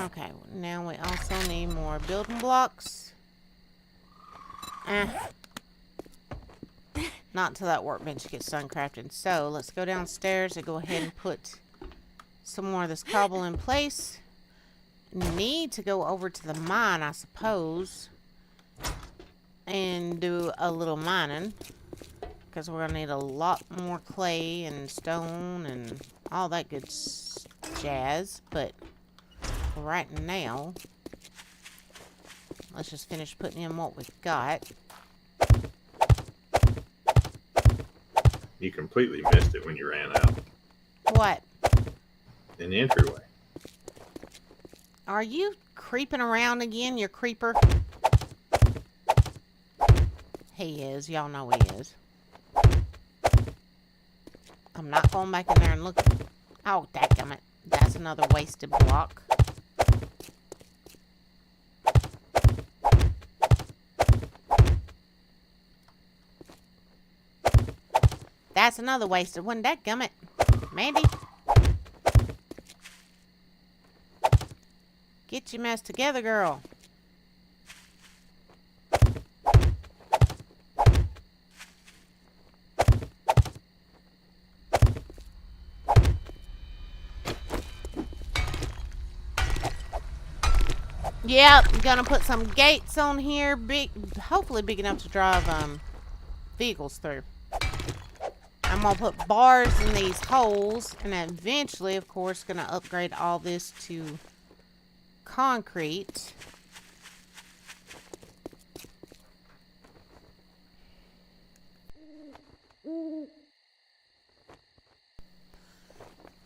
Okay, now we also need more building blocks. Not until that workbench gets done crafting. So let's go downstairs and go ahead and put some more of this cobble in place. Need to go over to the mine, I suppose, and do a little mining, because we're going to need a lot more clay and stone and all that good jazz. But right now, let's just finish putting in what we've got. You completely missed it when you ran out. What? In the entryway. Are you creeping around again, you creeper? He is. Y'all know he is. I'm not going back in there and look. Oh, dadgummit. That's another wasted block. That's another wasted one. Dadgummit. Mandy. Get your mess together, girl. Yep, I'm gonna put some gates on here, hopefully big enough to drive vehicles through. I'm gonna put bars in these holes, and eventually, of course, gonna upgrade all this to concrete.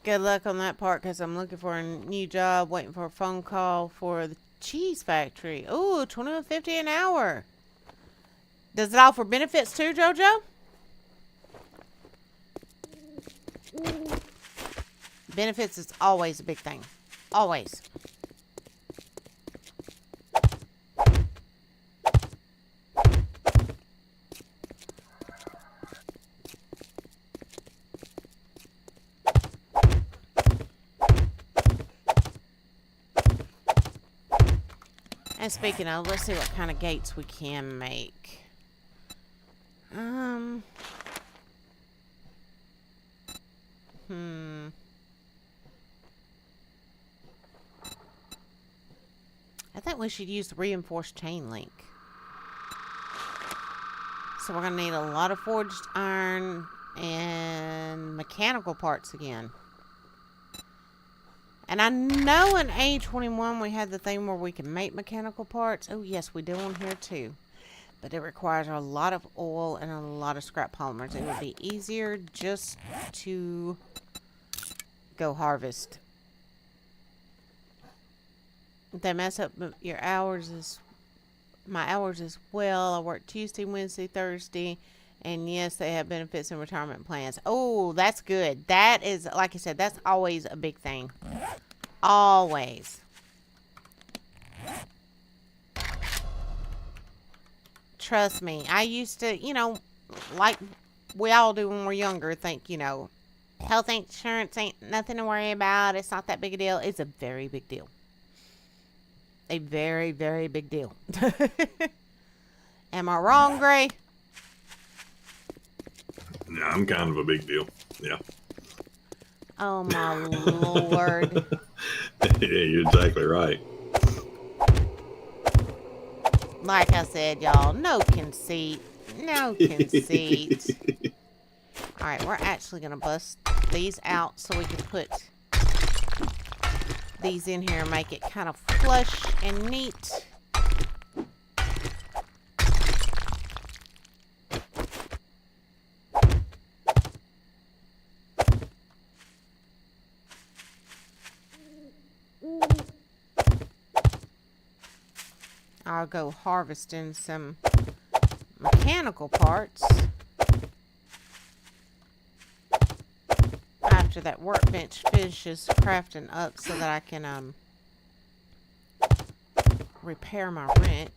Good luck on that part, because I'm looking for a new job, waiting for a phone call for the cheese factory. Ooh, $21.50 an hour. Does it offer benefits too, JoJo? Benefits is always a big thing. Always. And speaking of, let's see what kind of gates we can make. I think we should use the reinforced chain link. So we're going to need a lot of forged iron and mechanical parts again. And I know in A21 we had the thing where we can make mechanical parts. Oh, yes, we do on here too. But it requires a lot of oil and a lot of scrap polymers. It would be easier just to go harvest. If they mess up your hours, my hours as well. I work Tuesday, Wednesday, Thursday. And yes, they have benefits and retirement plans. Oh, that's good. That is, like I said, that's always a big thing. Always. Trust me. I used to, you know, like we all do when we're younger, think, you know, health insurance ain't nothing to worry about. It's not that big a deal. It's a very big deal. A very, very big deal. Am I wrong, Gray? Yeah, I'm kind of a big deal. Yeah. Oh, my Lord. Yeah, you're exactly right. Like I said, y'all, no conceit. No conceit. Alright, we're actually going to bust these out so we can put these in here and make it kind of flush and neat. I'll go harvesting some mechanical parts after that workbench finishes crafting up so that I can repair my wrench.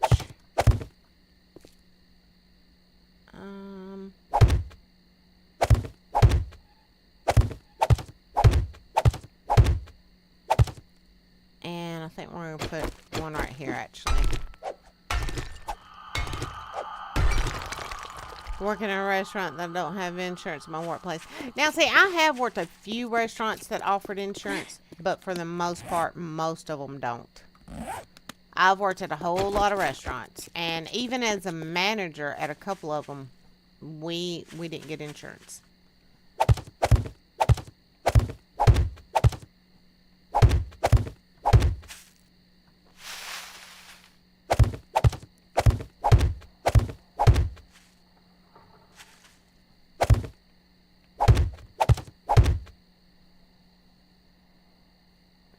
And I think we're gonna put one right here actually. Working in a restaurant that don't have insurance in my workplace. Now, see, I have worked a few restaurants that offered insurance, but for the most part, most of them don't. I've worked at a whole lot of restaurants, and even as a manager at a couple of them, we didn't get insurance.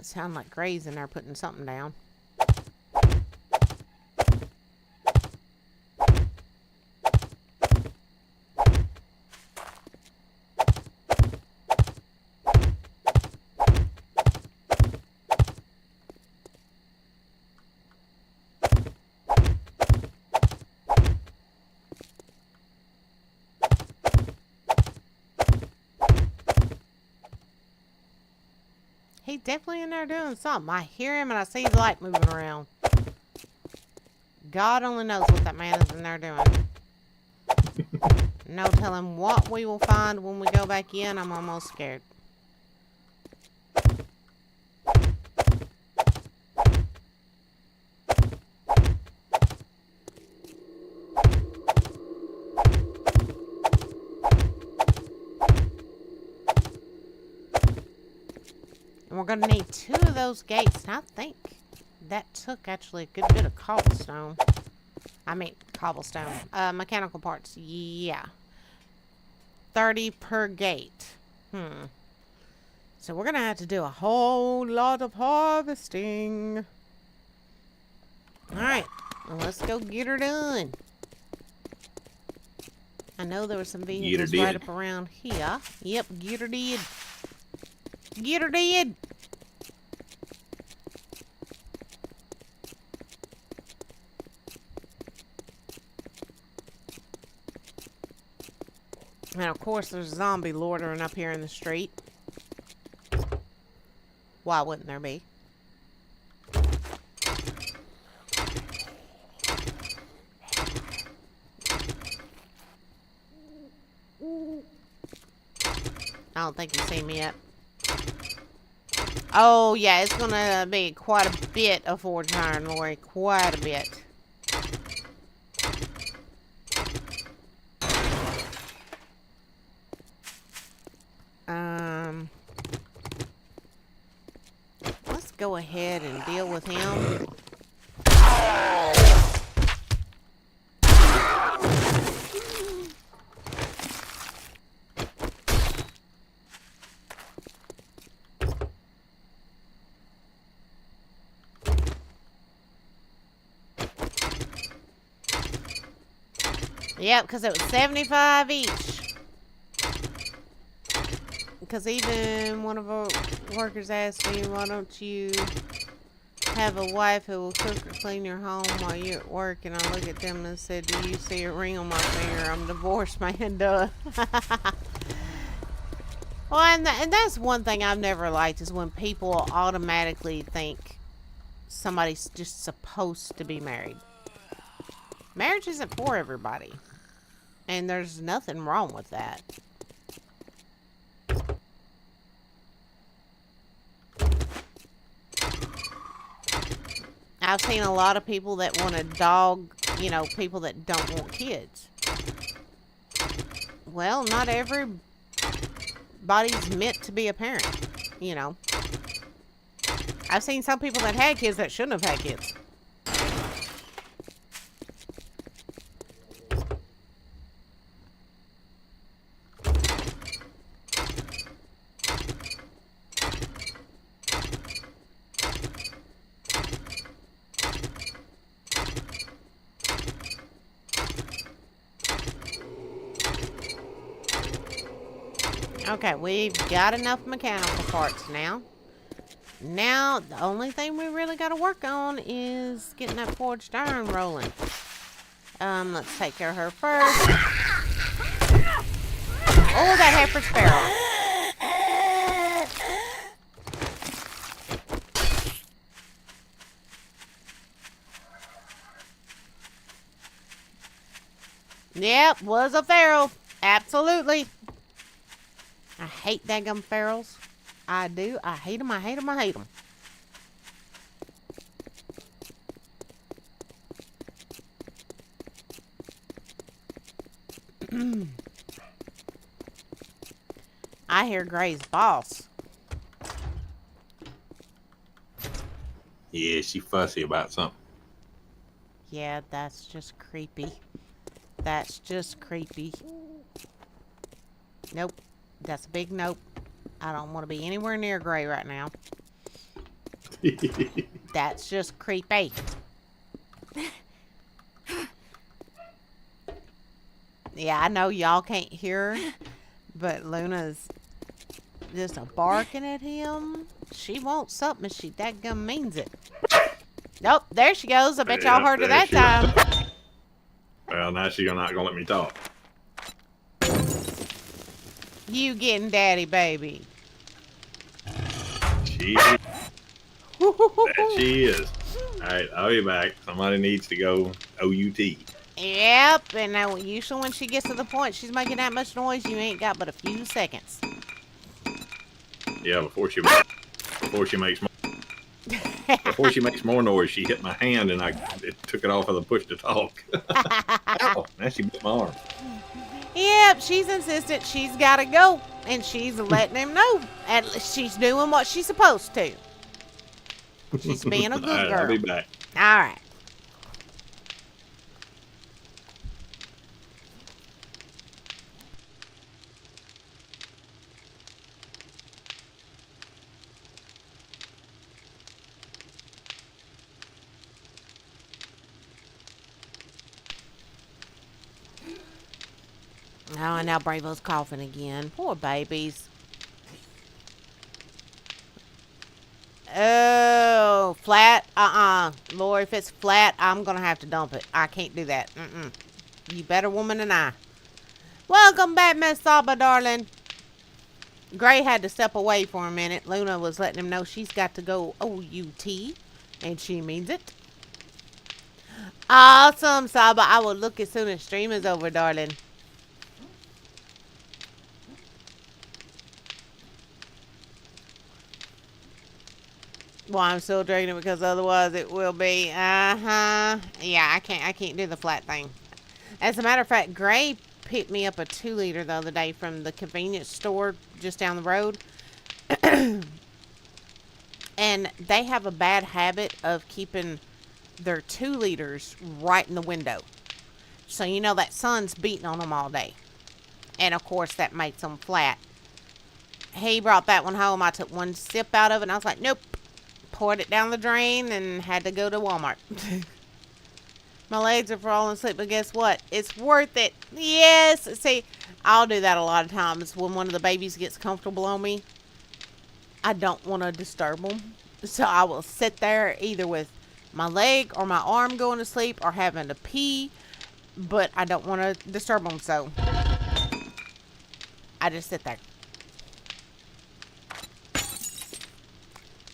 Sound like Gray's in there putting something down. He's definitely in there doing something. I hear him and I see the light moving around. God only knows what that man is in there doing. No telling what we will find when we go back in. I'm almost scared. And we're going to need 2 of those gates. And I think that took actually a good bit of cobblestone. I mean, cobblestone. Mechanical parts. Yeah. 30 per gate. So we're going to have to do a whole lot of harvesting. Alright. Well, let's go get her done. I know there were some vehicles right up around here. Yep, get her did. Get her did. And of course there's a zombie loitering up here in the street. Why wouldn't there be? I don't think you've seen me yet. Oh, yeah, it's gonna be quite a bit of forged iron, Lori. Quite a bit. Let's go ahead and deal with him. Yep, because it was 75 each. Because even one of our workers asked me, why don't you have a wife who will cook or clean your home while you're at work? And I looked at them and said, do you see a ring on my finger? I'm divorced, man, duh. Well, and that's one thing I've never liked, is when people automatically think somebody's just supposed to be married. Marriage isn't for everybody. And there's nothing wrong with that. I've seen a lot of people that want to dog, you know, people that don't want kids. Well, not everybody's meant to be a parent, you know. I've seen some people that had kids that shouldn't have had kids. Okay, we've got enough mechanical parts now. Now, the only thing we really got to work on is getting that forged iron rolling. Let's take care of her first. Oh, that heifer's feral. Yep, was a feral. Absolutely. I hate daggum ferals. I do. I hate them. I hate them. I hate them. I hear Gray's boss. Yeah, she fussy about something. Yeah, that's just creepy. That's just creepy. Nope. That's a big nope. I don't want to be anywhere near Gray right now. That's just creepy. Yeah, I know y'all can't hear her, but Luna's just barking at him. She wants something and she dadgum means it. Nope, there she goes. I bet y'all heard her that time. Well, now she's not gonna let me talk. You getting daddy, baby. She is. That she is. Alright, I'll be back. Somebody needs to go OUT. Yep, and now usually when she gets to the point she's making that much noise, you ain't got but a few seconds. Yeah, before she makes more noise, she hit my hand and it took it off of the push to talk. Ow, now she bit my arm. Yep, she's insistent. She's got to go, and she's letting him know. At least she's doing what she's supposed to. She's being a good All right, girl. I'll be back. All right. Oh, and now Bravo's coughing again. Poor babies. Oh, flat? Lord, if it's flat, I'm going to have to dump it. I can't do that. You better woman than I. Welcome back, Miss Saba, darling. Gray had to step away for a minute. Luna was letting him know she's got to go OUT, and she means it. Awesome, Saba. I will look as soon as stream is over, darling. Well, I'm still drinking it because otherwise it will be, yeah, I can't do the flat thing. As a matter of fact, Gray picked me up a 2-liter the other day from the convenience store just down the road. And they have a bad habit of keeping their 2 liters right in the window. So, you know, that sun's beating on them all day. And, of course, that makes them flat. He brought that one home. I took one sip out of it, and I was like, nope. Poured it down the drain and had to go to Walmart. My legs are falling asleep, but guess what? It's worth it. Yes. See, I'll do that a lot of times when one of the babies gets comfortable on me. I don't want to disturb them. So I will sit there either with my leg or my arm going to sleep or having to pee. But I don't want to disturb them, so I just sit there.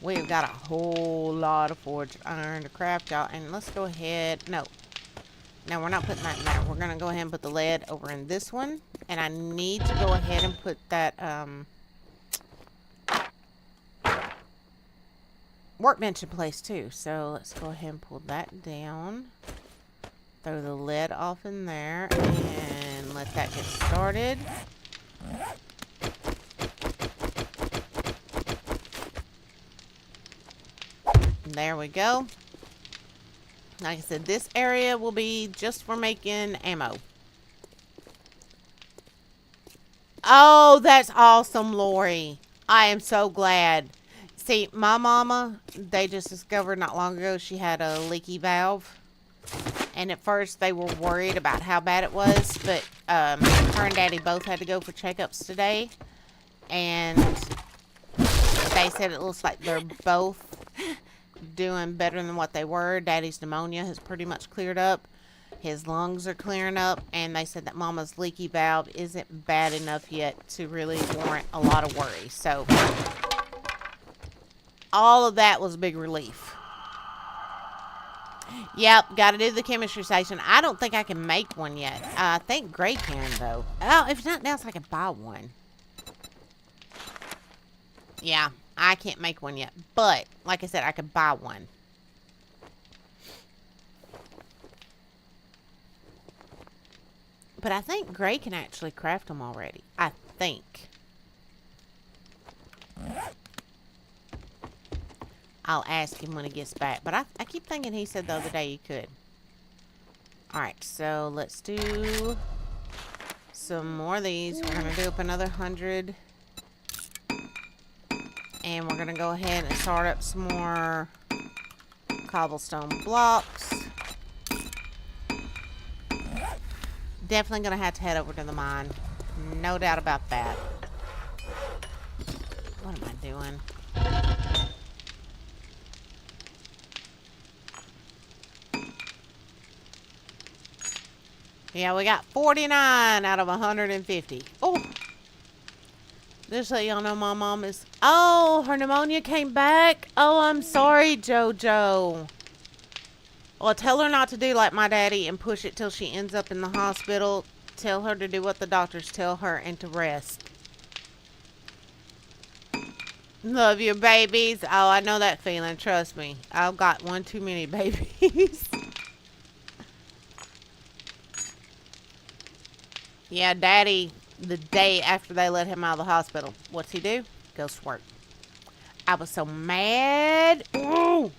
We've got a whole lot of forged iron to craft, y'all. And let's go ahead. No, we're not putting that in there. We're going to go ahead and put the lead over in this one. And I need to go ahead and put that workbench in place, too. So let's go ahead and pull that down. Throw the lead off in there. And let that get started. There we go. Like I said, this area will be just for making ammo. Oh, that's awesome, Lori. I am so glad. See, my mama, they just discovered not long ago she had a leaky valve. And at first they were worried about how bad it was. But her and Daddy both had to go for checkups today. And they said it looks like they're both doing better than what they were. Daddy's pneumonia has pretty much cleared up. His lungs are clearing up. And they said that Mama's leaky valve isn't bad enough yet to really warrant a lot of worry. So, all of that was a big relief. Yep, got to do the chemistry station. I don't think I can make one yet. I think Gray can, though. Oh, if nothing else, I can buy one. Yeah, I can't make one yet. But, like I said, I could buy one. But I think Gray can actually craft them already. I think. I'll ask him when he gets back. But I keep thinking he said the other day you could. Alright, so let's do some more of these. We're going to do up another 100. And we're going to go ahead and start up some more cobblestone blocks. Definitely going to have to head over to the mine. No doubt about that. What am I doing? Yeah, we got 49 out of 150. Oh! Just so y'all know, my mom is... Oh, her pneumonia came back? Oh, I'm sorry, JoJo. Well, tell her not to do like my daddy and push it till she ends up in the hospital. Tell her to do what the doctors tell her and to rest. Love you, babies. Oh, I know that feeling. Trust me. I've got one too many babies. Yeah, Daddy, the day after they let him out of the hospital, what's he do? Goes to work. I was so mad. Ooh.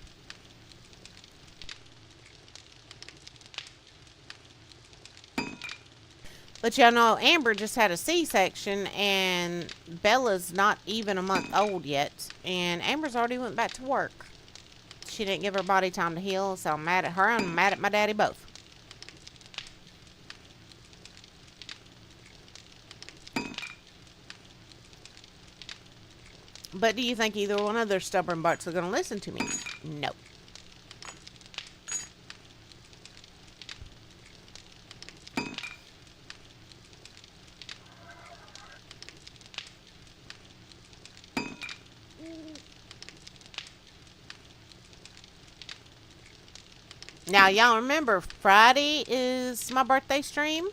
But y'all know, Amber just had a C-section, and Bella's not even a month old yet, and Amber's already went back to work. She didn't give her body time to heal, so I'm mad at her and I'm mad at my daddy both. But do you think either one of their stubborn butts are going to listen to me? No. Now, y'all remember, Friday is my birthday stream.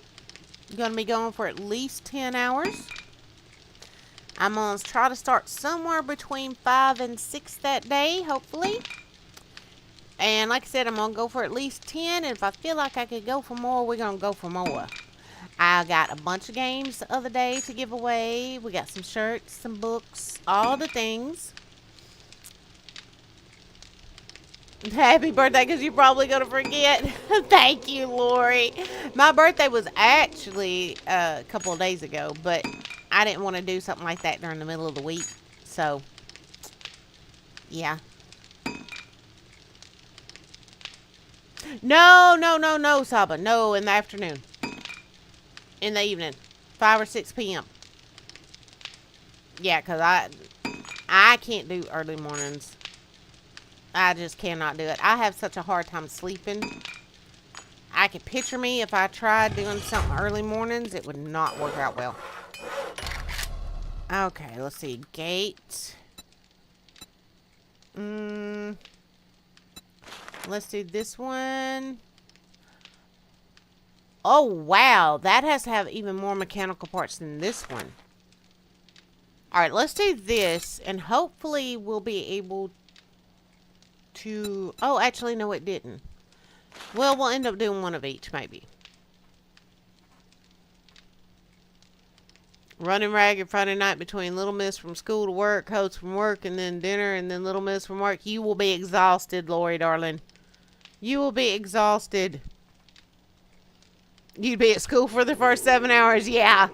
I'm going to be going for at least 10 hours. I'm going to try to start somewhere between 5 and 6 that day, hopefully. And like I said, I'm going to go for at least 10. And if I feel like I could go for more, we're going to go for more. I got a bunch of games the other day to give away. We got some shirts, some books, all the things. Happy birthday, because you're probably going to forget. Thank you, Lori. My birthday was actually a couple of days ago, but I didn't want to do something like that during the middle of the week. So, yeah. No, Saba. No, in the afternoon. In the evening. 5 or 6 p.m. Yeah, because I can't do early mornings. I just cannot do it. I have such a hard time sleeping. I could picture me if I tried doing something early mornings. It would not work out well. Okay, let's see. Gate. Let's do this one. Oh, wow. That has to have even more mechanical parts than this one. Alright, let's do this. And hopefully we'll be able to... Oh, actually, no, it didn't. Well, we'll end up doing one of each, maybe. Running ragged Friday night between Little Miss from school to work, Coach from work, and then dinner, and then Little Miss from work. You will be exhausted, Lori, darling. You will be exhausted. You'd be at school for the first 7 hours, yeah.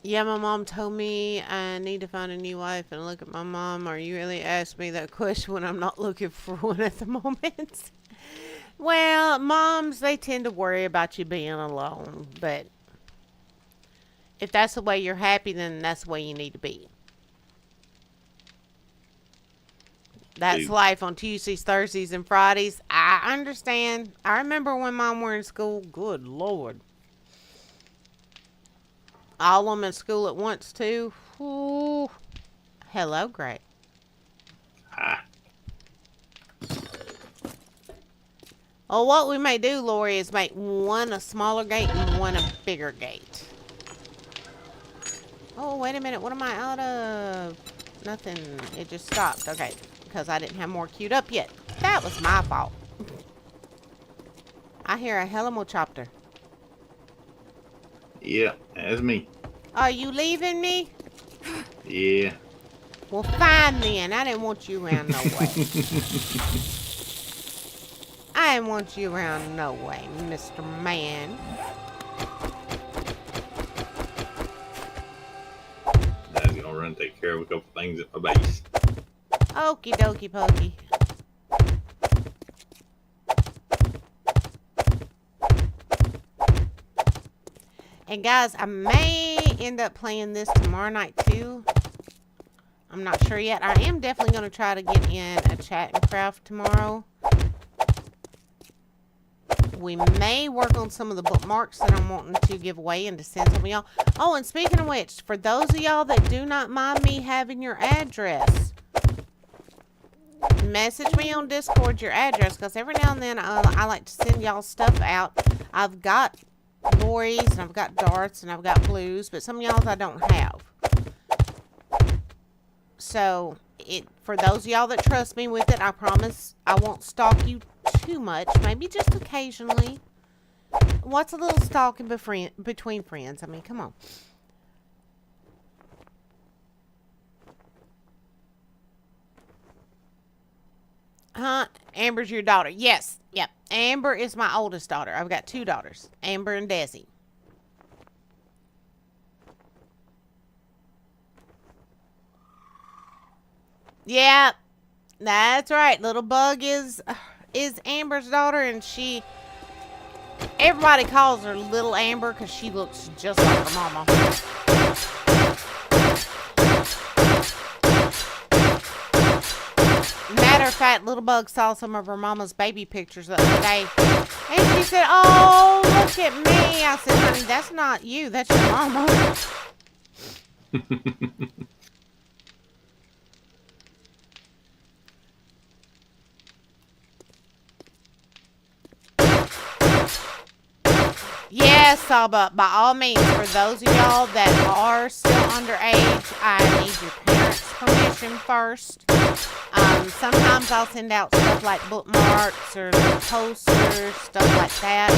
Yeah, my mom told me I need to find a new wife, and look at my mom. Are you really asking me that question when I'm not looking for one at the moment? Well, moms, they tend to worry about you being alone, but if that's the way you're happy, then that's the way you need to be. That's life on Tuesdays, Thursdays, and Fridays. I understand. I remember when Mom were in school. Good Lord. All of them in school at once, too. Ooh. Hello, Greg. Ah. Well, what we may do, Lori, is make one a smaller gate and one a bigger gate. Oh, wait a minute. What am I out of? Nothing. It just stopped. Okay. Because I didn't have more queued up yet. That was my fault. I hear a helicopter. Yeah, that's me. Are you leaving me? Yeah. Well, fine then. I didn't want you around no way. I didn't want you around no way, Mr. Man. I was gonna run and take care of a couple things at my base. Okie dokie pokey. And guys, I may end up playing this tomorrow night too. I'm not sure yet. I am definitely going to try to get in a chat and craft tomorrow. We may work on some of the bookmarks that I'm wanting to give away and to send some of y'all. Oh, and speaking of which, for those of y'all that do not mind me having your address, message me on Discord your address, because every now and then I like to send y'all stuff out. I've got Lori's, and I've got Darts, and I've got Blues, but some of y'all's I don't have. So, for those of y'all that trust me with it, I promise I won't stalk you too much. Maybe just occasionally. What's a little stalking between friends? I mean, come on. Huh? Amber's your daughter. Yes. Yep. Amber is my oldest daughter. I've got 2 daughters. Amber and Desi. Yeah. That's right. Little Bug is Amber's daughter, and everybody calls her Little Amber because she looks just like her mama. Matter of fact, Little Bug saw some of her mama's baby pictures the other day, and she said, "Oh, look at me." I said, "Honey, that's not you. That's your mama." Yes, Saba, by all means, for those of y'all that are still underage, I need your parents' permission first. Sometimes I'll send out stuff like bookmarks or little posters, stuff like that.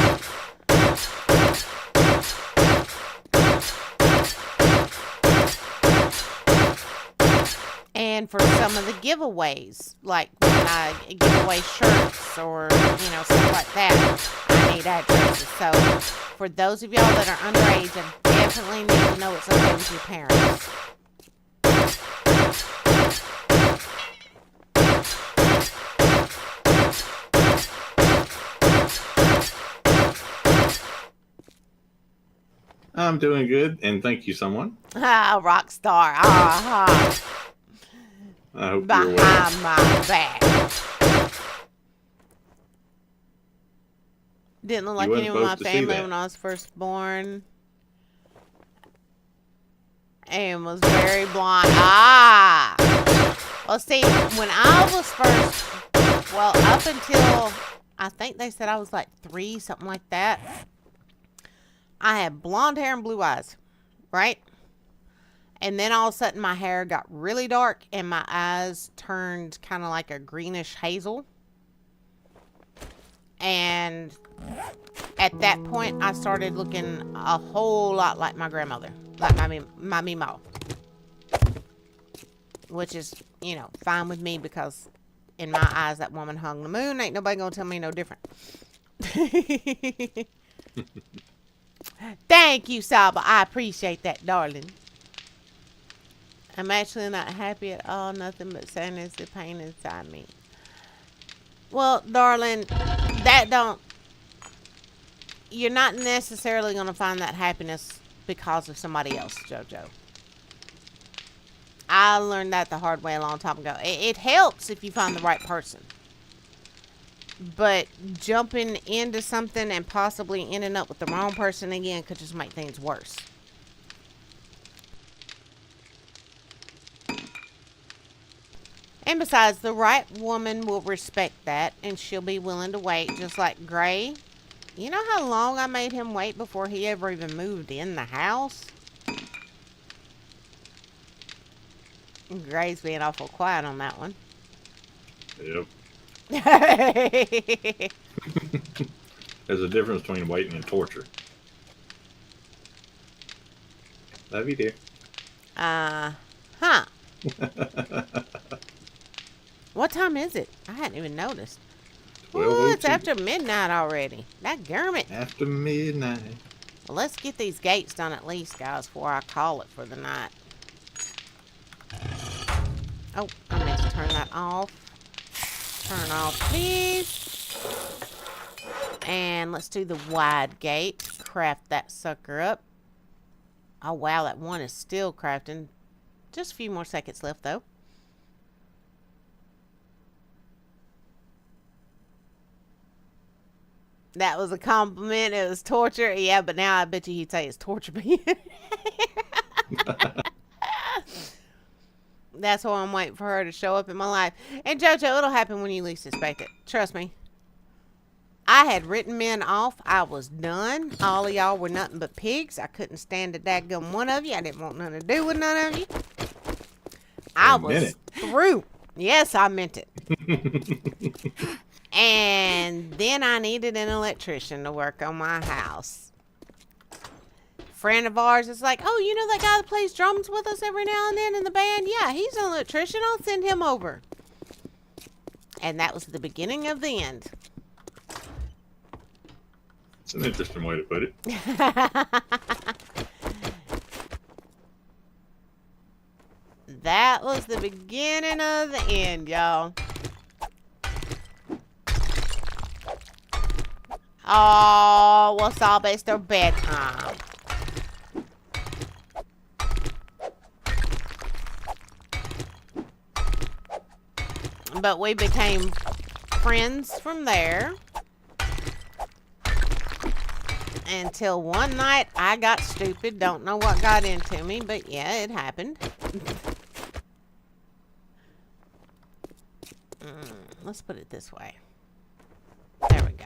And for some of the giveaways, like when I give away shirts or, stuff like that, I need addresses. So for those of y'all that are underage, I definitely need to know it's okay with your parents. I'm doing good, and thank you, someone. Ah, rock star. Uh-huh. I hope Behind you're well. my back. Didn't look like wasn't anyone in my supposed to see family that. when I was first born. And was very blonde. Ah! Well, see, when I was first, up until, I think they said I was like 3, something like that. I had blonde hair and blue eyes, right? And then all of a sudden my hair got really dark and my eyes turned kind of like a greenish hazel. And at that point, I started looking a whole lot like my grandmother, like my Meemaw. Which is, fine with me because in my eyes, that woman hung the moon. Ain't nobody gonna tell me no different. Thank you, Saba. I appreciate that, darling. I'm actually not happy at all. Nothing but sadness and pain inside me. Well, darling, that don't... You're not necessarily going to find that happiness because of somebody else, JoJo. I learned that the hard way a long time ago. It helps if you find the right person. But jumping into something and possibly ending up with the wrong person again could just make things worse. And besides, the right woman will respect that, and she'll be willing to wait, just like Gray. You know how long I made him wait before he ever even moved in the house? Gray's being awful quiet on that one. Yep. There's a difference between waiting and torture. Love you, dear. Huh. What time is it? I hadn't even noticed. Ooh, it's after midnight already. That garment. After midnight. Well, let's get these gates done at least, guys, before I call it for the night. Oh, I meant to turn that off. Turn off, please. And let's do the wide gate. Craft that sucker up. Oh, wow, that one is still crafting. Just a few more seconds left, though. That was a compliment. It was torture. Yeah, but now I bet you he'd say it's torture me. That's why I'm waiting for her to show up in my life. And JoJo, it'll happen when you least expect it. Trust me. I had written men off. I was done. All of y'all were nothing but pigs. I couldn't stand a daggum one of you. I didn't want nothing to do with none of you. I was through. Yes, I meant it. And then I needed an electrician to work on my house. Friend of ours is like, oh, you know that guy that plays drums with us every now and then in the band? Yeah, he's an electrician. I'll send him over. And that was the beginning of the end. It's an interesting way to put it. That was the beginning of the end, y'all. Oh, well, it's all based on bedtime. But we became friends from there. Until one night I got stupid. Don't know what got into me, but yeah, it happened. Let's put it this way. There we go.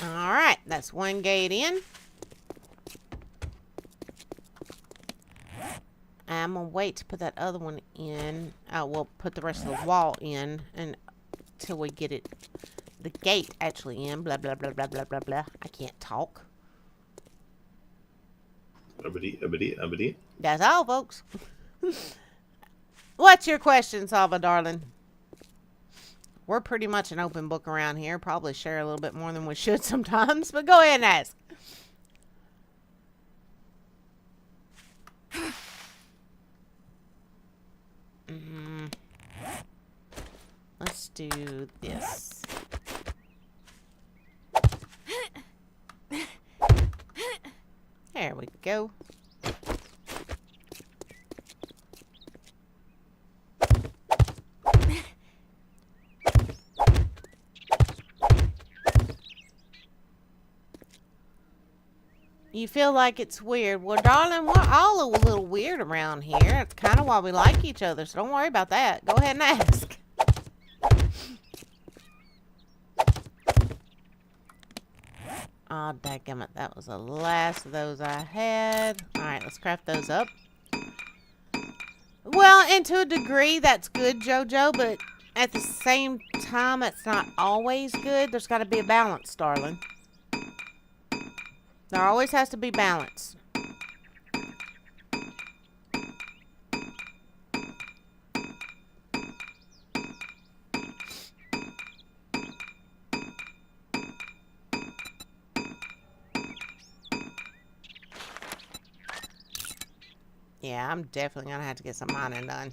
Alright, that's one gate in. I'm gonna wait to put that other one in. We'll put the rest of the wall in until we get it, the gate actually in. Blah, blah, blah, blah, blah, blah, blah. I can't talk. That's all, folks. What's your question, Salva, darling? We're pretty much an open book around here. Probably share a little bit more than we should sometimes, but go ahead and ask. Let's do this. There we go. You feel like it's weird. Well, darling, we're all a little weird around here. It's kind of why we like each other, so don't worry about that. Go ahead and ask. Oh, dadgummit. That was the last of those I had. Alright, let's craft those up. Well, and to a degree, that's good, JoJo, but at the same time, it's not always good. There's got to be a balance, darling. There always has to be balance. Yeah, I'm definitely going to have to get some mining done.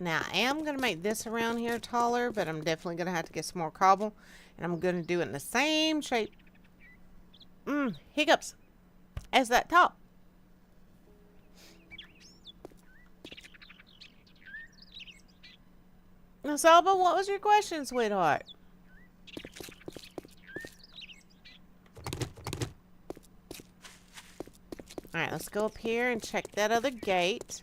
Now, I am going to make this around here taller, but I'm definitely going to have to get some more cobble. And I'm going to do it in the same shape. Hiccups. As that top. Now, Salva, what was your question, sweetheart? Alright, let's go up here and check that other gate.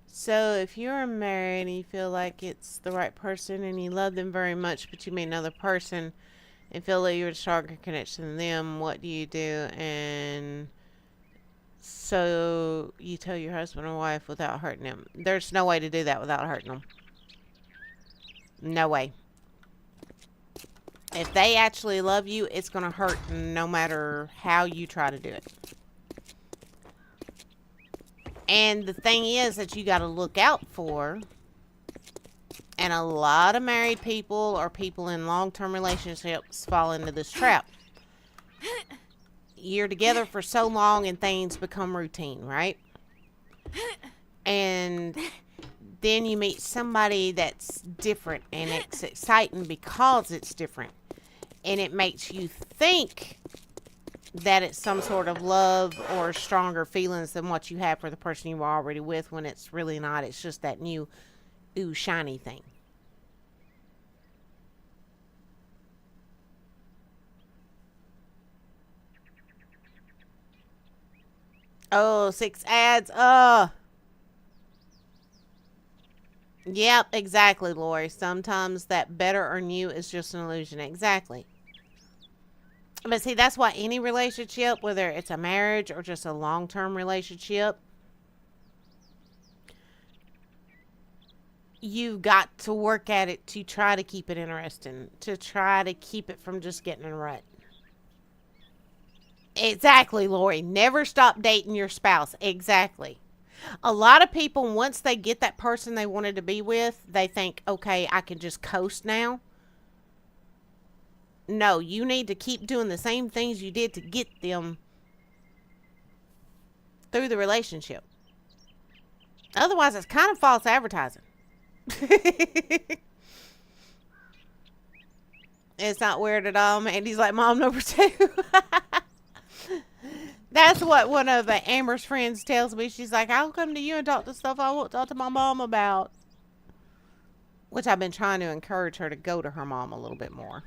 So, if you're married and you feel like it's the right person and you love them very much, but you meet another person and feel that you're a stronger connection than them, what do you do? And so, you tell your husband or wife without hurting them. There's no way to do that without hurting them. No way. If they actually love you, it's going to hurt no matter how you try to do it. And the thing is that you got to look out for, and a lot of married people or people in long-term relationships fall into this trap. You're together for so long and things become routine, right? And then you meet somebody that's different and it's exciting because it's different. And it makes you think that it's some sort of love or stronger feelings than what you have for the person you were already with, when it's really not. It's just that new, ooh, shiny thing. Oh, 6 ads. Yep, exactly, Lori. Sometimes that better or new is just an illusion. Exactly. But see, that's why any relationship, whether it's a marriage or just a long-term relationship, you've got to work at it to try to keep it interesting, to try to keep it from just getting in a rut. Exactly, Lori. Never stop dating your spouse. Exactly. A lot of people, once they get that person they wanted to be with, they think, okay, I can just coast now. No, you need to keep doing the same things you did to get them through the relationship. Otherwise, it's kind of false advertising. It's not weird at all. Mandy's like mom number 2. That's what one of Amber's friends tells me. She's like, I'll come to you and talk to stuff I won't talk to my mom about. Which I've been trying to encourage her to go to her mom a little bit more.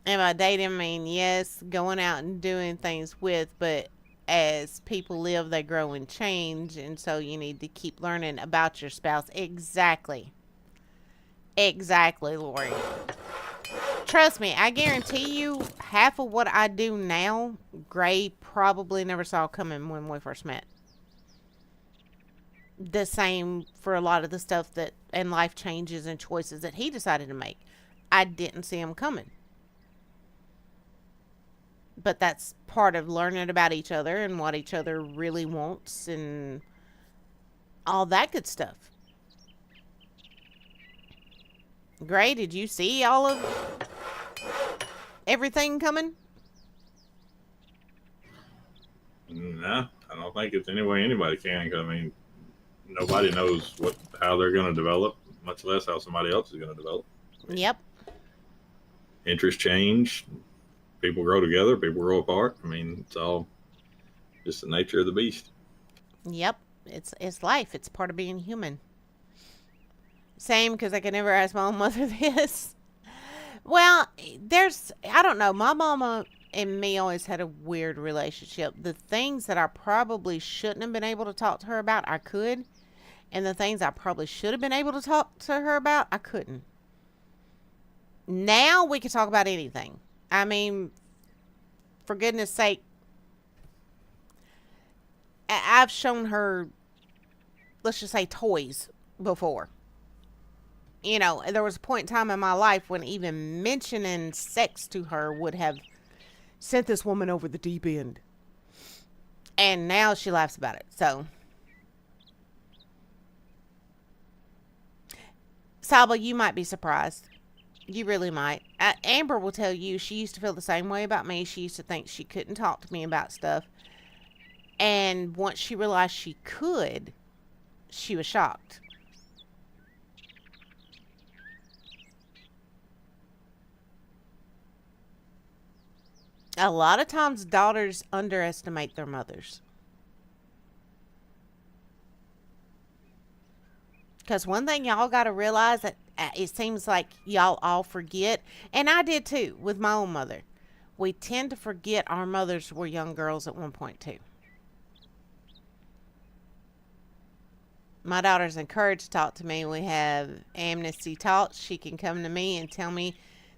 And by dating, I mean, yes, going out and doing things with, but as people live, they grow and change, and so you need to keep learning about your spouse. Exactly. Exactly, Lori. Trust me, I guarantee you, half of what I do now, Gray probably never saw coming when we first met. The same for a lot of the stuff that, and life changes and choices that he decided to make. I didn't see him coming. But that's part of learning about each other and what each other really wants and all that good stuff. Gray, did you see all of everything coming? No, I don't think it's any way anybody can. 'Cause, I mean, nobody knows how they're going to develop, much less how somebody else is going to develop. Yep. Interests change. People grow together. People grow apart. I mean, it's all just the nature of the beast. Yep. It's life. It's part of being human. Same, because I could never ask my own mother this. Well, I don't know. My mama and me always had a weird relationship. The things that I probably shouldn't have been able to talk to her about, I could. And the things I probably should have been able to talk to her about, I couldn't. Now we can talk about anything. I mean, for goodness sake, I've shown her, let's just say, toys before. You know, there was a point in time in my life when even mentioning sex to her would have sent this woman over the deep end. And now she laughs about it. So, Salva, you might be surprised. You really might. Amber will tell you she used to feel the same way about me. She used to think she couldn't talk to me about stuff. And once she realized she could, she was shocked. A lot of times daughters underestimate their mothers. Because one thing y'all got to realize that it seems like y'all all forget, and I did too with my own mother. We tend to forget our mothers were young girls at one point too. My daughter's encouraged to talk to me. We have amnesty talks. She can come to me and tell me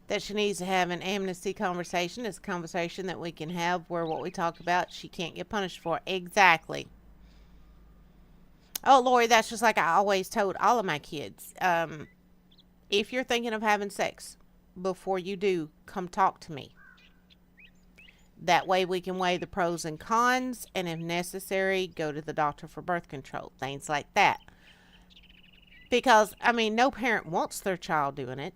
that she needs to have an amnesty conversation. It's a conversation that we can have where what we talk about, she can't get punished for. Exactly. Oh, Lori, that's just like I always told all of my kids. If you're thinking of having sex, before you do, come talk to me. That way we can weigh the pros and cons, and if necessary, go to the doctor for birth control. Things like that. Because, I mean, no parent wants their child doing it.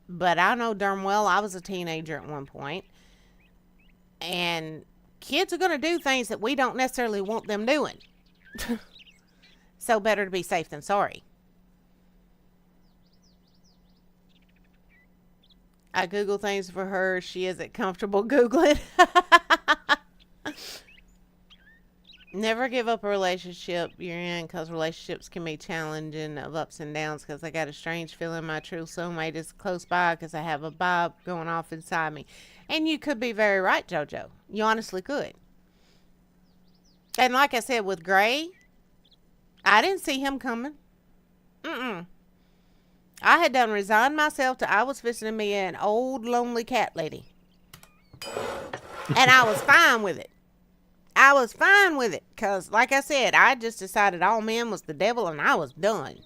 But I know darn well I was a teenager at one point. And kids are going to do things that we don't necessarily want them doing. So better to be safe than sorry. I Google things for her. She isn't comfortable Googling. Never give up a relationship you're in, because relationships can be challenging, of ups and downs, because I got a strange feeling my true soulmate is close by, because I have a vibe going off inside me. And you could be very right, JoJo. You honestly could. And like I said, with Gray, I didn't see him coming. I had done resigned myself to I was fixing to be an old lonely cat lady. And I was fine with it. I was fine with it. Because like I said, I just decided all men was the devil and I was done.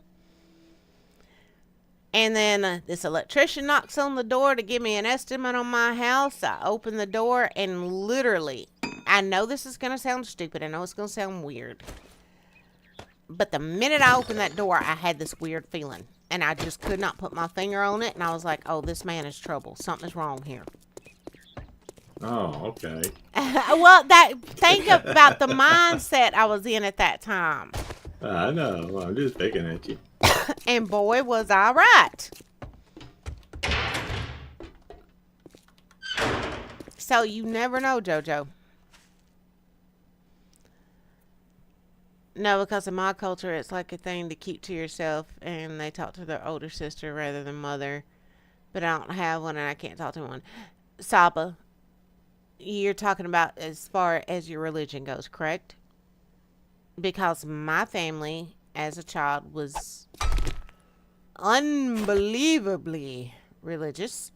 And then this electrician knocks on the door to give me an estimate on my house. I open the door and literally, I know this is going to sound stupid. I know it's going to sound weird. But the minute I opened that door, I had this weird feeling. And I just could not put my finger on it. And I was like, oh, this man is trouble. Something's wrong here. Oh, okay. Well, think about the mindset I was in at that time. I know. I'm just picking at you. And boy, was I right. So you never know, JoJo. No, because in my culture, it's like a thing to keep to yourself, and they talk to their older sister rather than mother. But I don't have one, and I can't talk to one. Saba, you're talking about as far as your religion goes, correct? Because my family, as a child, was unbelievably religious,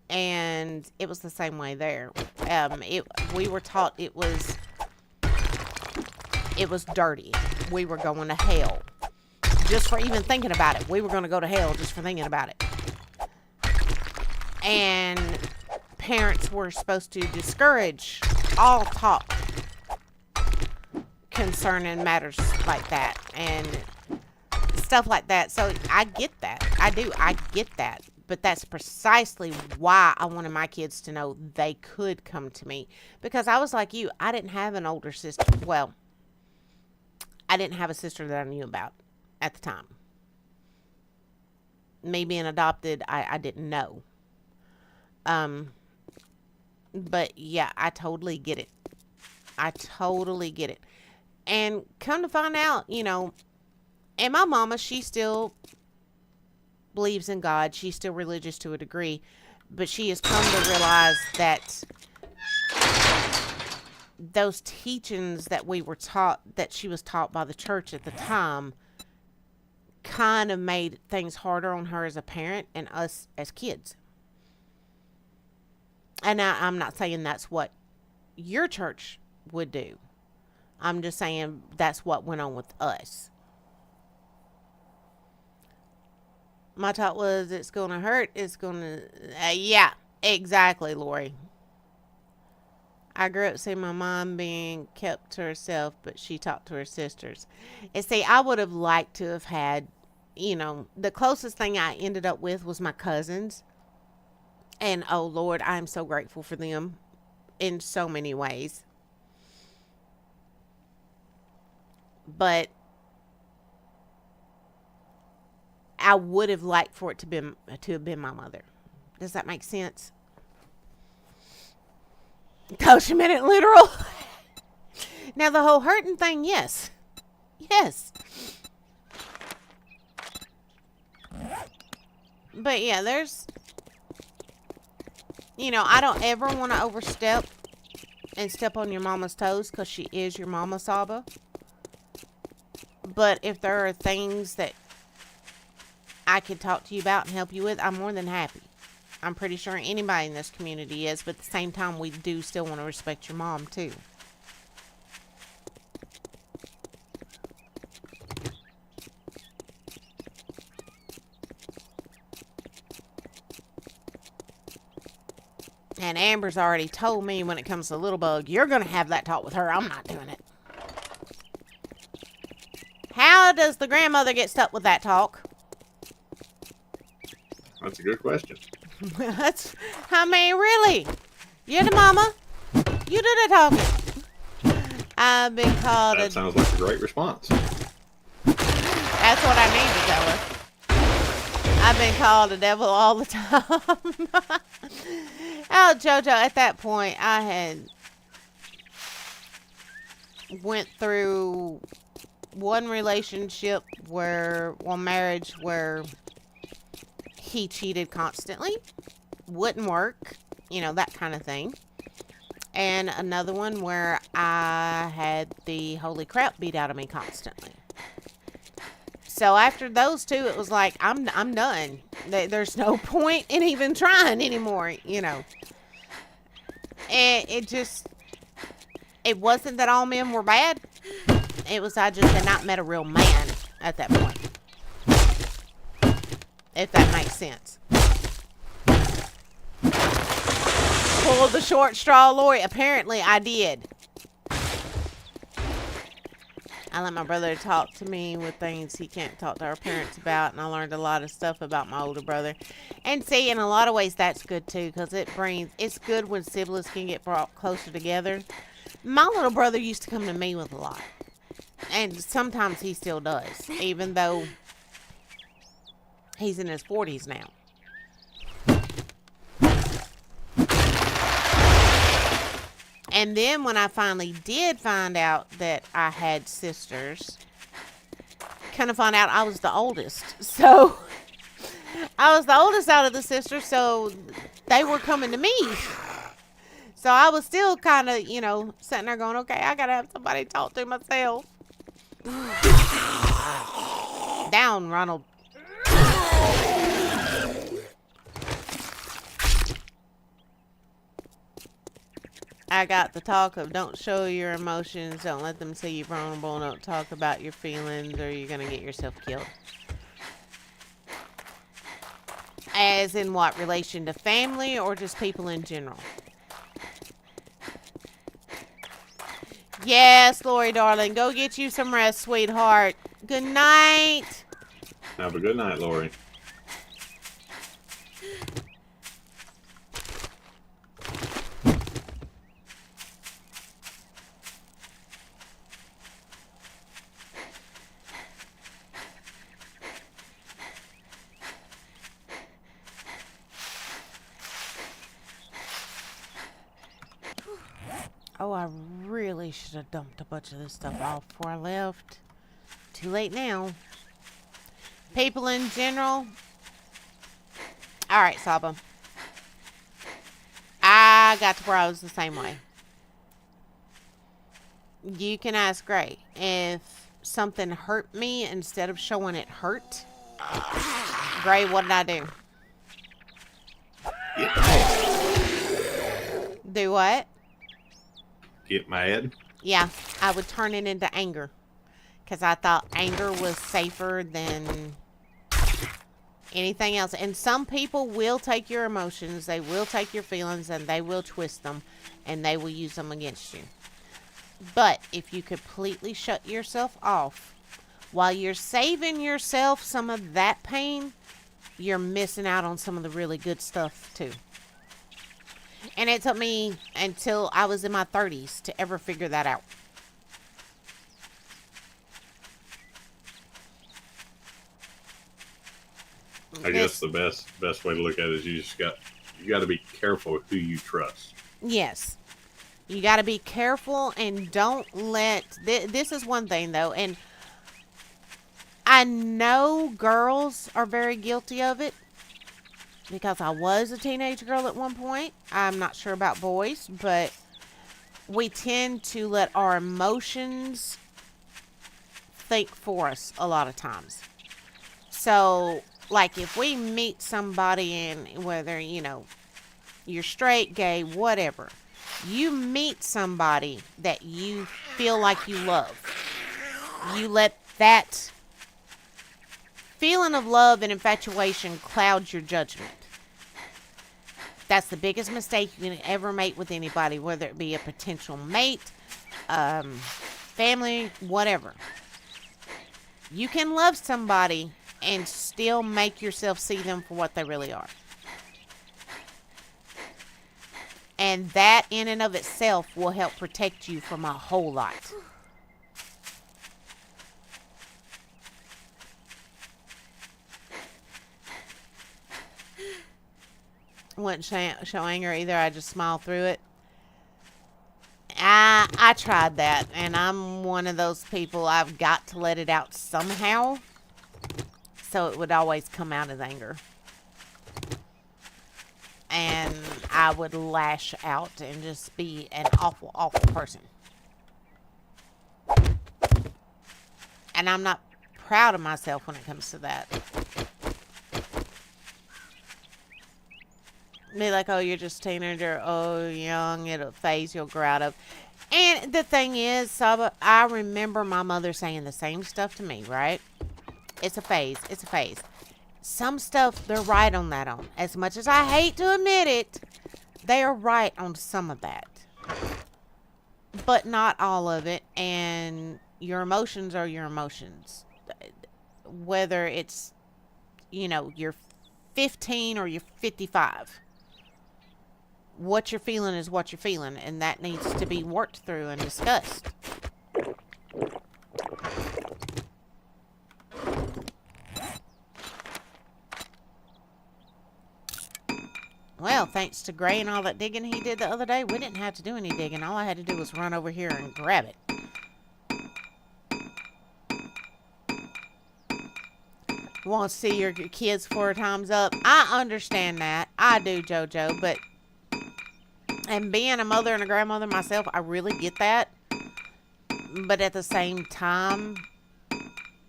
and it was the same way there. We were taught it was dirty. We were going to hell just for even thinking about it. We were going to go to hell just for thinking about it. And parents were supposed to discourage all talk concerning matters like that and stuff like that. So I get that. I do. I get that. But that's precisely why I wanted my kids to know they could come to me. Because I was like you. I didn't have an older sister. Well, I didn't have a sister that I knew about at the time. Me being adopted, I didn't know. But yeah, I totally get it. I totally get it. And come to find out, and my mama, she still believes in God. She's still religious to a degree. But she has come to realize that those teachings that we were taught, that she was taught by the church at the time, kind of made things harder on her as a parent and us as kids. And I'm not saying that's what your church would do. I'm just saying that's what went on with us. My thought was, it's going to hurt. It's going to... yeah, exactly, Lori. I grew up seeing my mom being kept to herself, but she talked to her sisters. And see, I would have liked to have had, the closest thing I ended up with was my cousins. And, oh, Lord, I'm so grateful for them in so many ways. But I would have liked for it to have been my mother. Does that make sense? Oh, she meant it literal. Now the whole hurting thing, yes. Yes. But yeah, there's, you know, I don't ever want to overstep and step on your mama's toes because she is your mama, Saba. But if there are things that I could talk to you about and help you with, I'm more than happy. I'm pretty sure anybody in this community is, but at the same time, we do still want to respect your mom, too. And Amber's already told me when it comes to Little Bug, you're going to have that talk with her. I'm not doing it. How does the grandmother get stuck with that talk? That's a good question. I mean, really? You're the mama? You do the talking. I've been called That sounds like a great response. That's what I need to tell her. I've been called the devil all the time. Oh, JoJo, at that point, I had went through one marriage where he cheated constantly, wouldn't work, you know, that kind of thing. And another one where I had the holy crap beat out of me constantly. So after those two, it was like, I'm done. There's no point in even trying anymore, you know. And it wasn't that all men were bad. It was I just had not met a real man at that point. If that makes sense. Pull the short straw, Lori. Apparently, I did. I let my brother talk to me with things he can't talk to our parents about, and I learned a lot of stuff about my older brother. And see, in a lot of ways, that's good too, because it's good when siblings can get brought closer together. My little brother used to come to me with a lot, and sometimes he still does, even though he's in his 40s now. And then when I finally did find out that I had sisters, kind of found out I was the oldest. So I was the oldest out of the sisters, so they were coming to me. So I was still kind of, you know, sitting there going, okay, I got to have somebody to talk to myself. Down, Ronald. I got the talk of don't show your emotions, don't let them see you vulnerable, don't talk about your feelings or you're going to get yourself killed. As in what, relation to family or just people in general? Yes, Lori, darling, go get you some rest, sweetheart. Good night. Have a good night, Lori. Oh, I really should have dumped a bunch of this stuff off before I left. Too late now. People in general. Alright, Saba. I got to where I was the same way. You can ask Gray. If something hurt me instead of showing it hurt, Gray, what did I do? Get mad. Do what? Get mad? Yeah, I would turn it into anger. Because I thought anger was safer than anything else. And some people will take your emotions, they will take your feelings, and they will twist them, and they will use them against you. But if you completely shut yourself off, while you're saving yourself some of that pain, you're missing out on some of the really good stuff too. And it took me until I was in my 30s to ever figure that out. I guess the best way to look at it is you got to be careful who you trust. Yes. You got to be careful and don't let... This is one thing, though, and I know girls are very guilty of it because I was a teenage girl at one point. I'm not sure about boys, but we tend to let our emotions think for us a lot of times. So, like, if we meet somebody, and whether, you're straight, gay, whatever, you meet somebody that you feel like you love, you let that feeling of love and infatuation cloud your judgment. That's the biggest mistake you can ever make with anybody, whether it be a potential mate, family, whatever. You can love somebody and still make yourself see them for what they really are. And that in and of itself will help protect you from a whole lot. Wouldn't show anger either. I just smile through it. I tried that, and I'm one of those people. I've got to let it out somehow, so it would always come out as anger. And I would lash out and just be an awful, awful person. And I'm not proud of myself when it comes to that. Be like, oh, you're just a teenager. Oh, young. It'll phase you'll grow out of. And the thing is, Saba, I remember my mother saying the same stuff to me, right? It's a phase. It's a phase. Some stuff, they're right on that on. As much as I hate to admit it, they are right on some of that. But not all of it. And your emotions are your emotions. Whether it's, you're 15 or you're 55. What you're feeling is what you're feeling. And that needs to be worked through and discussed. Well, thanks to Gray and all that digging he did the other day, we didn't have to do any digging. All I had to do was run over here and grab it. Want to see your kids 4 times up? I understand that. I do, JoJo. But, and being a mother and a grandmother myself, I really get that. But at the same time,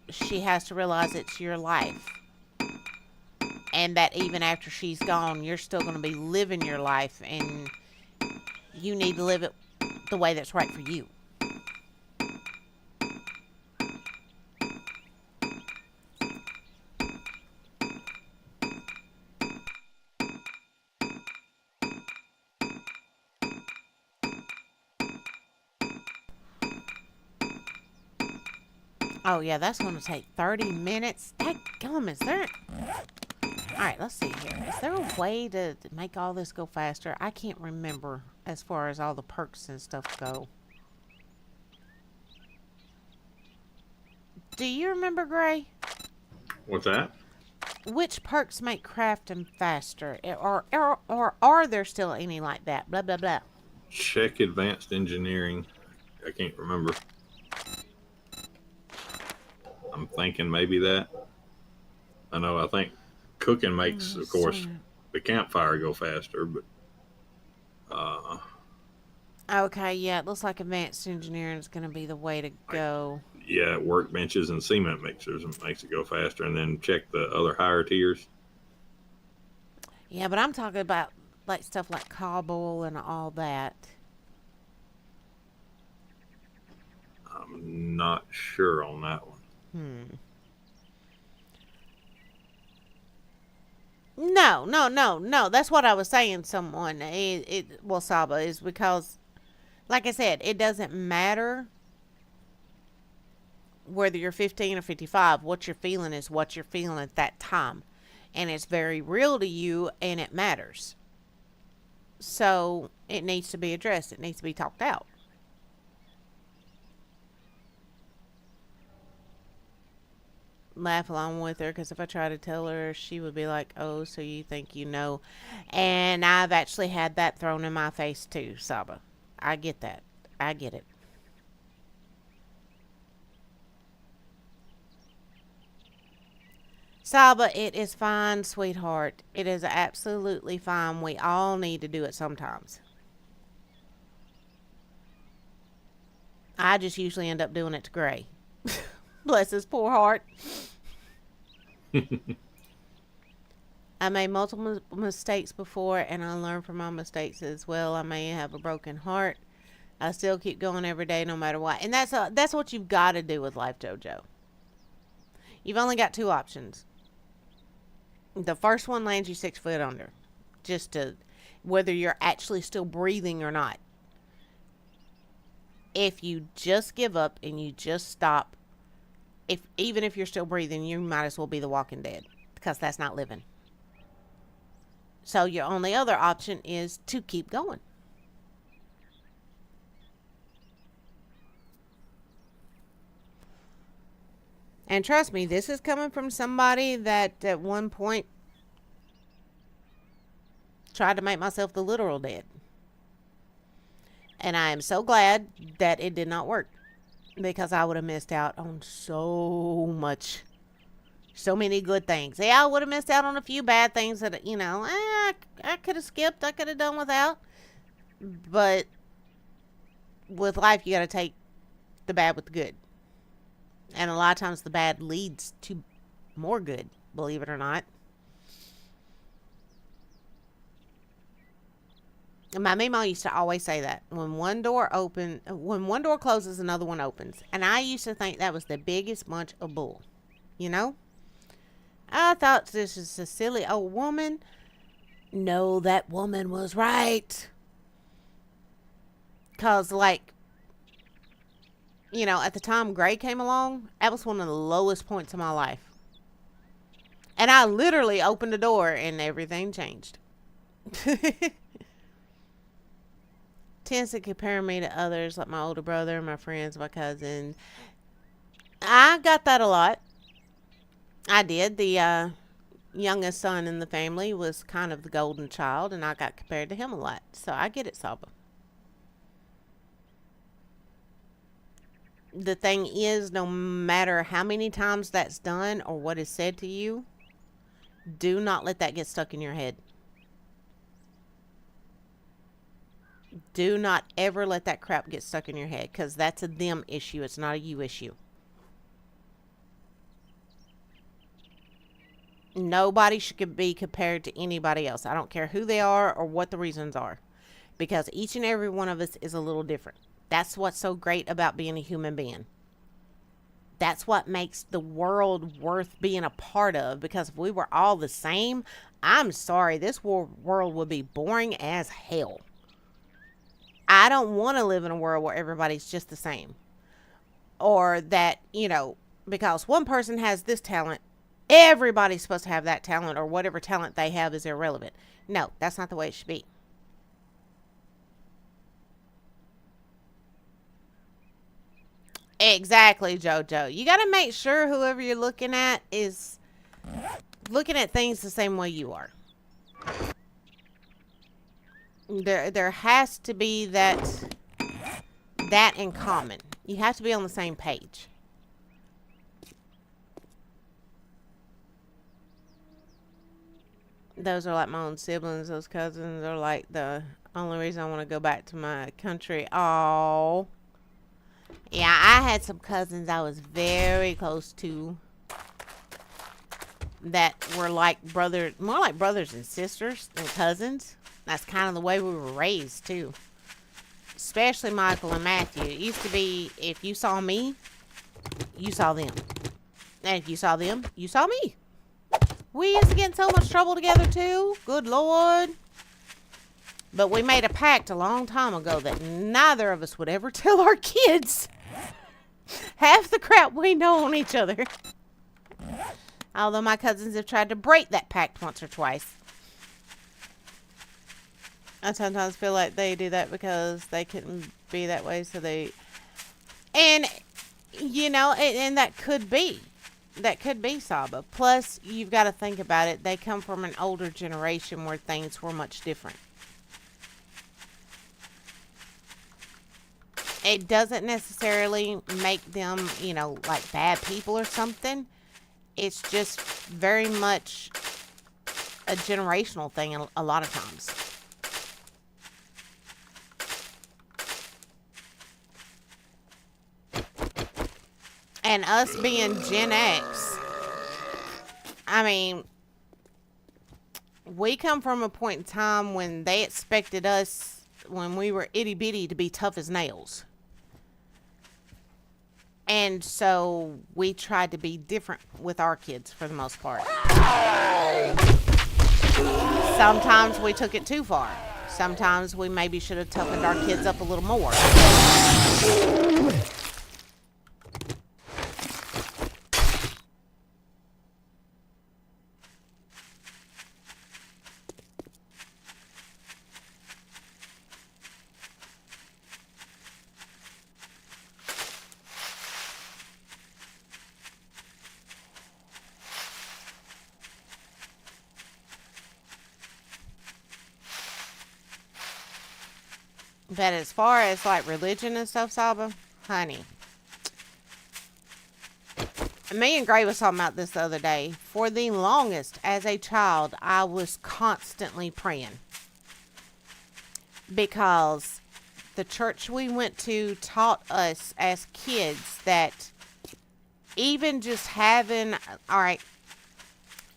she has to realize it's your life. And that even after she's gone, you're still going to be living your life. And you need to live it the way that's right for you. Oh, yeah, that's going to take 30 minutes. Dadgum, is there... Alright, let's see here. Is there a way to make all this go faster? I can't remember as far as all the perks and stuff go. Do you remember, Gray? What's that? Which perks make crafting faster? Or are there still any like that? Blah, blah, blah. Check advanced engineering. I can't remember. I'm thinking maybe that. I think cooking makes, of course, the campfire go faster, but okay, yeah, it looks like advanced engineering is going to be the way to go. Yeah, workbenches and cement mixers makes it go faster, and then check the other higher tiers. Yeah, but I'm talking about like stuff like cobble and all that. I'm not sure on that one. No. That's what I was saying. Someone, Saba, is because, like I said, it doesn't matter whether you're 15 or 55. What you're feeling is what you're feeling at that time. And it's very real to you, and it matters. So, it needs to be addressed. It needs to be talked out. laugh along with her, because if I try to tell her, she would be like, oh, so you think you know. And I've actually had that thrown in my face too, Saba. I get that. I get it. Saba, it is fine, sweetheart. It is absolutely fine. We all need to do it sometimes. I just usually end up doing it to Gray. Bless his poor heart. I made multiple mistakes before, and I learned from my mistakes as well. I may have a broken heart. I still keep going every day no matter what. And that's what you've got to do with life, JoJo. You've only got two options. The first one lands you 6 foot under. Just to, whether you're actually still breathing or not. If you just give up and you just stop, even if you're still breathing, you might as well be the Walking Dead. Because that's not living. So your only other option is to keep going. And trust me, this is coming from somebody that at one point tried to make myself the literal dead. And I am so glad that it did not work. Because I would have missed out on so much. So many good things. Yeah, I would have missed out on a few bad things that, you know, I could have skipped. I could have done without. But with life, you got to take the bad with the good. And a lot of times the bad leads to more good, believe it or not. And my mama used to always say that. When one door closes, another one opens. And I used to think that was the biggest bunch of bull. You know? I thought this is a silly old woman. No, that woman was right. Because, like, you know, at the time Gray came along, that was one of the lowest points of my life. And I literally opened the door and everything changed. Tends to compare me to others, like my older brother, my friends, my cousins. I got that a lot. I did. The youngest son in the family was kind of the golden child, and I got compared to him a lot. So I get it, Saba. The thing is, no matter how many times that's done or what is said to you, do not let that get stuck in your head. Do not ever let that crap get stuck in your head, because that's a them issue. It's not a you issue. Nobody should be compared to anybody else. I don't care who they are or what the reasons are, because each and every one of us is a little different. That's what's so great about being a human being. That's what makes the world worth being a part of, because if we were all the same, I'm sorry, this world would be boring as hell. I don't want to live in a world where everybody's just the same. Or that, you know, because one person has this talent, everybody's supposed to have that talent, or whatever talent they have is irrelevant. No, that's not the way it should be. Exactly, JoJo. You got to make sure whoever you're looking at is looking at things the same way you are. There has to be that in common. You have to be on the same page. Those are like my own siblings. Those cousins are like the only reason I want to go back to my country. Oh. Yeah, I had some cousins I was very close to that were like more like brothers and sisters than cousins. That's kind of the way we were raised too. Especially Michael and Matthew. It used to be, if you saw me, you saw them. And if you saw them, you saw me. We used to get in so much trouble together too. Good Lord. But we made a pact a long time ago that neither of us would ever tell our kids half the crap we know on each other. Although my cousins have tried to break that pact once or twice. I sometimes feel like they do that because they couldn't be that way, so they... And, you know, and that could be. That could be Saba. Plus, you've got to think about it. They come from an older generation where things were much different. It doesn't necessarily make them, you know, like bad people or something. It's just very much a generational thing a lot of times. And us being Gen X, I mean, we come from a point in time when they expected us, when we were itty bitty, to be tough as nails. And so we tried to be different with our kids for the most part. Sometimes we took it too far. Sometimes we maybe should have toughened our kids up a little more. But as far as like religion and stuff, Saba, honey, me and Gray was talking about this the other day. For the longest, as a child, I was constantly praying. Because the church we went to taught us as kids that even just having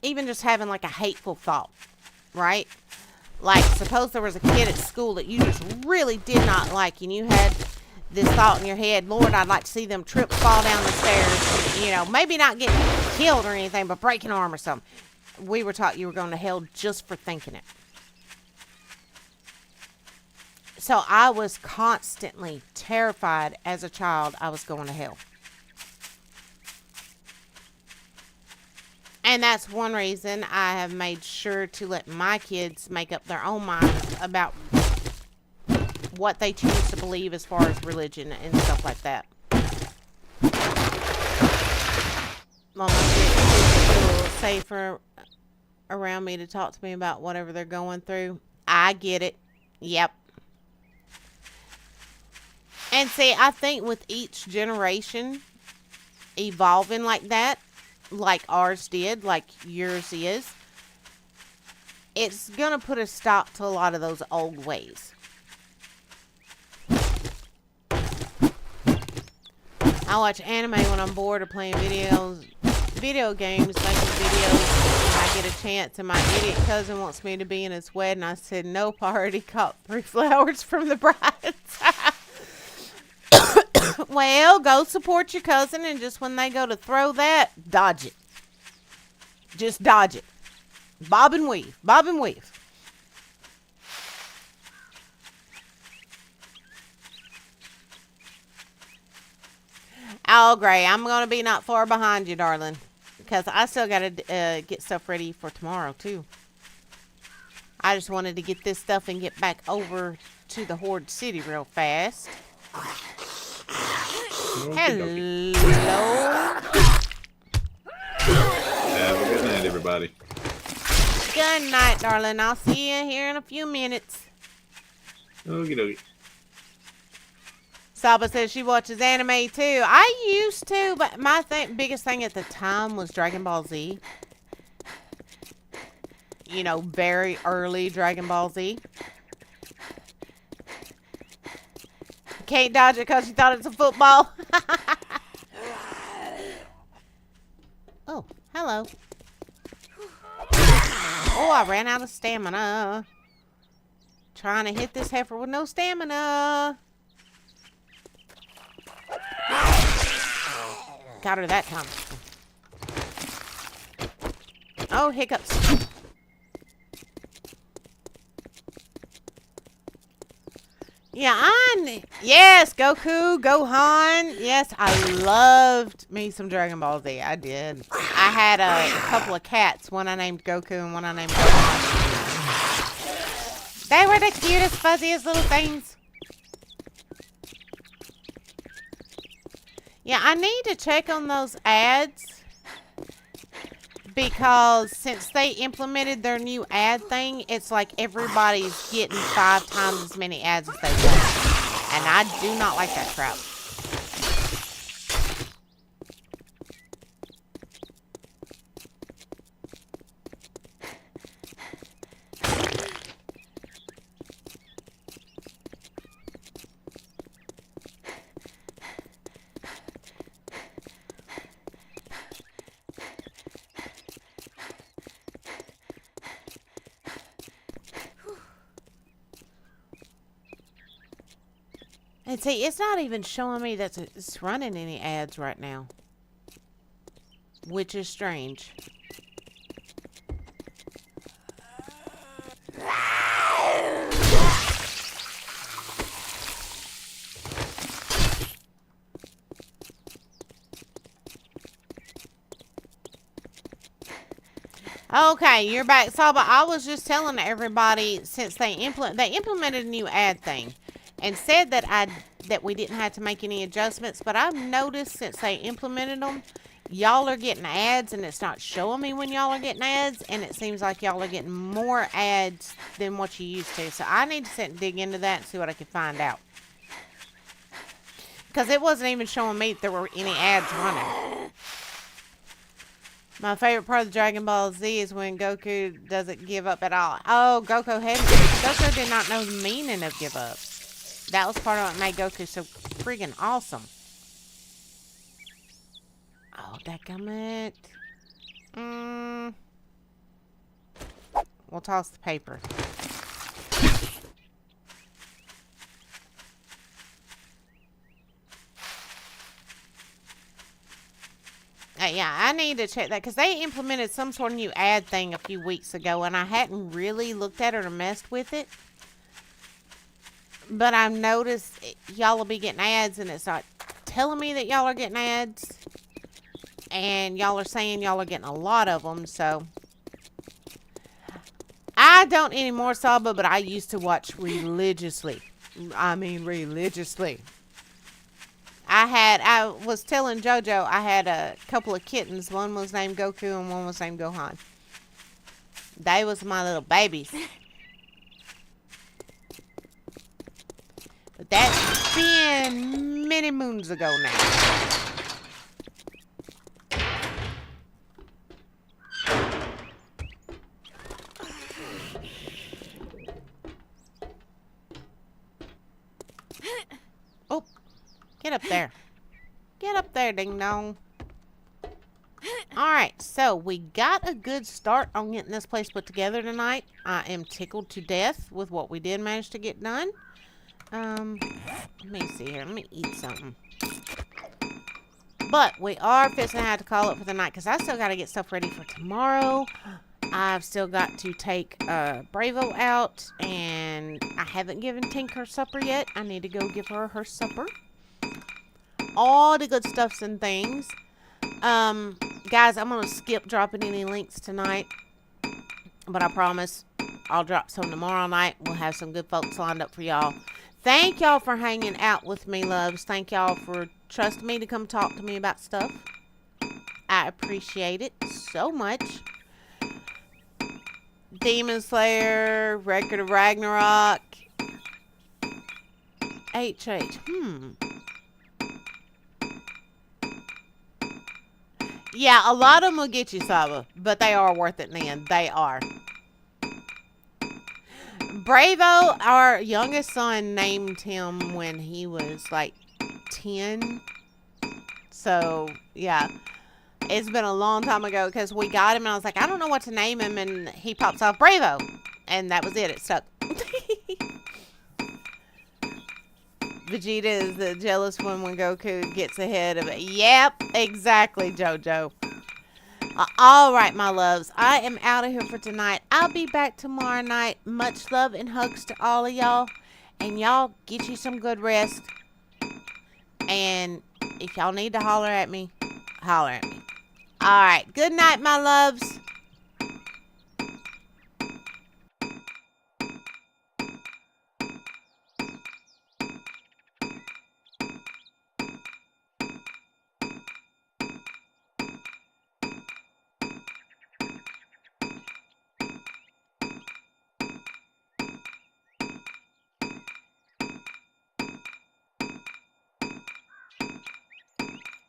like a hateful thought, right? Like, suppose there was a kid at school that you just really did not like, and you had this thought in your head, Lord, I'd like to see them trip, fall down the stairs, you know, maybe not get killed or anything, but break an arm or something. We were taught you were going to hell just for thinking it. So I was constantly terrified as a child I was going to hell. And that's one reason I have made sure to let my kids make up their own minds about what they choose to believe as far as religion and stuff like that. Well, my kids feel a little safer around me to talk to me about whatever they're going through. I get it. Yep. And see, I think with each generation evolving like that, like ours did, like yours is, it's gonna put a stop to a lot of those old ways. I watch anime when I'm bored or playing video games, making videos when I get a chance, and my idiot cousin wants me to be in his wedding. I said, nope, I already caught 3 flowers from the brides. Well, go support your cousin, and just when they go to throw that, dodge it. Just dodge it. Bob and weave. Bob and weave. Oh, Gray, I'm going to be not far behind you, darling. Because I still got to get stuff ready for tomorrow, too. I just wanted to get this stuff and get back over to the Horde City real fast. Hello. Have a good night, everybody. Good night, darling. I'll see you here in a few minutes. Okie dokie. Saba says she watches anime too. I used to, but my biggest thing at the time was Dragon Ball Z. You know, very early Dragon Ball Z. Can't dodge it because you thought it's a football. Oh, hello. Oh, I ran out of stamina. Trying to hit this heifer with no stamina. Got her that time. Oh, hiccups. Yeah, yes, Goku, Gohan. Yes, I loved me some Dragon Ball Z. I did. I had a couple of cats. One I named Goku and one I named Gohan. They were the cutest, fuzziest little things. Yeah, I need to check on those ads Because since they implemented their new ad thing, it's like everybody's getting 5 times as many ads as they want. And I do not like that crap. And see, it's not even showing me that it's running any ads right now. Which is strange. Okay, you're back, Saba. I was just telling everybody since they implemented a new ad thing. And said that we didn't have to make any adjustments, but I've noticed since they implemented them, y'all are getting ads, and it's not showing me when y'all are getting ads, and it seems like y'all are getting more ads than what you used to. So I need to sit and dig into that and see what I can find out. Because it wasn't even showing me if there were any ads running. My favorite part of the Dragon Ball Z is when Goku doesn't give up at all. Oh, Goku did not know the meaning of give up. That was part of what made Goku so friggin' awesome. Oh, dadgummit. We'll toss the paper. Yeah, I need to check that because they implemented some sort of new ad thing a few weeks ago, and I hadn't really looked at it or messed with it. But I've noticed y'all will be getting ads, and it's not telling me that y'all are getting ads. And y'all are saying y'all are getting a lot of them, so. I don't anymore, Saba, but I used to watch religiously. I mean, religiously. I was telling JoJo I had a couple of kittens. One was named Goku and one was named Gohan. They was my little babies. But that's been many moons ago now. Oh, get up there. Get up there, ding dong. Alright, so we got a good start on getting this place put together tonight. I am tickled to death with what we did manage to get done. Let me see here. Let me eat something. But we are fixing to have to call it for the night because I still got to get stuff ready for tomorrow. I've still got to take Bravo out, and I haven't given Tink her supper yet. I need to go give her her supper. All the good stuffs and things. Guys, I'm going to skip dropping any links tonight. But I promise I'll drop some tomorrow night. We'll have some good folks lined up for y'all. Thank y'all for hanging out with me, loves. Thank y'all for trusting me to come talk to me about stuff. I appreciate it so much. Demon Slayer, Record of Ragnarok. Yeah, a lot of them will get you, Saba, but they are worth it in the end. They are. Bravo, our youngest son, named him when he was like 10. So, yeah. It's been a long time ago because we got him and I was like, I don't know what to name him. And he pops off Bravo. And that was it. It stuck. Vegeta is the jealous one when Goku gets ahead of it. Yep, exactly, JoJo. All right, my loves. I am out of here for tonight. I'll be back tomorrow night. Much love and hugs to all of y'all. And y'all get you some good rest. And if y'all need to holler at me, holler at me. All right. Good night, my loves.